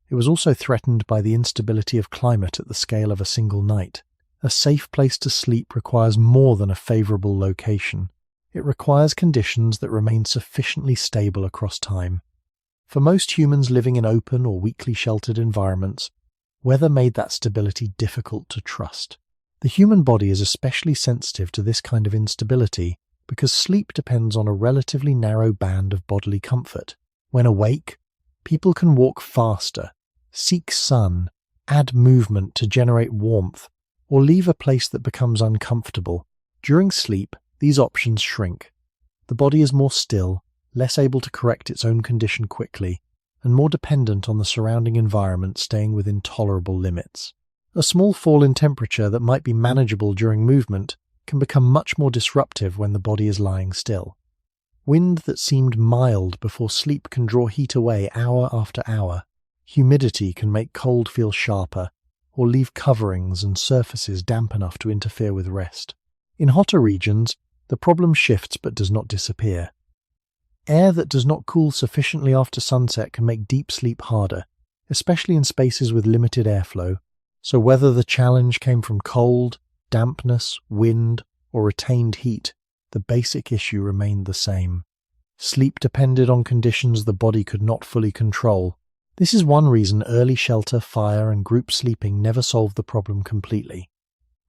It was also threatened by the instability of climate at the scale of a single night. A safe place to sleep requires more than a favorable location. It requires conditions that remain sufficiently stable across time. For most humans living in open or weakly sheltered environments, weather made that stability difficult to trust. The human body is especially sensitive to this kind of instability because sleep depends on a relatively narrow band of bodily comfort. When awake, people can walk faster, seek sun, add movement to generate warmth, or leave a place that becomes uncomfortable. During sleep, these options shrink. The body is more still, less able to correct its own condition quickly, and more dependent on the surrounding environment staying within tolerable limits. A small fall in temperature that might be manageable during movement can become much more disruptive when the body is lying still. Wind that seemed mild before sleep can draw heat away hour after hour. Humidity can make cold feel sharper, or leave coverings and surfaces damp enough to interfere with rest. In hotter regions, the problem shifts but does not disappear. Air that does not cool sufficiently after sunset can make deep sleep harder, especially in spaces with limited airflow, so whether the challenge came from cold, dampness, wind, or retained heat, the basic issue remained the same. Sleep depended on conditions the body could not fully control. This is one reason early shelter, fire, and group sleeping never solved the problem completely.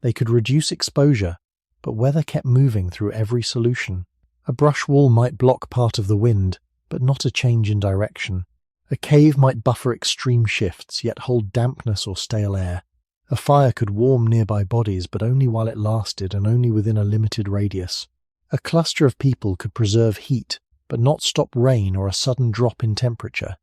They could reduce exposure, but weather kept moving through every solution. A brush wall might block part of the wind, but not a change in direction. A cave might buffer extreme shifts, yet hold dampness or stale air. A fire could warm nearby bodies, but only while it lasted and only within a limited radius. A cluster of people could preserve heat, but not stop rain or a sudden drop in temperature.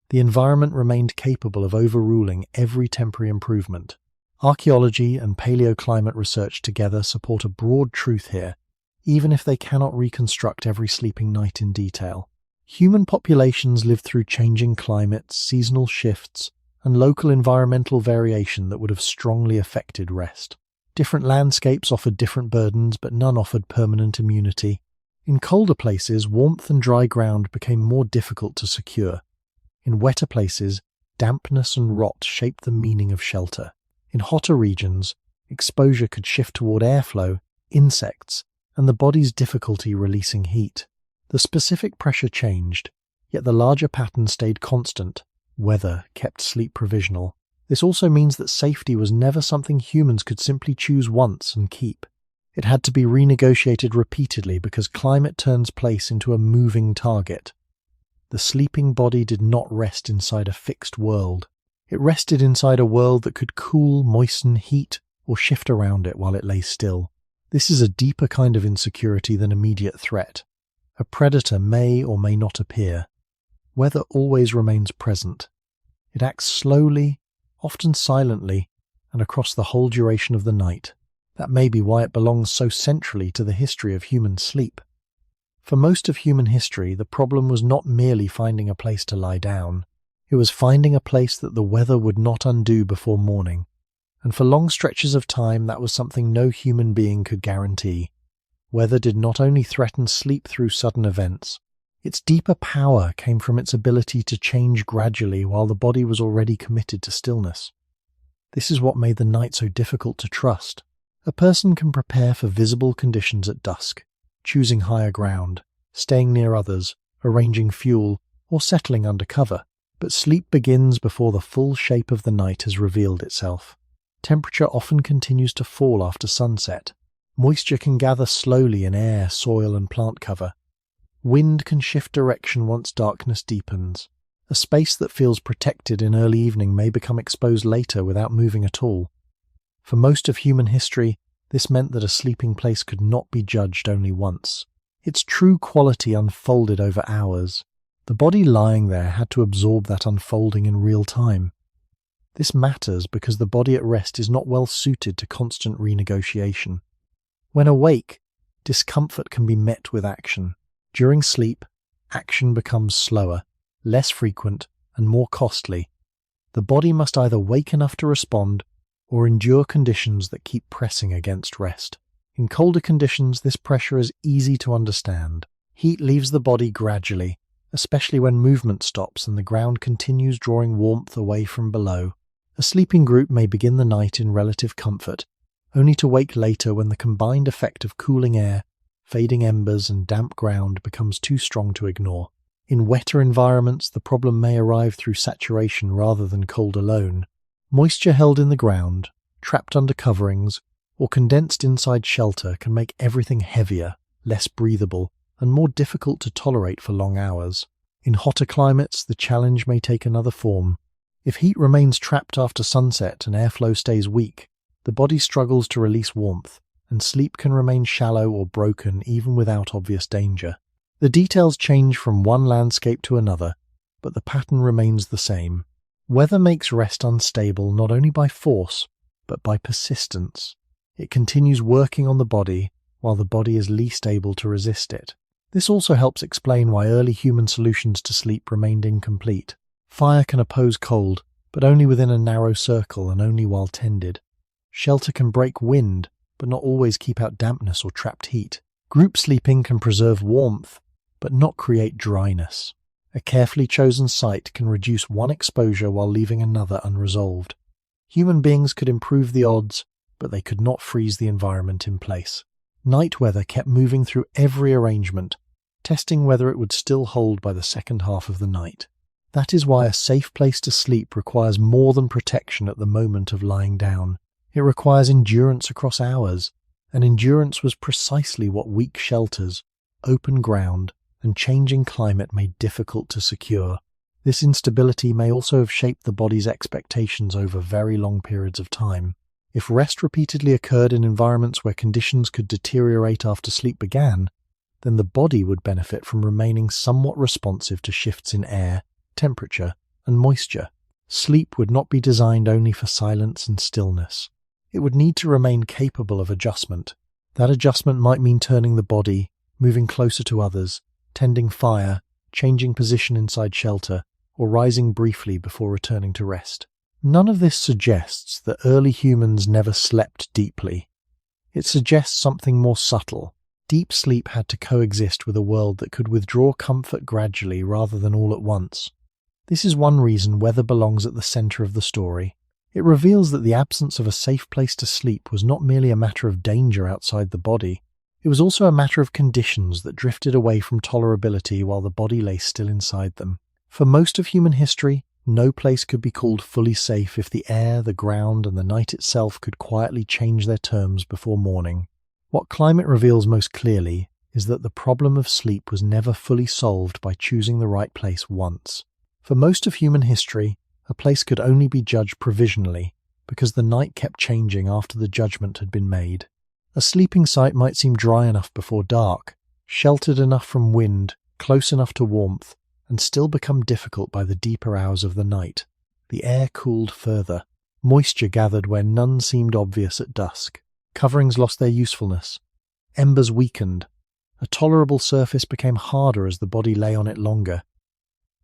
The environment remained capable of overruling every temporary improvement. Archaeology and paleoclimate research together support a broad truth here, even if they cannot reconstruct every sleeping night in detail. Human populations lived through changing climates, seasonal shifts, and local environmental variation that would have strongly affected rest. Different landscapes offered different burdens, but none offered permanent immunity. In colder places, warmth and dry ground became more difficult to secure. In wetter places, dampness and rot shaped the meaning of shelter. In hotter regions, exposure could shift toward airflow, insects, and the body's difficulty releasing heat. The specific pressure changed, yet the larger pattern stayed constant. Weather kept sleep provisional. This also means that safety was never something humans could simply choose once and keep. It had to be renegotiated repeatedly because climate turns place into a moving target. The sleeping body did not rest inside a fixed world. It rested inside a world that could cool, moisten, heat, or shift around it while it lay still. This is a deeper kind of insecurity than immediate threat. A predator may or may not appear. Weather always remains present. It acts slowly, often silently, and across the whole duration of the night. That may be why it belongs so centrally to the history of human sleep. For most of human history, the problem was not merely finding a place to lie down. It was finding a place that the weather would not undo before morning. And for long stretches of time, that was something no human being could guarantee. Weather did not only threaten sleep through sudden events. Its deeper power came from its ability to change gradually while the body was already committed to stillness. This is what made the night so difficult to trust. A person can prepare for visible conditions at dusk, choosing higher ground, staying near others, arranging fuel, or settling under cover. But sleep begins before the full shape of the night has revealed itself. Temperature often continues to fall after sunset. Moisture can gather slowly in air, soil, and plant cover. Wind can shift direction once darkness deepens. A space that feels protected in early evening may become exposed later without moving at all. For most of human history, this meant that a sleeping place could not be judged only once. Its true quality unfolded over hours. The body lying there had to absorb that unfolding in real time. This matters because the body at rest is not well suited to constant renegotiation. When awake, discomfort can be met with action. During sleep, action becomes slower, less frequent, and more costly. The body must either wake enough to respond or endure conditions that keep pressing against rest. In colder conditions, this pressure is easy to understand. Heat leaves the body gradually, especially when movement stops and the ground continues drawing warmth away from below. A sleeping group may begin the night in relative comfort, only to wake later when the combined effect of cooling air, fading embers, and damp ground becomes too strong to ignore. In wetter environments, the problem may arrive through saturation rather than cold alone. Moisture held in the ground, trapped under coverings, or condensed inside shelter can make everything heavier, less breathable, and more difficult to tolerate for long hours. In hotter climates, the challenge may take another form. If heat remains trapped after sunset and airflow stays weak, the body struggles to release warmth, and sleep can remain shallow or broken even without obvious danger. The details change from one landscape to another, but the pattern remains the same. Weather makes rest unstable not only by force, but by persistence. It continues working on the body while the body is least able to resist it. This also helps explain why early human solutions to sleep remained incomplete. Fire can oppose cold, but only within a narrow circle and only while tended. Shelter can break wind, but not always keep out dampness or trapped heat. Group sleeping can preserve warmth, but not create dryness. A carefully chosen site can reduce one exposure while leaving another unresolved. Human beings could improve the odds, but they could not freeze the environment in place. Night weather kept moving through every arrangement, testing whether it would still hold by the second half of the night. That is why a safe place to sleep requires more than protection at the moment of lying down. It requires endurance across hours, and endurance was precisely what weak shelters, open ground, and changing climate made difficult to secure. This instability may also have shaped the body's expectations over very long periods of time. If rest repeatedly occurred in environments where conditions could deteriorate after sleep began, then the body would benefit from remaining somewhat responsive to shifts in air, temperature, and moisture. Sleep would not be designed only for silence and stillness. It would need to remain capable of adjustment. That adjustment might mean turning the body, moving closer to others, tending fire, changing position inside shelter, or rising briefly before returning to rest. None of this suggests that early humans never slept deeply. It suggests something more subtle. Deep sleep had to coexist with a world that could withdraw comfort gradually rather than all at once. This is one reason weather belongs at the center of the story. It reveals that the absence of a safe place to sleep was not merely a matter of danger outside the body. It was also a matter of conditions that drifted away from tolerability while the body lay still inside them. For most of human history, no place could be called fully safe if the air, the ground, and the night itself could quietly change their terms before morning. What climate reveals most clearly is that the problem of sleep was never fully solved by choosing the right place once. For most of human history, a place could only be judged provisionally because the night kept changing after the judgment had been made. A sleeping site might seem dry enough before dark, sheltered enough from wind, close enough to warmth, and still become difficult by the deeper hours of the night. The air cooled further. Moisture gathered where none seemed obvious at dusk. Coverings lost their usefulness. Embers weakened. A tolerable surface became harder as the body lay on it longer.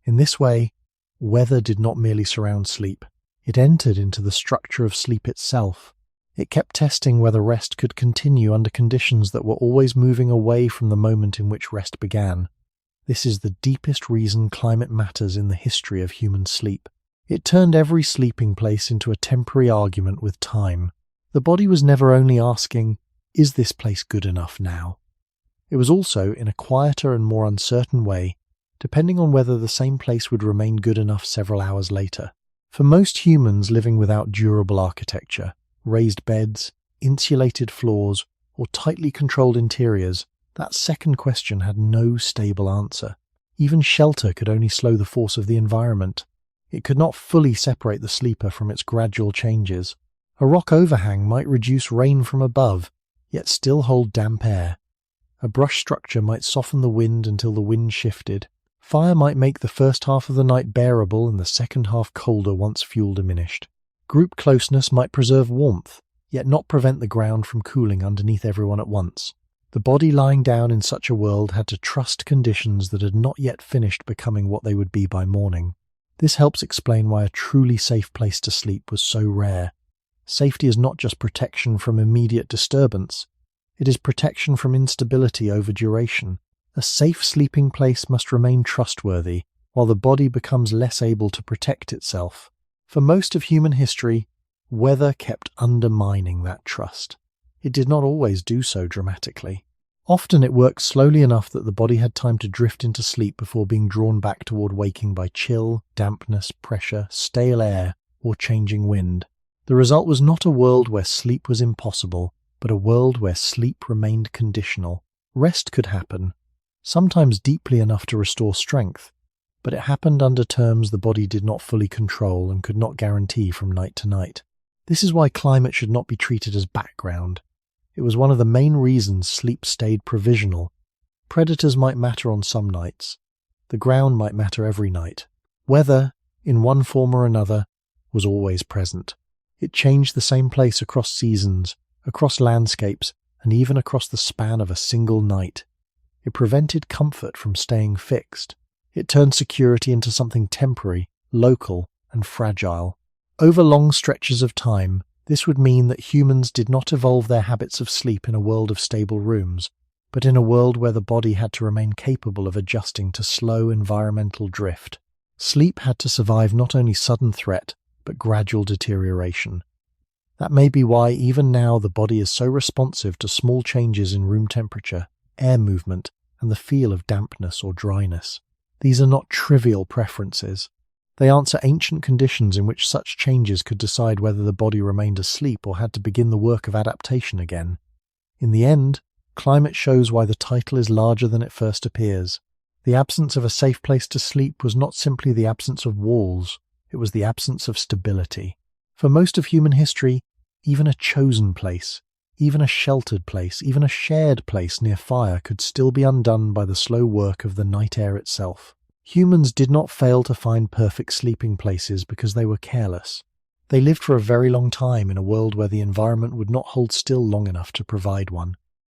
In this way, weather did not merely surround sleep. It entered into the structure of sleep itself. It kept testing whether rest could continue under conditions that were always moving away from the moment in which rest began. This is the deepest reason climate matters in the history of human sleep. It turned every sleeping place into a temporary argument with time. The body was never only asking, "Is this place good enough now?" It was also, in a quieter and more uncertain way, depending on whether the same place would remain good enough several hours later. For most humans living without durable architecture, raised beds, insulated floors, or tightly controlled interiors, that second question had no stable answer. Even shelter could only slow the force of the environment. It could not fully separate the sleeper from its gradual changes. A rock overhang might reduce rain from above, yet still hold damp air. A brush structure might soften the wind until the wind shifted. Fire might make the first half of the night bearable and the second half colder once fuel diminished. Group closeness might preserve warmth, yet not prevent the ground from cooling underneath everyone at once. The body lying down in such a world had to trust conditions that had not yet finished becoming what they would be by morning. This helps explain why a truly safe place to sleep was so rare. Safety is not just protection from immediate disturbance, it is protection from instability over duration. A safe sleeping place must remain trustworthy, while the body becomes less able to protect itself. For most of human history, weather kept undermining that trust. It did not always do so dramatically. Often it worked slowly enough that the body had time to drift into sleep before being drawn back toward waking by chill, dampness, pressure, stale air, or changing wind. The result was not a world where sleep was impossible, but a world where sleep remained conditional. Rest could happen, sometimes deeply enough to restore strength, but it happened under terms the body did not fully control and could not guarantee from night to night. This is why climate should not be treated as background. It was one of the main reasons sleep stayed provisional. Predators might matter on some nights. The ground might matter every night. Weather, in one form or another, was always present. It changed the same place across seasons, across landscapes, and even across the span of a single night. It prevented comfort from staying fixed. It turned security into something temporary, local, and fragile. Over long stretches of time, this would mean that humans did not evolve their habits of sleep in a world of stable rooms, but in a world where the body had to remain capable of adjusting to slow environmental drift. Sleep had to survive not only sudden threat, but gradual deterioration. That may be why even now the body is so responsive to small changes in room temperature, air movement, and the feel of dampness or dryness. These are not trivial preferences. They answer ancient conditions in which such changes could decide whether the body remained asleep or had to begin the work of adaptation again. In the end, climate shows why the title is larger than it first appears. The absence of a safe place to sleep was not simply the absence of walls, it was the absence of stability. For most of human history, even a chosen place, even a sheltered place, even a shared place near fire could still be undone by the slow work of the night air itself. Humans did not fail to find perfect sleeping places because they were careless. They lived for a very long time in a world where the environment would not hold still long enough to provide one.